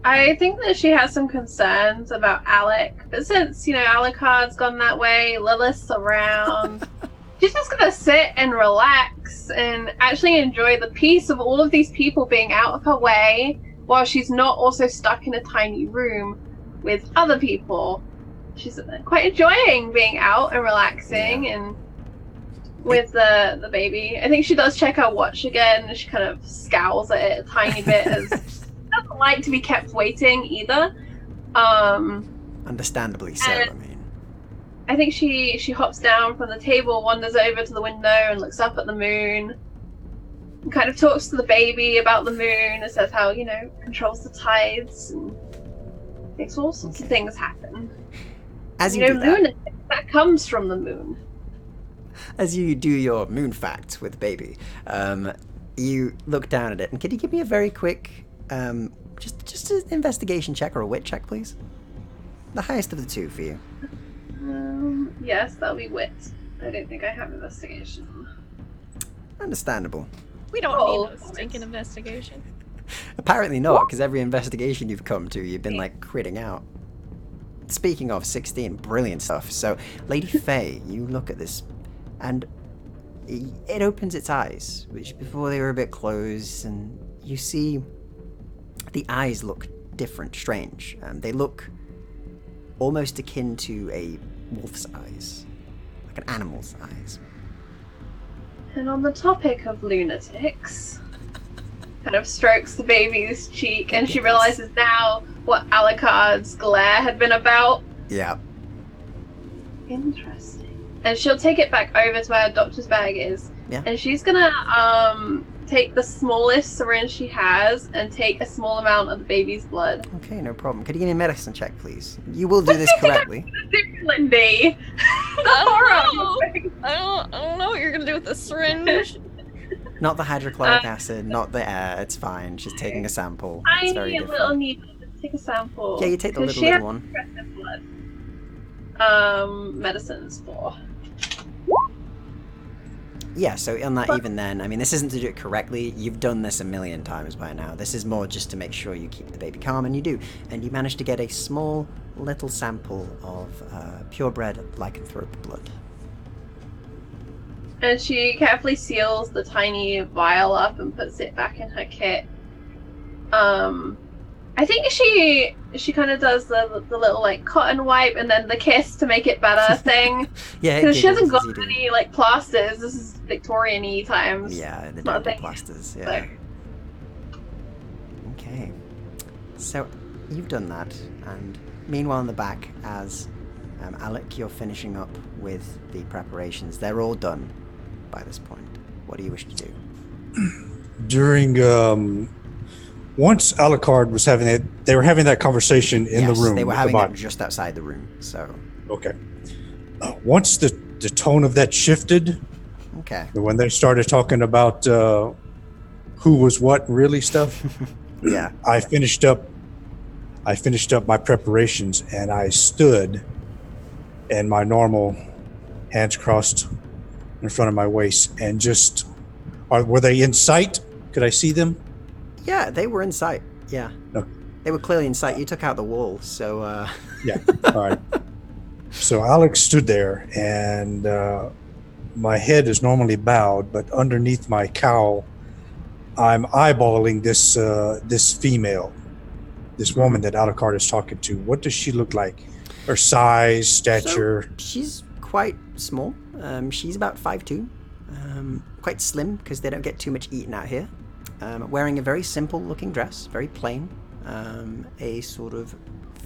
I think that she has some concerns about Alec, but since, Alucard's gone that way, Lilith's around, she's just gonna sit and relax and actually enjoy the peace of all of these people being out of her way, while she's not also stuck in a tiny room with other people. She's quite enjoying being out and relaxing and with the baby. I think she does check her watch again, and she kind of scowls at it a tiny bit as doesn't like to be kept waiting either. Understandably so, I mean. I think she hops down from the table, wanders over to the window and looks up at the moon, and kind of talks to the baby about the moon and says how, controls the tides and makes all sorts of things happen. As you do that, lunatic, that comes from the moon. as you do your moon facts with the baby, you look down at it, and can you give me a very quick just an investigation check or a wit check, please? The highest of the two for you. Yes, that'll be wit. I don't think I have investigation. Understandable. We don't need a stinking investigation. Apparently not, because every investigation you've come to, you've been like critting out. Speaking of 16, brilliant stuff. So, Lady Faye, you look at this, and it opens its eyes, which before they were a bit closed, and you see the eyes look different, strange. They look almost akin to a wolf's eyes, like an animal's eyes. And on the topic of lunatics, kind of strokes the baby's cheek, and she realizes now what Alucard's glare had been about. Yeah. Interesting. And she'll take it back over to where her doctor's bag is. Yeah. And she's gonna take the smallest syringe she has and take a small amount of the baby's blood. Okay, no problem. Could you give me a medicine check, please? You will do this correctly. Lindy. I don't know what you're gonna do with the syringe. Not the hydrochloric acid, not the air. It's fine. She's taking a sample. It's I very need a different. little needle to take a sample. Yeah, you take the Because little she has one. aggressive blood. Medicines for. Yeah, so on that, even then, I mean, this isn't to do it correctly. You've done this a million times by now. This is more just to make sure you keep the baby calm, and you do. And you manage to get a small little sample of purebred lycanthrope blood. And she carefully seals the tiny vial up and puts it back in her kit. I think she kind of does the little like cotton wipe and then the kiss to make it better thing. Yeah, Because she hasn't got giggles as you do. any like plasters. This is Victorian-y times. Yeah, the not a dental thing. plasters. Yeah. So, Okay. So you've done that, and meanwhile in the back, as Alec, you're finishing up with the preparations. They're all done by this point. What do you wish to do? During once Alucard was having it, they were having that conversation in Yes, the room. they were with having the it body. just outside the room. So Okay. Once the tone of that shifted, okay. when they started talking about who was what really stuff, Yeah. I finished up my preparations, and I stood in my normal hands crossed in front of my waist, and just were they in sight? Could I see them? Yeah, they were in sight. Yeah. Okay. They were clearly in sight. You took out the wall, so Yeah. All right. So Alex stood there, and my head is normally bowed, but underneath my cowl, I'm eyeballing this female, this woman that Alucard is talking to. What does she look like? Her size, stature? So, she's quite small. She's about 5'2". Quite slim, because they don't get too much eaten out here. Wearing a very simple looking dress, very plain. A sort of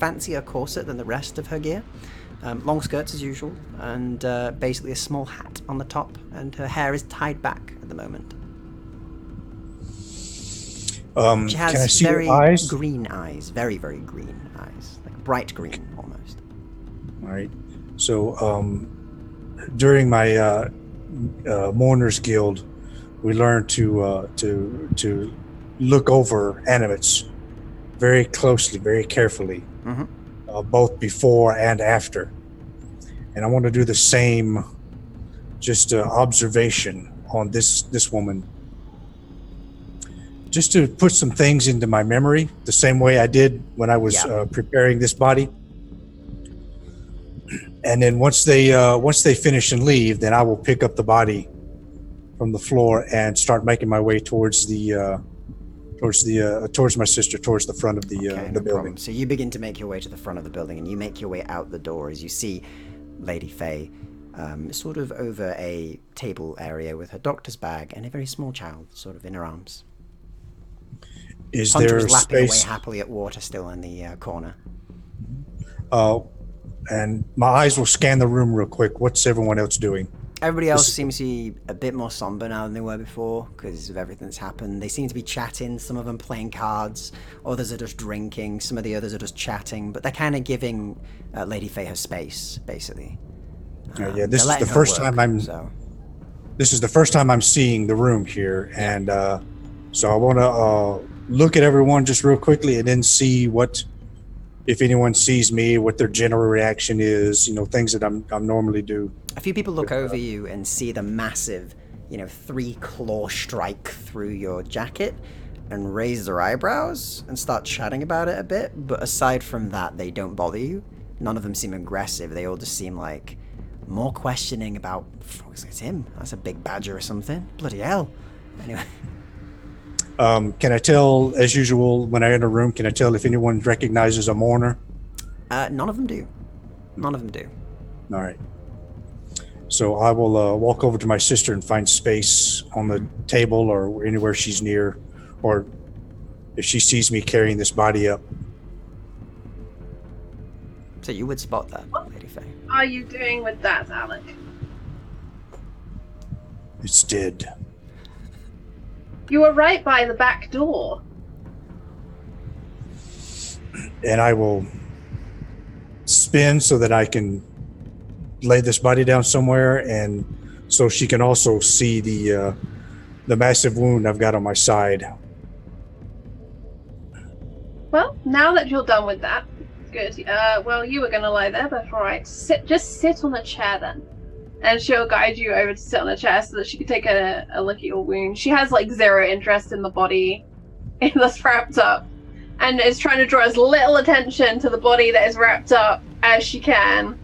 fancier corset than the rest of her gear. Long skirts as usual, and basically a small hat on the top, and her hair is tied back at the moment. She has can I see very her eyes? green eyes, very, very green eyes, like bright green almost. All right. So during my Mourners Guild, we learned to look over animates very closely, very carefully, both before and after. And I want to do the same, just observation on this woman, just to put some things into my memory, the same way I did when I was preparing this body. And then once they finish and leave, then I will pick up the body from the floor and start making my way towards my sister, towards the front of the building. Problem. So you begin to make your way to the front of the building, and you make your way out the door as you see Lady Faye sort of over a table area with her doctor's bag and a very small child sort of in her arms. Is Hunter there is lapping space? away happily at water still in the corner. And my eyes will scan the room real quick. What's everyone else doing? Everybody else seems to be a bit more somber now than they were before because of everything that's happened. They seem to be chatting, some of them playing cards, others are just drinking, some of the others are just chatting, but they're kind of giving Lady Faye her space, basically. This is the first time This is the first time I'm seeing the room here, and so I want to look at everyone just real quickly and then see if anyone sees me, what their general reaction is, things that I'm normally do. A few people look over you and see the massive, 3-claw strike through your jacket and raise their eyebrows and start chatting about it a bit. But aside from that, they don't bother you. None of them seem aggressive. They all just seem like more questioning about, it's him. That's a big badger or something. Bloody hell. Anyway. Can I tell, as usual, when I enter a room, can I tell if anyone recognizes a mourner? None of them do. None of them do. All right. So I will walk over to my sister and find space on the table or anywhere she's near, or if she sees me carrying this body up. So you would spot that, Lady Faye. What are you doing with that, Alec? It's dead. You were right by the back door. And I will spin so that I can lay this body down somewhere, and so she can also see the massive wound I've got on my side. Well, now that you're done with that, good. Well, you were going to lie there, but all right. Just sit on a chair then. And she'll guide you over to sit on a chair so that she can take a look at your wound. She has zero interest in the body that's wrapped up, and is trying to draw as little attention to the body that is wrapped up as she can.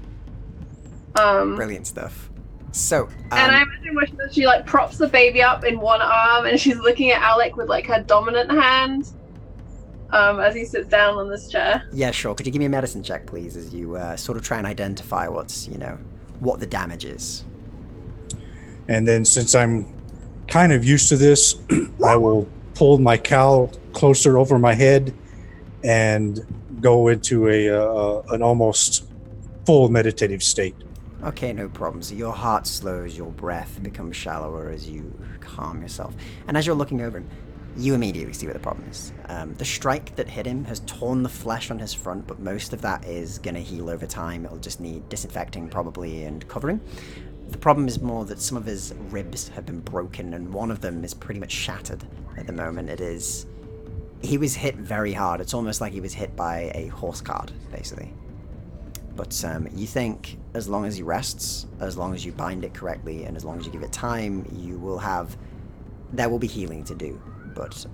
Brilliant stuff. So, and I imagine she props the baby up in one arm, and she's looking at Alec with her dominant hand as he sits down on this chair. Yeah, sure. Could you give me a medicine check, please, as you sort of try and identify what's, what the damage is. And then since I'm kind of used to this, I will pull my cowl closer over my head and go into an almost full meditative state. Okay, no problem. So your heart slows, your breath becomes shallower as you calm yourself. And as you're looking over him, you immediately see what the problem is. The strike that hit him has torn the flesh on his front, but most of that is going to heal over time. It'll just need disinfecting probably and covering. The problem is more that some of his ribs have been broken, and one of them is pretty much shattered at the moment. He was hit very hard. It's almost like he was hit by a horse cart, basically. But you think as long as he rests, as long as you bind it correctly, and as long as you give it time, there will be healing to do. But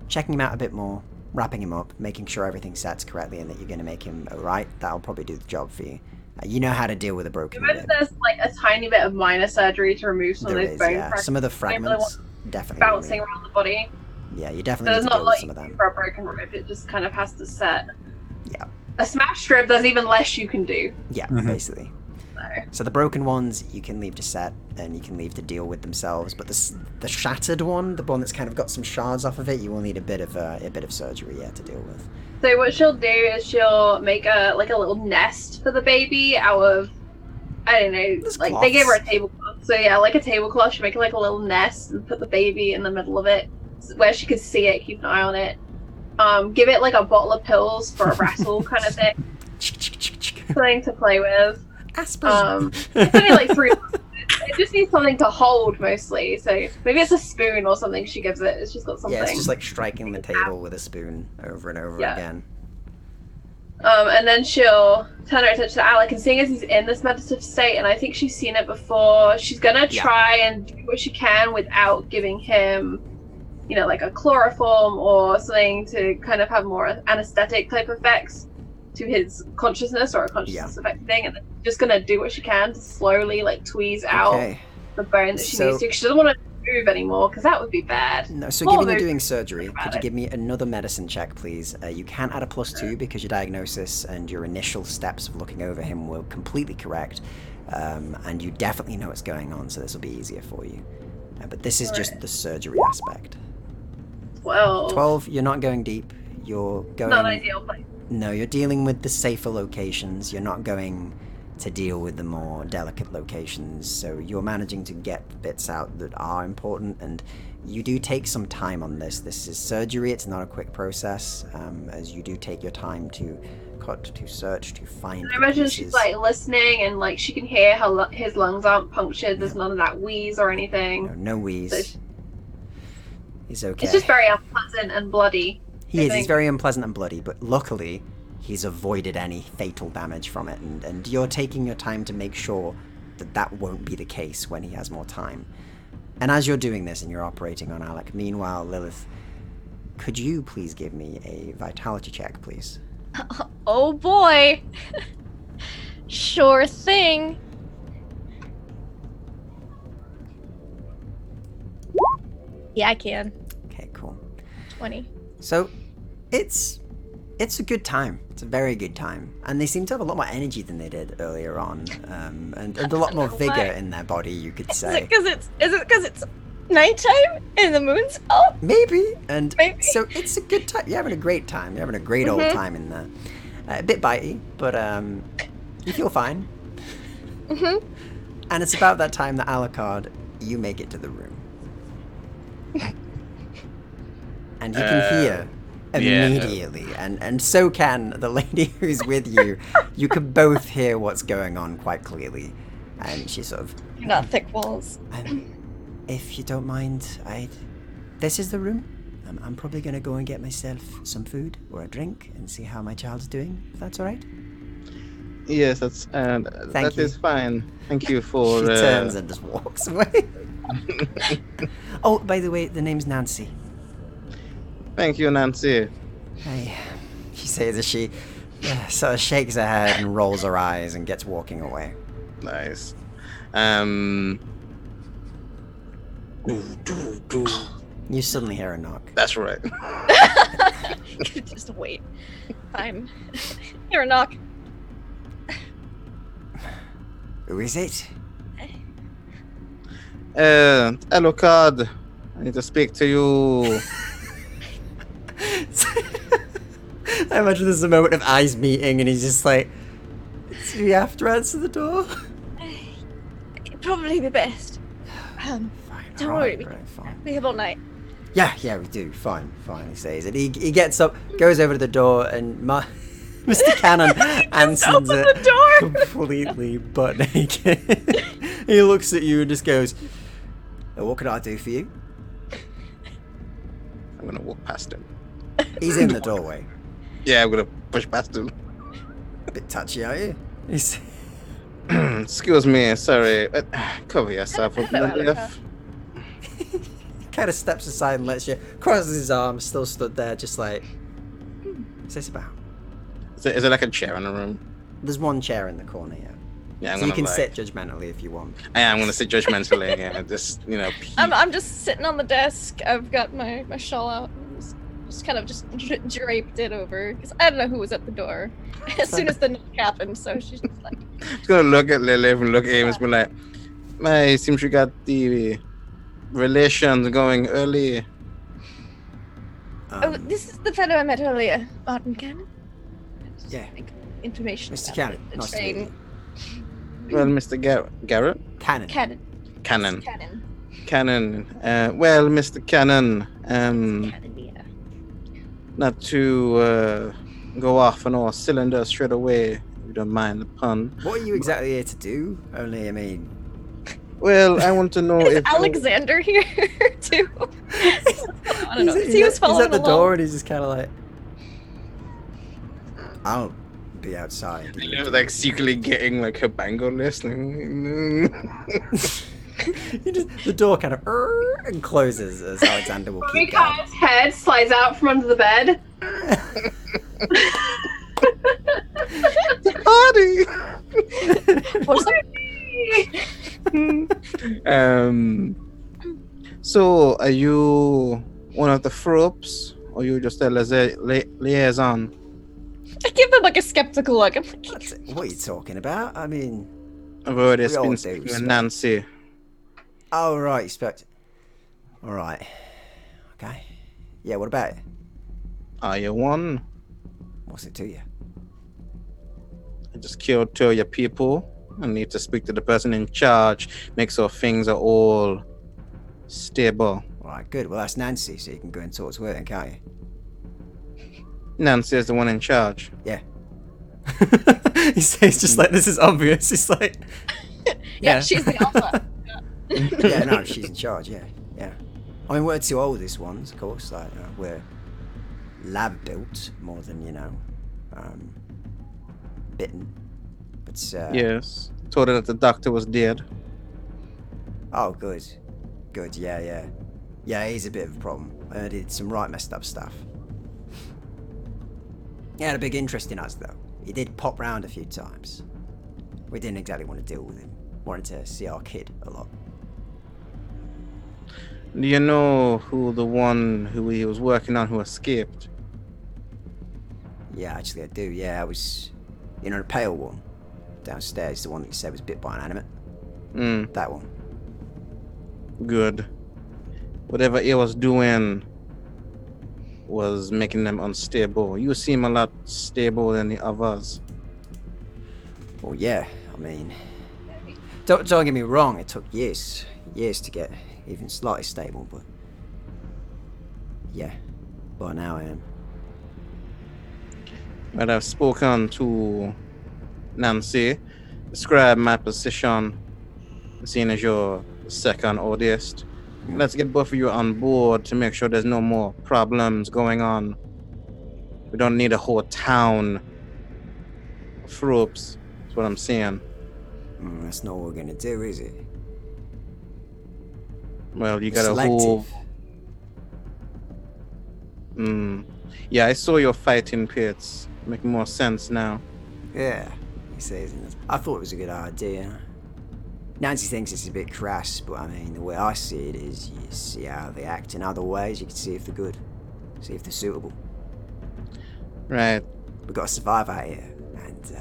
checking him out a bit more, wrapping him up, making sure everything sets correctly and that you're going to make him alright, that'll probably do the job for you. You know how to deal with a broken rib. There's a tiny bit of minor surgery to remove some of those bone fragments. Some of the fragments definitely bouncing around the body. Yeah, you definitely need to deal with some of them. For a broken rib, it just kind of has to set. Yeah. A smashed rib, there's even less you can do. Yeah, basically. So the broken ones you can leave to set, and you can leave to deal with themselves. But the shattered one, the one that's kind of got some shards off of it, you will need a bit of surgery, to deal with. So what she'll do is she'll make a little nest for the baby out of, I don't know, There's like cloths. they gave her a tablecloth. So yeah, like a tablecloth. She'll make like a little nest and put the baby in the middle of it, where she can see it, keep an eye on it. Give it like a bottle of pills for a rattle kind of thing, something to play with. Aspirin. It's only like 3 months. It just needs something to hold mostly. So maybe it's a spoon or something she gives it. It's just got something. Yeah, it's just like striking the table with a spoon over and over again. And then she'll turn her attention to Alec, and seeing as he's in this meditative state, and I think she's seen it before, she's gonna try and do what she can without giving him, like a chloroform or something to kind of have more anesthetic type effects to his consciousness or a consciousness affected thing, and then just gonna do what she can to slowly like tweeze out the bone that she needs to. She doesn't want to move anymore because that would be bad. No, so given you're doing surgery, could you give me another medicine check, please? You can add a +2 because your diagnosis and your initial steps of looking over him were completely correct, and you definitely know what's going on, so this will be easier for you. But this is just the surgery aspect. 12, you're not going deep. You're going... Not ideal place. No, you're dealing with the safer locations. You're not going to deal with the more delicate locations. So you're managing to get bits out that are important, and you do take some time on this. This is surgery. It's not a quick process, as you do take your time to cut, to search, to find I imagine pieces. she's like listening, and like she can hear his lungs aren't punctured. There's none of that wheeze or anything. No wheeze. So he's okay. it's just very unpleasant and bloody. He's very unpleasant and bloody, but luckily he's avoided any fatal damage from it, and you're taking your time to make sure that that won't be the case when he has more time. And as you're doing this and you're operating on Alec, meanwhile, Lilith, could you please give me a vitality check, please? Oh boy! Sure thing. Yeah, I can. Okay, cool. 20. So, it's a good time. It's a very good time. And they seem to have a lot more energy than they did earlier on. And a lot more vigor in their body, you could say. Is it because it's nighttime and the moon's out? Maybe. And Maybe. so it's a good time. You're having a great time. You're having a great old time in there. A bit bitey, but you feel fine. And it's about that time that Alucard, you make it to the room. And you can hear immediately, and so can the lady who's with you. You can both hear what's going on quite clearly. And she sort of... You're not thick walls. If you don't mind, this is the room. I'm probably going to go and get myself some food or a drink and see how my child's doing, if that's all right. Yes, that is fine. Thank you for... She turns and just walks away. Oh, by the way, the name's Nancy. Thank you, Nancy. Hey, she says as she sort of shakes her head and rolls her eyes and gets walking away. Nice. You suddenly hear a knock. That's right. Just wait. Hear a knock. Who is it? Alucard, I need to speak to you. I imagine there's a moment of eyes meeting and he's just like, do you have to answer the door? It'd probably be best. Fine, Don't worry, we have all night. Yeah, we do. Fine, he says it. He gets up, goes over to the door, and Mr. Cannon answers it completely butt naked. He looks at you and just goes, what can I do for you? I'm gonna walk past him. He's in the doorway. Yeah, I'm gonna push past him. A bit touchy, are you? He's... Excuse me, sorry. Cover yourself up. Kind of steps aside and lets you, crosses his arms, still stood there, just like, what's this about? Is it like a chair in the room? There's one chair in the corner, yeah. Yeah, so you can sit judgmentally if you want. I'm gonna sit judgmentally. Yeah, just I'm just sitting on the desk. I've got my shawl out. Just kind of draped it over because I don't know who was at the door as soon as the knock happened. So she's just like, Just gonna look at Lilith and look at Amos, be like, "My, seems you got the relations going early." Oh, this is the fellow I met earlier, Martin Cannon. Yeah. Information. Mr. about Cannon, the nice to meet train. you. Well, Mr. Garrett? Cannon. Cannon. Cannon. Cannon. Cannon. Well, Mr. Cannon, Cannon, yeah. not to go off on all cylinders straight away, if you don't mind the pun. What are you exactly here to do? Only, I mean... Well, I want to know Is if... Alexander here too? I don't know. He was He's following at the along. door and he's just kind of like... I'll be outside. like secretly getting like her bango list. The door kind of and closes as Alexander will keep going. Mika's head slides out from under the bed. Party. What's that? So are you one of the Fropes, or you just a liaison? I give him like a skeptical look. I'm like, What are you talking about? I mean... I've already We all been do speaking with respect. Nancy. Oh, right, expect... Alright. Okay. Yeah, what about it? Are you one? What's it to you? I just killed 2 of your people. I need to speak to the person in charge. Make sure things are all stable. Alright, good. Well, that's Nancy, so you can go and talk to her then, can't you? Nancy is the one in charge. Yeah. He's just like, this is obvious. He's like... yeah, she's the alpha. Yeah, no, she's in charge, yeah. Yeah. I mean, we're 2 oldest ones, of course. Like, we're lab built more than, bitten. But, Yes. Told her that the doctor was dead. Oh, good. Good, yeah. Yeah, he's a bit of a problem. I did some right messed up stuff. He had a big interest in us, though. He did pop round a few times. We didn't exactly want to deal with him. Wanted to see our kid a lot. Do you know who the one who he was working on who escaped? Yeah, actually I do, yeah. I was, the pale one downstairs, the one that you said was bit by an animate. That one. Good. Whatever he was doing was making them unstable. You seem a lot stable than the others. Well, yeah, I mean... Don't get me wrong, it took years to get even slightly stable, but... Yeah, by now I am. But I've spoken to Nancy, described my position, seeing as you're the second oldest. Let's get both of you on board to make sure there's no more problems going on. We don't need a whole town of Fropes. That's what I'm saying. That's not what we're gonna do, is it? Well, you We're got a whole... selective. Yeah, I saw your fighting pits. Make more sense now. Yeah, he says. I thought it was a good idea. Nancy thinks it's a bit crass, but I mean, the way I see it is you see how they act in other ways, you can see if they're good, see if they're suitable. Right. We've got to survive out here, and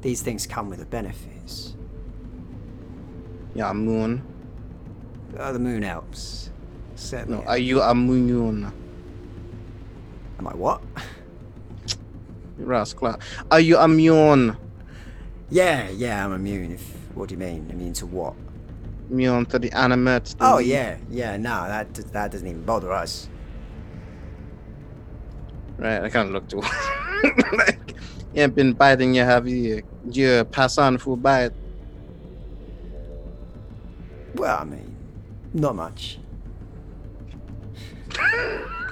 these things come with the benefits. Yeah, moon. Oh, the moon helps. Certainly. No, are you a moon? Am I what? Rascal. Are you immune? Yeah, I'm immune. What do you mean? Immune to what? Immune to the animate. Oh, yeah, no, that doesn't even bother us. Right, I can't look too. Like, you ain't been biting you, have you? You pass on full bite. Well, I mean, not much.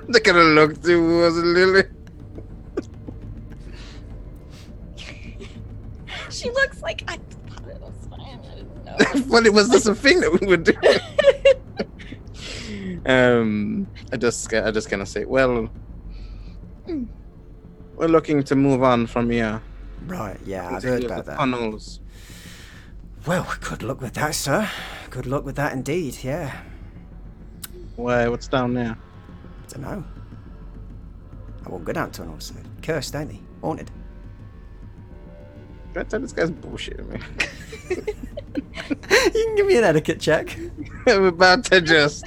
They could have looked too, was it, Lily? She looks like I thought it was fine. I didn't know. But it was just a thing that we would do. I just kind of say, well, we're looking to move on from here. Right, yeah, I've heard about that. Tunnels. Well, good luck with that, sir. Good luck with that indeed, yeah. Why, what's down there? Don't know. I won't go down tunnels. They're cursed, ain't they? Haunted. I tell this guy's bullshit, man. You can give me an etiquette check. I'm about to just.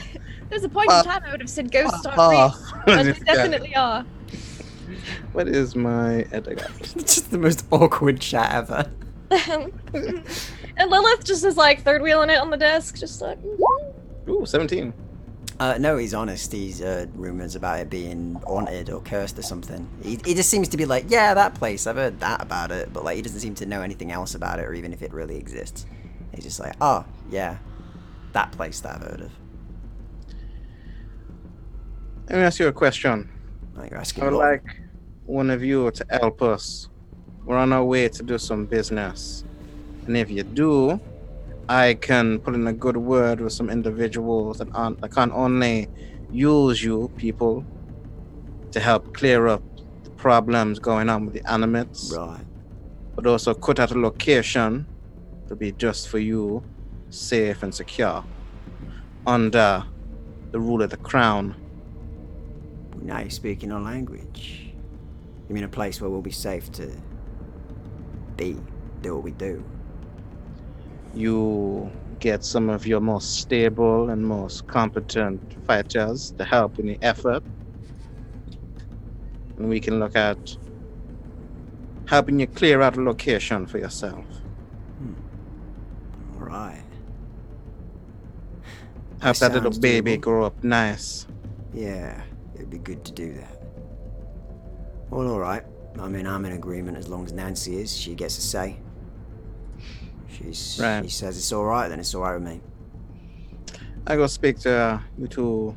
There's a point in time I would have said ghosts aren't real, but they definitely are. What is my etiquette? It's just the most awkward chat ever. And Lilith just is like third wheeling it on the desk, just like. Ooh, 17. No, he's honest. He's rumors about it being haunted or cursed or something. He just seems to be like, yeah, that place. I've heard that about it, but like he doesn't seem to know anything else about it, or even if it really exists. He's just like, oh yeah, that place that I've heard of. Let me ask you a question. Oh, you're asking I would a lot. like one of you to help us. We're on our way to do some business, and if you do, I can put in a good word with some individuals that can only use you people to help clear up the problems going on with the animates, Right. but also cut out a location to be just for you, safe and secure, under the rule of the crown. Now you're speaking our language. You mean a place where we'll be safe to do what we do? You get some of your most stable and most competent fighters to help in the effort. And we can look at helping you clear out a location for yourself. All right. Help that little sounds baby doable. grow up nice. Yeah, it'd be good to do that. Well, all right. I mean, I'm in agreement as long as Nancy is. She gets a say. She says it's all right, then it's all right with me. I go speak to you two.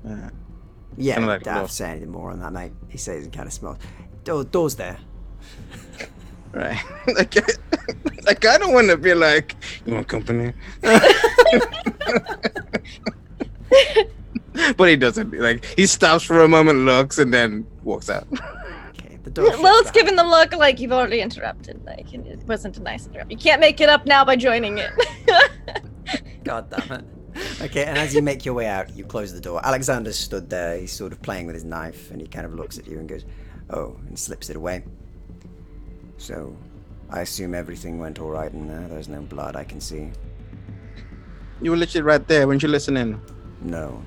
Yeah, Kinda don't like have Will. to say anything more on that, mate. He says it kind of smells. Door's there. Right. I kind of want to be like, you want company? But he doesn't. Like, he stops for a moment, looks, and then walks out. Okay, the door. Lilith's giving the look like you've already interrupted. Like it wasn't a nice interrupt. You can't make it up now by joining it. God damn it. Okay, and as you make your way out, you close the door. Alexander stood there. He's sort of playing with his knife, and he kind of looks at you and goes, "Oh," and slips it away. So, I assume everything went all right in there. There's no blood I can see. You were literally right there. Weren't you listening? No.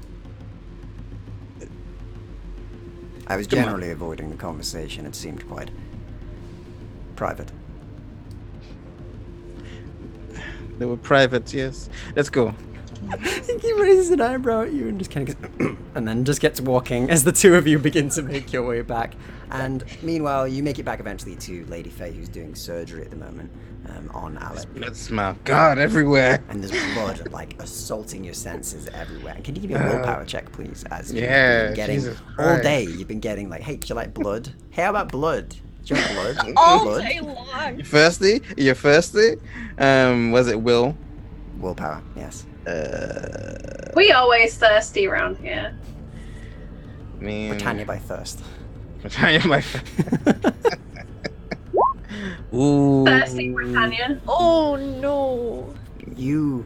I was Come on. generally avoiding the conversation. It seemed quite private. They were private, yes. Let's go. He raises an eyebrow at you and just kind of goes, and then just gets walking as the two of you begin to make your way back. And meanwhile, you make it back eventually to Lady Faye, who's doing surgery at the moment on Alec. Blood smell. God, everywhere. And there's blood like assaulting your senses everywhere. Can you give me a willpower check, please? As you've Yeah, been getting Jesus all Christ. day, you've been getting like, hey, do you like blood? Hey, how about blood? Do you want blood? All blood? day long. You thirsty? You're thirsty? Was it Will? Willpower, yes. We always thirsty around here. I mean, Britannia by thirst. Britannia, my Ooh. Thirsty Britannia. Oh no. You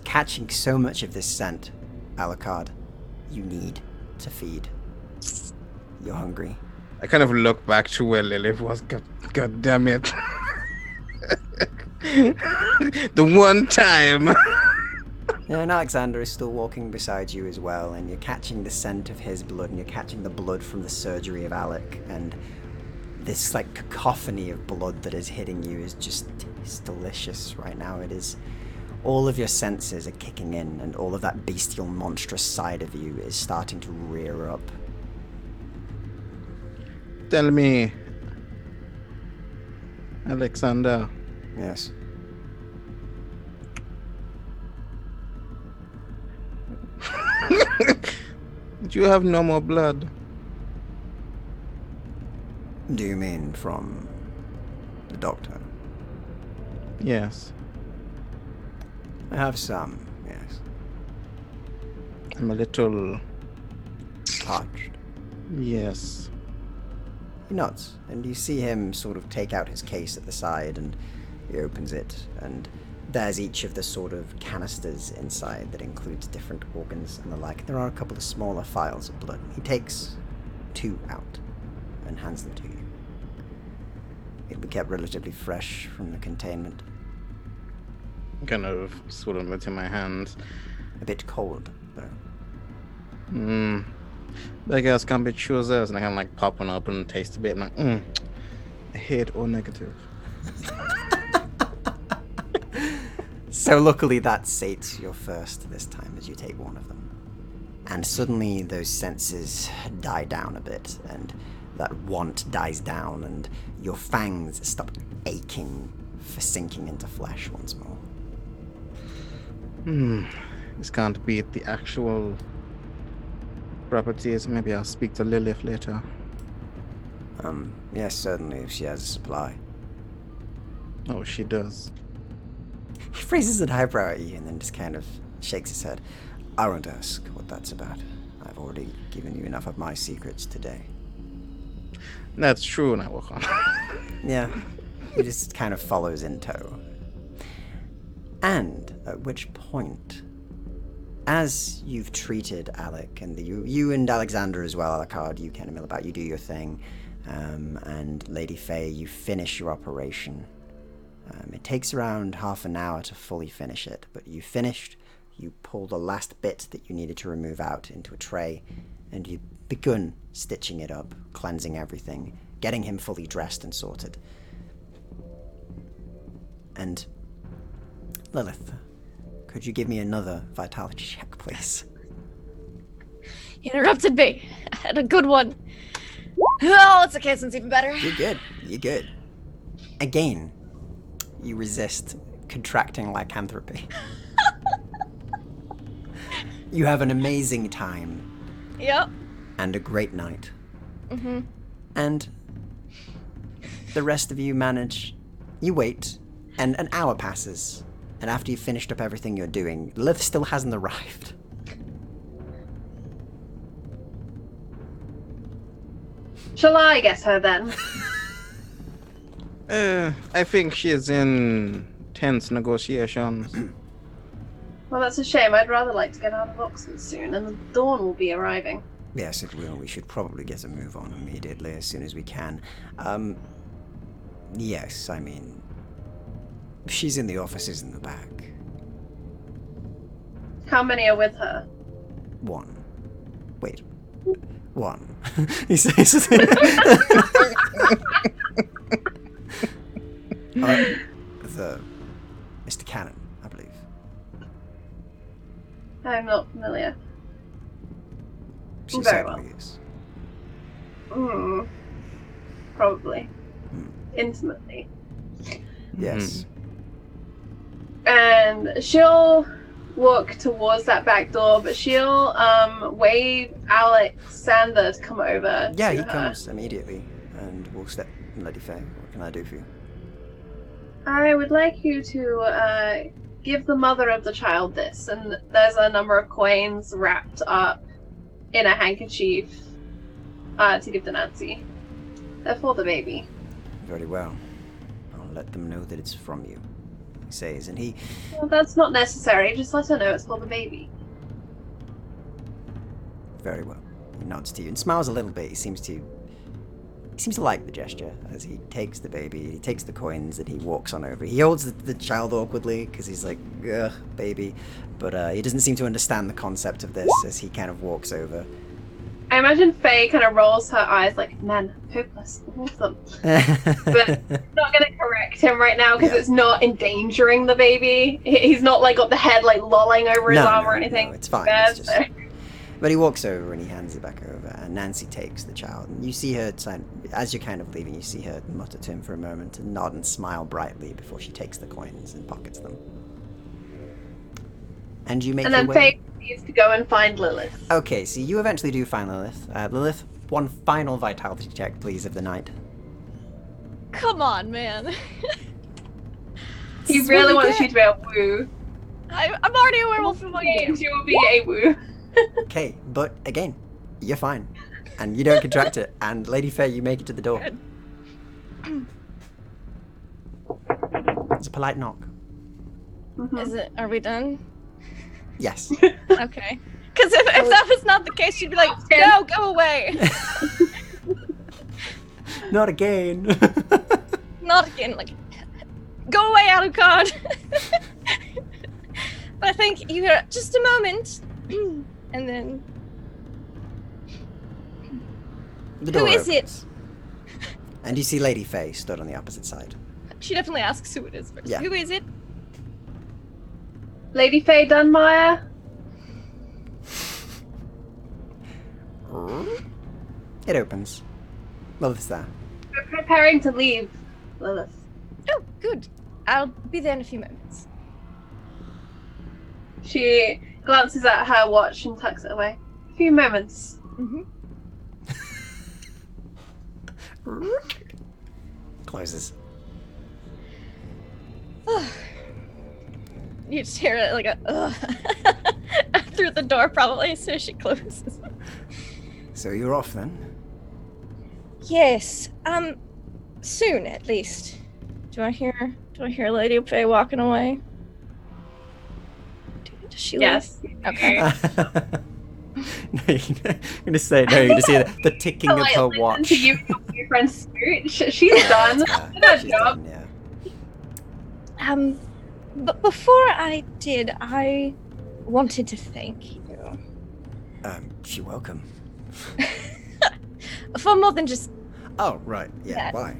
catching so much of this scent, Alucard. You need to feed. You're hungry. I kind of look back to where Lilith was. God damn it. The one time. Yeah, and Alexander is still walking beside you as well, and you're catching the scent of his blood, and you're catching the blood from the surgery of Alec, and this like cacophony of blood that is hitting you is just, it's delicious right now. It is, all of your senses are kicking in, and all of that bestial, monstrous side of you is starting to rear up. Tell me, Alexander, Yes. do you have no more blood? Do you mean from the doctor? Yes. I have some, yes. I'm a little. Parched. Yes. He nods, and you see him sort of take out his case at the side, and he opens it, and there's each of the sort of canisters inside that includes different organs and the like. There are a couple of smaller phials of blood. He takes 2 out and hands them to you. It'll be kept relatively fresh from the containment. Kind of swirling it in my hands. A bit cold, though. I guess can be choosers, and I can like pop one up and taste a bit. I'm like, hate or negative. So luckily that sates your first this time as you take one of them. And suddenly those senses die down a bit, and that want dies down, and your fangs stop aching for sinking into flesh once more. This can't beat the actual properties. Maybe I'll speak to Lilith later. Yes, certainly, if she has a supply. Oh, she does. He raises an eyebrow at you and then just kind of shakes his head. I won't ask what that's about. I've already given you enough of my secrets today. That's true, and I walk on. Yeah, he just kind of follows in tow. And at which point, as you've treated Alec, and you and Alexander as well, Alucard, you kind of mill about, you do your thing, and Lady Faye, you finish your operation. It takes around half an hour to fully finish it, but you finished, you pull the last bit that you needed to remove out into a tray, and you've begun stitching it up, cleansing everything, getting him fully dressed and sorted. And Lilith, could you give me another vitality check, please? You interrupted me. I had a good one. Oh, it's okay, it's even better. You're good. You're good. Again, you resist contracting lycanthropy. You have an amazing time. Yep. And a great night. Mm-hmm. And the rest of you manage. You wait, and an hour passes. And after you've finished up everything you're doing, Lilith still hasn't arrived. Shall I get her then? I think she is in tense negotiations. Well, that's a shame. I'd rather like to get out of Oxford soon, and the dawn will be arriving. Yes, it will. We should probably get a move on immediately, as soon as we can. Yes, I mean, she's in the offices in the back. How many are with her? One. Wait. One. He says. The Mr. Cannon, I believe. I'm not familiar. She Very certainly is. Probably. Intimately. Yes. And she'll walk towards that back door, but she'll wave Alexander to come over. Yeah, to he her. comes immediately and will step. Lady Faye, what can I do for you? I would like you to give the mother of the child this, and there's a number of coins wrapped up in a handkerchief to give to Nancy. They're for the baby. Very well. I'll let them know that it's from you, he says, and he... Well, that's not necessary. Just let her know it's for the baby. Very well. He nods to you and smiles a little bit. He seems to like the gesture as he takes the baby, he takes the coins, and he walks on over. He holds the child awkwardly because he's like, ugh, baby. But he doesn't seem to understand the concept of this as he kind of walks over. I imagine Faye kind of rolls her eyes like, men, hopeless, awesome. But not going to correct him right now because it's not endangering the baby. He's not like got the head like lolling over his arm or anything. No, it's fine. It's just... But he walks over and he hands it back over, and Nancy takes the child. And you see her, as you're kind of leaving, you see her mutter to him for a moment and nod and smile brightly before she takes the coins and pockets them. And you make your way... And then Faye needs to go and find Lilith. Okay, so you eventually do find Lilith. Lilith, one final vitality check, please, of the night. Come on, man. He really wants you to be a woo. I'm already a werewolf in my game. You will be a woo. Okay, but again, you're fine. And you don't contract it. And Lady Faye, you make it to the door. It's a polite knock. Is it? Are we done? Yes. Okay. Because if that was not the case, she'd be like, no, go away. Not again. not again. Like, go away, Alucard. But I think you hear just a moment, and then The door who is opens, and you see Lady Faye stood on the opposite side. she definitely asks who it is first. Yeah. Who is it? Lady Faye Dunmire. It opens. Lilith's there. We're preparing to leave, Lilith. Oh, good. I'll be there in a few moments. She glances at her watch and tucks it away. A few moments. Mm-hmm. Closes. You just hear it like a through the door probably as soon as she closes. So you're off then? Yes. Soon at least. Do I hear Lady Faye walking away? Does she Yes. leave? Okay. No, you're gonna say no. You just hear the ticking of her Listen watch. to you from your friend's spirit. She's done. Good She's job. done, yeah. But before I did, I wanted to thank you. You're welcome. For more than just Oh, right. Yeah, That. why?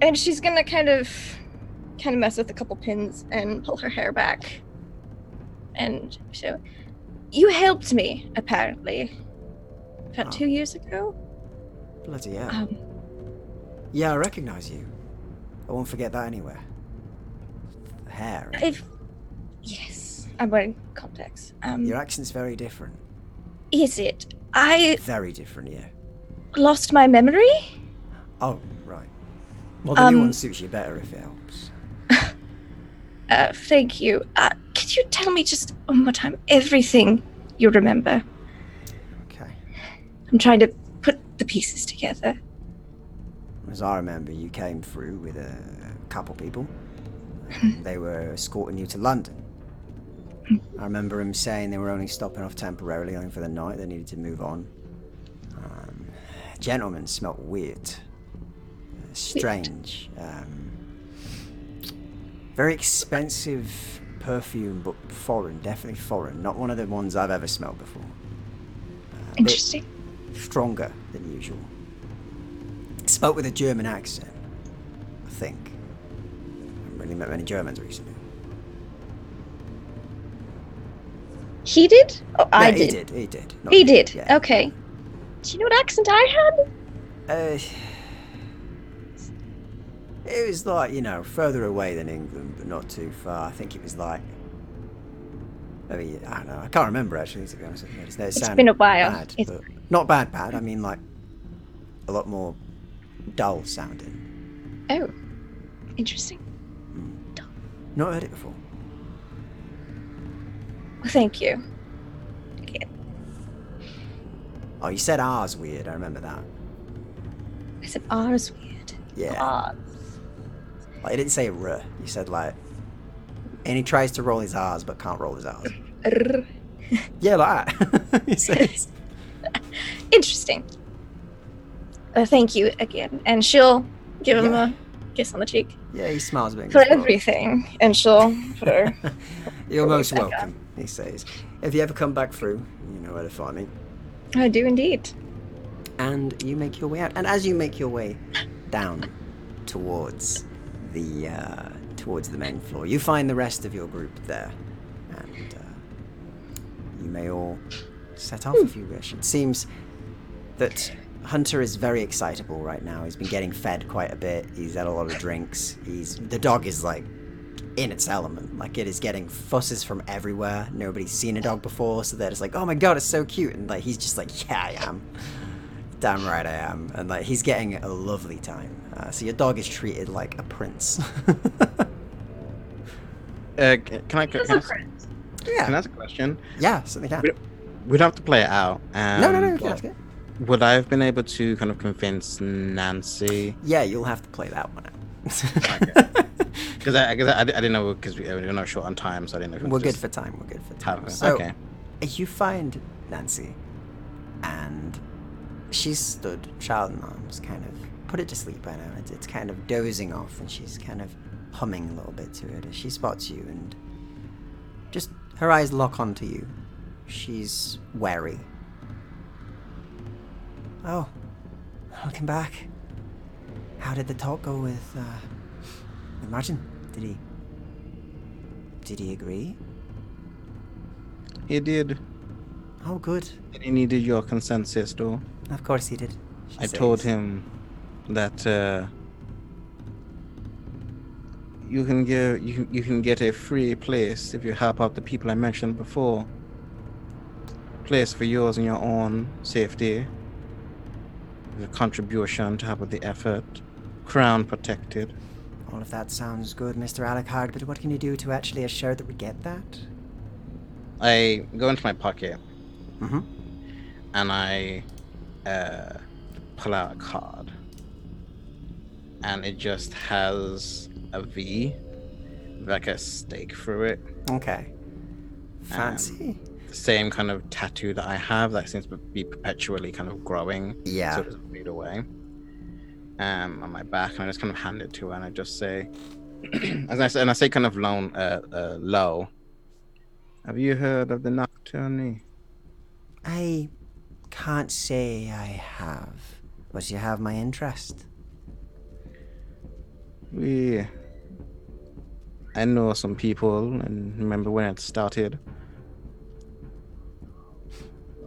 and she's gonna kind of mess with a couple pins and pull her hair back. And so you helped me, apparently. About Oh. 2 years ago. Bloody hell. Yeah, I recognise you. I won't forget that anywhere. The hair. Yes, I'm wearing contacts. Your accent's very different. Is it? I Very different, yeah. lost my memory? Oh, right. Well, the new one suits you better if it helps. Thank you. Could you tell me just one more time everything you remember? Okay. I'm trying to put the pieces together. As I remember, you came through with a couple people. They were escorting you to London. I remember him saying they were only stopping off temporarily, only for the night. They needed to move on. Gentlemen smelt weird. Strange. Very expensive perfume, but foreign. Definitely foreign. Not one of the ones I've ever smelled before. A bit Interesting. stronger than usual. Spoke with a German accent, I think. I haven't really met many Germans recently. He did? Oh, I Yeah, did. He did. Not He you. did. Yeah. Okay. Do you know what accent I had? It was like, further away than England, but not too far. I think it was like, I don't know. I can't remember actually, to be honest with you. It's been a while. Bad, It's- but not bad. I mean, like a lot more dull sounding. Oh, interesting. Not heard it before. Well, thank you. Again. Oh, you said R's weird. I remember that. I said R's weird. Yeah. R. Like, he didn't say R. You said like, and he tries to roll his R's but can't roll his R's. R. Yeah, like that. He says. Interesting. Thank you again. And she'll give him Yeah. a kiss on the cheek. Yeah, he smiles big. For as well. everything. And she'll put her... You're most back up. welcome, he says. If you ever come back through, you know where to find me. I do indeed. And you make your way out. And as you make your way down towards the main floor, you find the rest of your group there. And you may all set off if you wish. It seems that Hunter is very excitable right now. He's been getting fed quite a bit. He's had a lot of drinks. The dog is like in its element. Like, it is getting fusses from everywhere. Nobody's seen a dog before, so they're just like, oh my god, it's so cute. And like, he's just like, yeah, I am. Damn right I am. And like, he's getting a lovely time. So your dog is treated like a prince. Can I That's a friend. Yeah. ask a question? Yeah, certainly can. We'd have to play it out. No, you can but ask it. Would I have been able to kind of convince Nancy? Yeah, you'll have to play that one out. Because I didn't know, because we're not short on time, so I didn't know. If We're it good was for time. We're good for time. just- So, okay. you find Nancy, and she's stood, child in arms, kind of put it to sleep by now. It's kind of dozing off, and she's kind of humming a little bit to it as she spots you, and just her eyes lock onto you. She's wary. Oh, welcome back. How did the talk go with Martin? Did he agree? He did. Oh, good. He needed your consensus, though. Of course he did. I told him that you can get a free place if you help out the people I mentioned before. Place for yours and your own safety. The contribution to help with the effort. Crown protected. All of that sounds good, Mr. Alucard, but what can you do to actually assure that we get that? I go into my pocket. Mm-hmm. And I pull out a card. And it just has a V, like a stake through it. Okay. Fancy. The same kind of tattoo that I have that seems to be perpetually kind of growing. Yeah. So it doesn't fade away. On my back, and I just kind of hand it to her, and I just say, I say kind of low. Have you heard of the Nocturne? I can't say I have, but you have my interest. I know some people, and remember when it started.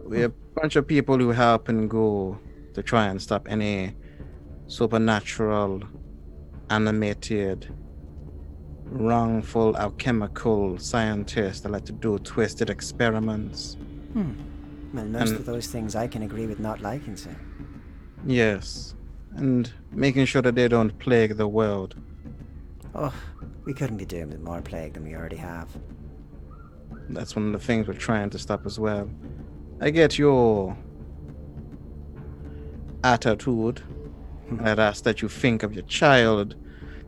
We're a bunch of people who help and go to try and stop any supernatural, animated, wrongful, alchemical scientists that like to do twisted experiments. Well, most of those things I can agree with not liking, sir. Yes, and making sure that they don't plague the world. Oh, we couldn't be doomed with more plague than we already have. That's one of the things we're trying to stop as well. I get your attitude. I'd ask that you think of your child,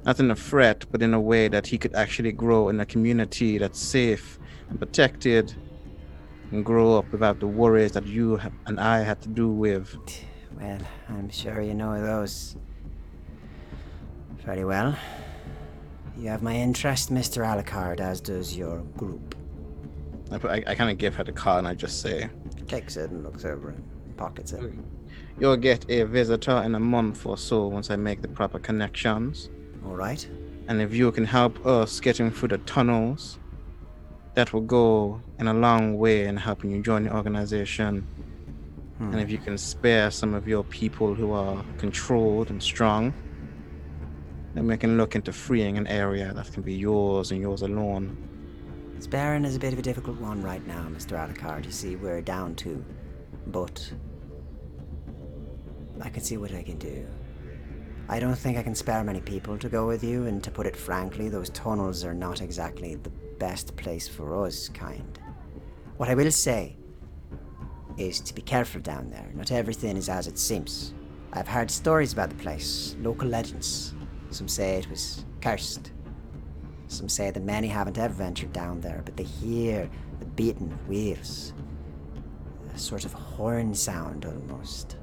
not in a threat, but in a way that he could actually grow in a community that's safe and protected, and grow up without the worries that you and I had to do with. Well, I'm sure you know those very well. You have my interest, Mr. Alucard, as does your group. I kind of give her the card and I just say, Takes it and looks over and pockets it. you'll get a visitor in a month or so once I make the proper connections. All right. And if you can help us getting through the tunnels, that will go in a long way in helping you join the organization. And if you can spare some of your people who are controlled and strong, then we can look into freeing an area that can be yours and yours alone. Sparing is a bit of a difficult one right now, Mr. Alucard. You see, we're down to, but I can see what I can do. I don't think I can spare many people to go with you, and to put it frankly, those tunnels are not exactly the best place for us, kind. What I will say is to be careful down there. Not everything is as it seems. I've heard stories about the place, local legends. Some say it was cursed. Some say that many haven't ever ventured down there, but they hear the beating of wheels. A sort of horn sound almost.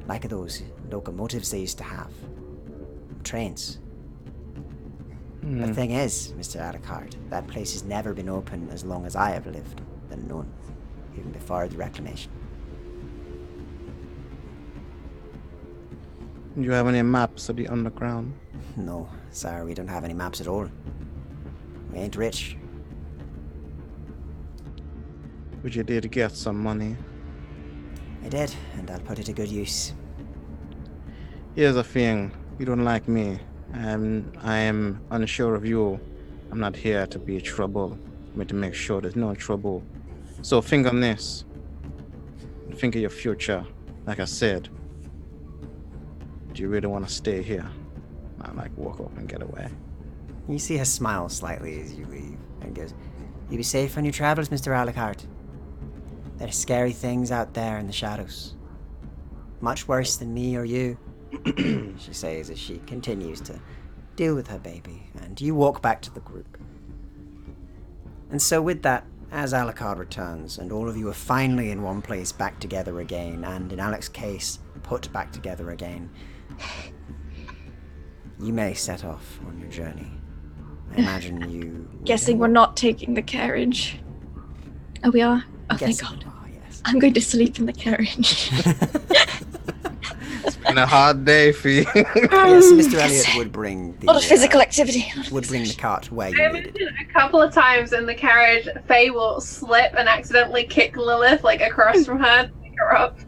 Like those locomotives they used to have. Trains. The thing is, Mr. Alucard, that place has never been open as long as I have lived and known, even before the reclamation. Do you have any maps of the underground? No, sir, we don't have any maps at all. We ain't rich. But you did get some money. I did, and I'll put it to good use. Here's the thing. You don't like me. I am unsure of you. I'm not here to be trouble. I'm here to make sure there's no trouble. So think on this. Think of your future. Like I said. Do you really want to stay here? I like walk up and get away. You see her smile slightly as you leave, and goes, "You be safe on your travels, Mr. Alucard. There's scary things out there in the shadows. Much worse than me or you," she says as she continues to deal with her baby, and you walk back to the group. And so with that, as Alucard returns, and all of you are finally in one place back together again, and in Alex's case, put back together again, you may set off on your journey. I imagine you... Guessing we're not taking the carriage. Oh, we are? Oh, thank God. Yes. I'm going to sleep in the carriage. It's been a hard day for you. Yes, Mr. Elliot would bring the... A lot of physical activity. Would bring the cart where you I need it. imagine a couple of times in the carriage, Faye will slip and accidentally kick Lilith like across from her to pick her up.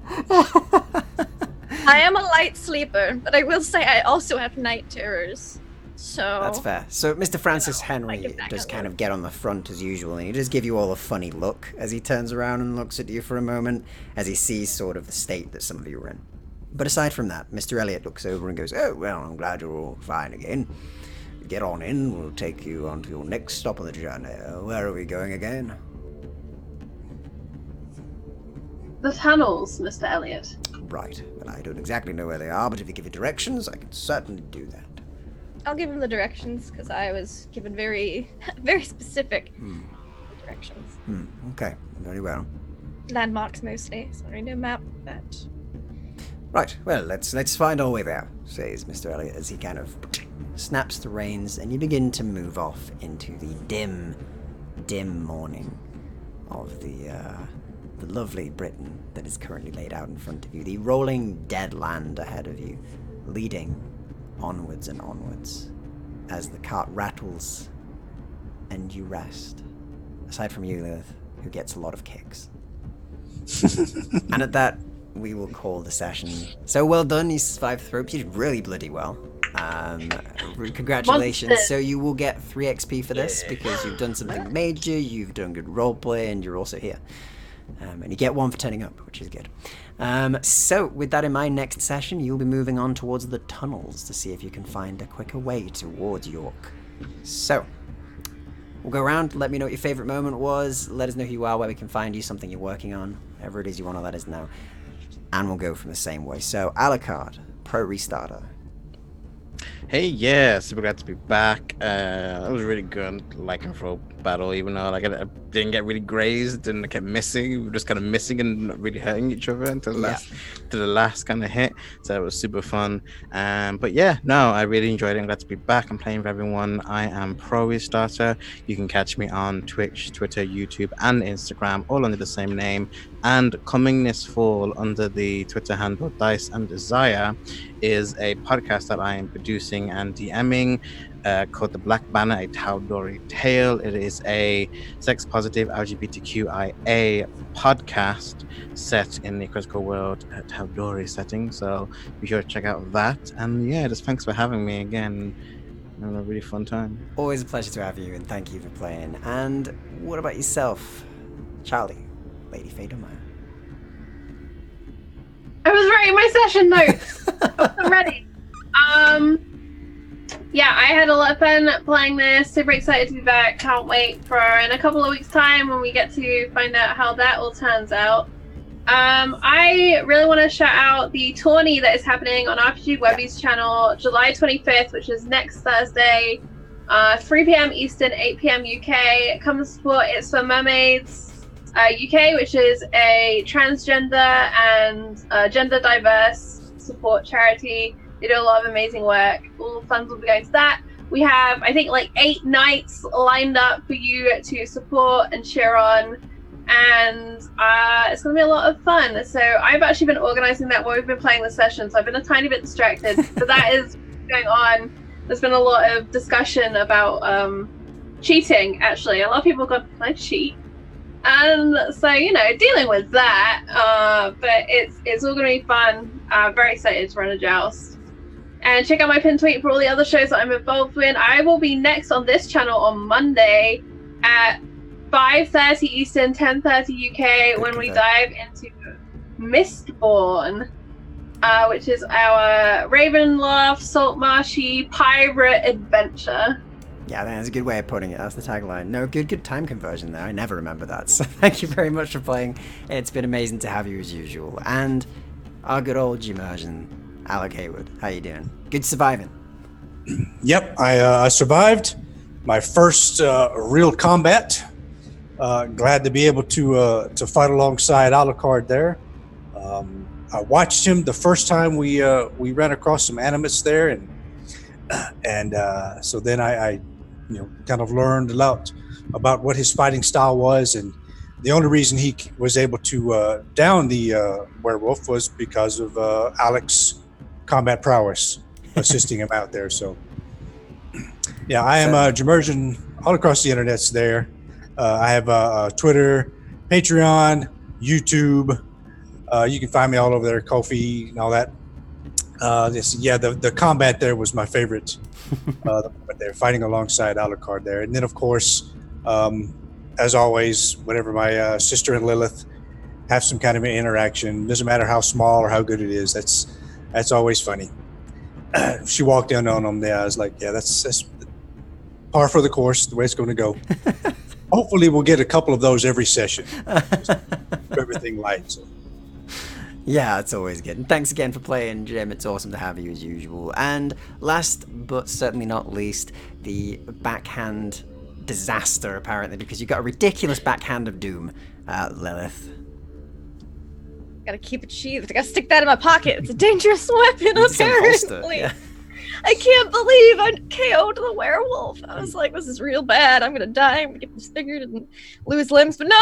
I am a light sleeper, but I will say I also have night terrors. So That's fair. So Mr. Francis Henry get back does at kind work. of get on the front as usual, and he just give you all a funny look as he turns around and looks at you for a moment, as he sees sort of the state that some of you are in. But aside from that, Mr. Elliot looks over and goes, "Oh, well, I'm glad you're all fine again. Get on in, we'll take you on to your next stop on the journey. Where are we going again?" The tunnels, Mr. Elliot. Right. Well, I don't exactly know where they are, but if you give me directions, I can certainly do that. I'll give him the directions because I was given very, very specific directions. Okay, very well. Landmarks mostly. Sorry, no map, but Right, well, let's find our way there, says Mr. Elliot as he kind of snaps the reins, and you begin to move off into the dim morning of the lovely Britain that is currently laid out in front of you. The rolling dead land ahead of you, leading onwards and onwards as the cart rattles and you rest. Aside from you, Lilith, who gets a lot of kicks. And at that, we will call the session. So well done, you survived the ropes. You did really bloody well. Congratulations. Monster. So you will get 3 XP for this because you've done something major, you've done good roleplay, and you're also here. And you get 1 for turning up, which is good. So with that in mind, next session you'll be moving on towards the tunnels to see if you can find a quicker way towards York. So we'll go around, let me know what your favourite moment was, let us know who you are, where we can find you, something you're working on, whatever it is you want to let us know. And we'll go from the same way. So, Alucard, Pro Restarter. Hey, yeah, super glad to be back. That was really good, like a rope battle, even though like I didn't get really grazed and I kept missing. We were just kind of missing and not really hurting each other until the last kind of hit. So it was super fun. But yeah, no, I really enjoyed it. I'm glad to be back. I'm playing with everyone. I am Pro Restarter. You can catch me on Twitch, Twitter, YouTube, and Instagram, all under the same name. And coming this fall under the Twitter handle Dice and Desire is a podcast that I am producing and DMing called The Black Banner, a Taudori Tale. It is a sex-positive LGBTQIA podcast set in the critical world Taudori setting. So be sure to check out that. And yeah, just thanks for having me again. It was a really fun time. Always a pleasure to have you, and thank you for playing. And what about yourself, Charlie, Lady Fadermeyer? I was writing my session notes. I wasn't ready. Yeah, I had a lot of fun playing this. Super excited to be back. Can't wait for in a couple of weeks' time when we get to find out how that all turns out. I really want to shout out the tourney that is happening on RPG Webby's channel, July 25th, which is next Thursday, 3 p.m. Eastern, 8 p.m. UK. Come and support It's for Mermaids UK, which is a transgender and gender diverse support charity. They do a lot of amazing work. All funds will be going to that. We have, I think, like 8 nights lined up for you to support and cheer on. And it's going to be a lot of fun. So I've actually been organizing that while we've been playing the session. So I've been a tiny bit distracted. But that is going on. There's been a lot of discussion about cheating, actually. A lot of people have gone, "Can I cheat?" And so, you know, dealing with that. But it's all going to be fun. I'm very excited to run a joust. And check out my pin tweet for all the other shows that I'm involved in. I will be next on this channel on Monday at 5:30 Eastern, 10:30 UK, when we dive into Mistborn, which is our Ravenloft, Saltmarshy pirate adventure. Yeah, I think that's a good way of putting it. That's the tagline. No, good time conversion there. I never remember that. So thank you very much for playing. It's been amazing to have you as usual. And our good old immersion, Alec Haywood. How you doing? Good surviving. Yep, I survived my first real combat. Glad to be able to fight alongside Alucard there. I watched him the first time we ran across some animus there, and And so then I kind of learned a lot about what his fighting style was, and the only reason he was able to down the werewolf was because of Alex's combat prowess assisting him out there. So yeah, I am Jamersion all across the internet's there. I have Twitter, Patreon, YouTube. You can find me all over there, Ko-fi and all that. The combat there was my favorite. They're fighting alongside Alucard there, and then of course, as always, whenever my sister and Lilith have some kind of an interaction, doesn't matter how small or how good it is, that's always funny. She walked in on them. I was like, yeah, that's par for the course, the way it's going to go. Hopefully, we'll get a couple of those every session. Everything light. So. Yeah, it's always good. And thanks again for playing, Jim. It's awesome to have you as usual. And last but certainly not least, the backhand disaster, apparently, because you got a ridiculous backhand of doom, Lilith. Gotta keep it sheathed. I gotta stick that in my pocket. It's a dangerous weapon, apparently. Yeah. I can't believe I KO'd the werewolf. I was like, this is real bad. I'm gonna die. I'm gonna get disfigured and lose limbs. But no,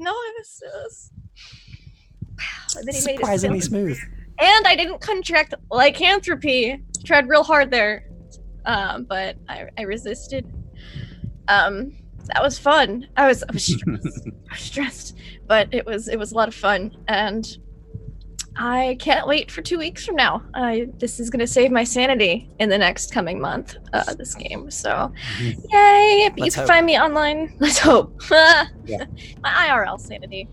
I was. And then he made it surprisingly smooth. And I didn't contract lycanthropy. Tried real hard there, but I resisted. That was fun. I was stressed, but it was a lot of fun, and I can't wait for 2 weeks from now. This is gonna save my sanity in the next coming month. This game, so yay! But you can find me online. Let's hope. Yeah. My IRL sanity.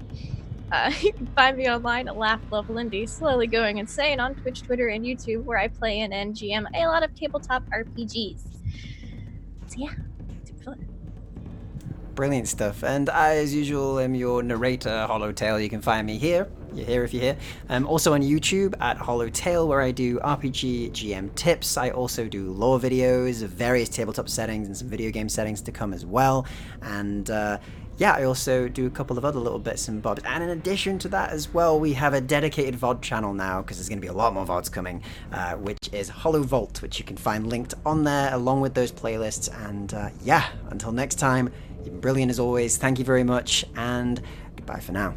You can find me online at Laugh Level Indie, slowly going insane on Twitch, Twitter, and YouTube, where I play and GM a lot of tabletop RPGs. So yeah, super fun. Brilliant stuff. And I, as usual, am your narrator, Hollowtail. You can find me here. You're here if you're here. Also on YouTube at Hollowtail, where I do RPG GM tips. I also do lore videos of various tabletop settings and some video game settings to come as well. And yeah, I also do a couple of other little bits and bobs. And in addition to that as well, we have a dedicated VOD channel now, because there's going to be a lot more VODs coming, which is Hollow Vault, which you can find linked on there along with those playlists. And yeah, until next time, you've been brilliant as always. Thank you very much, and goodbye for now.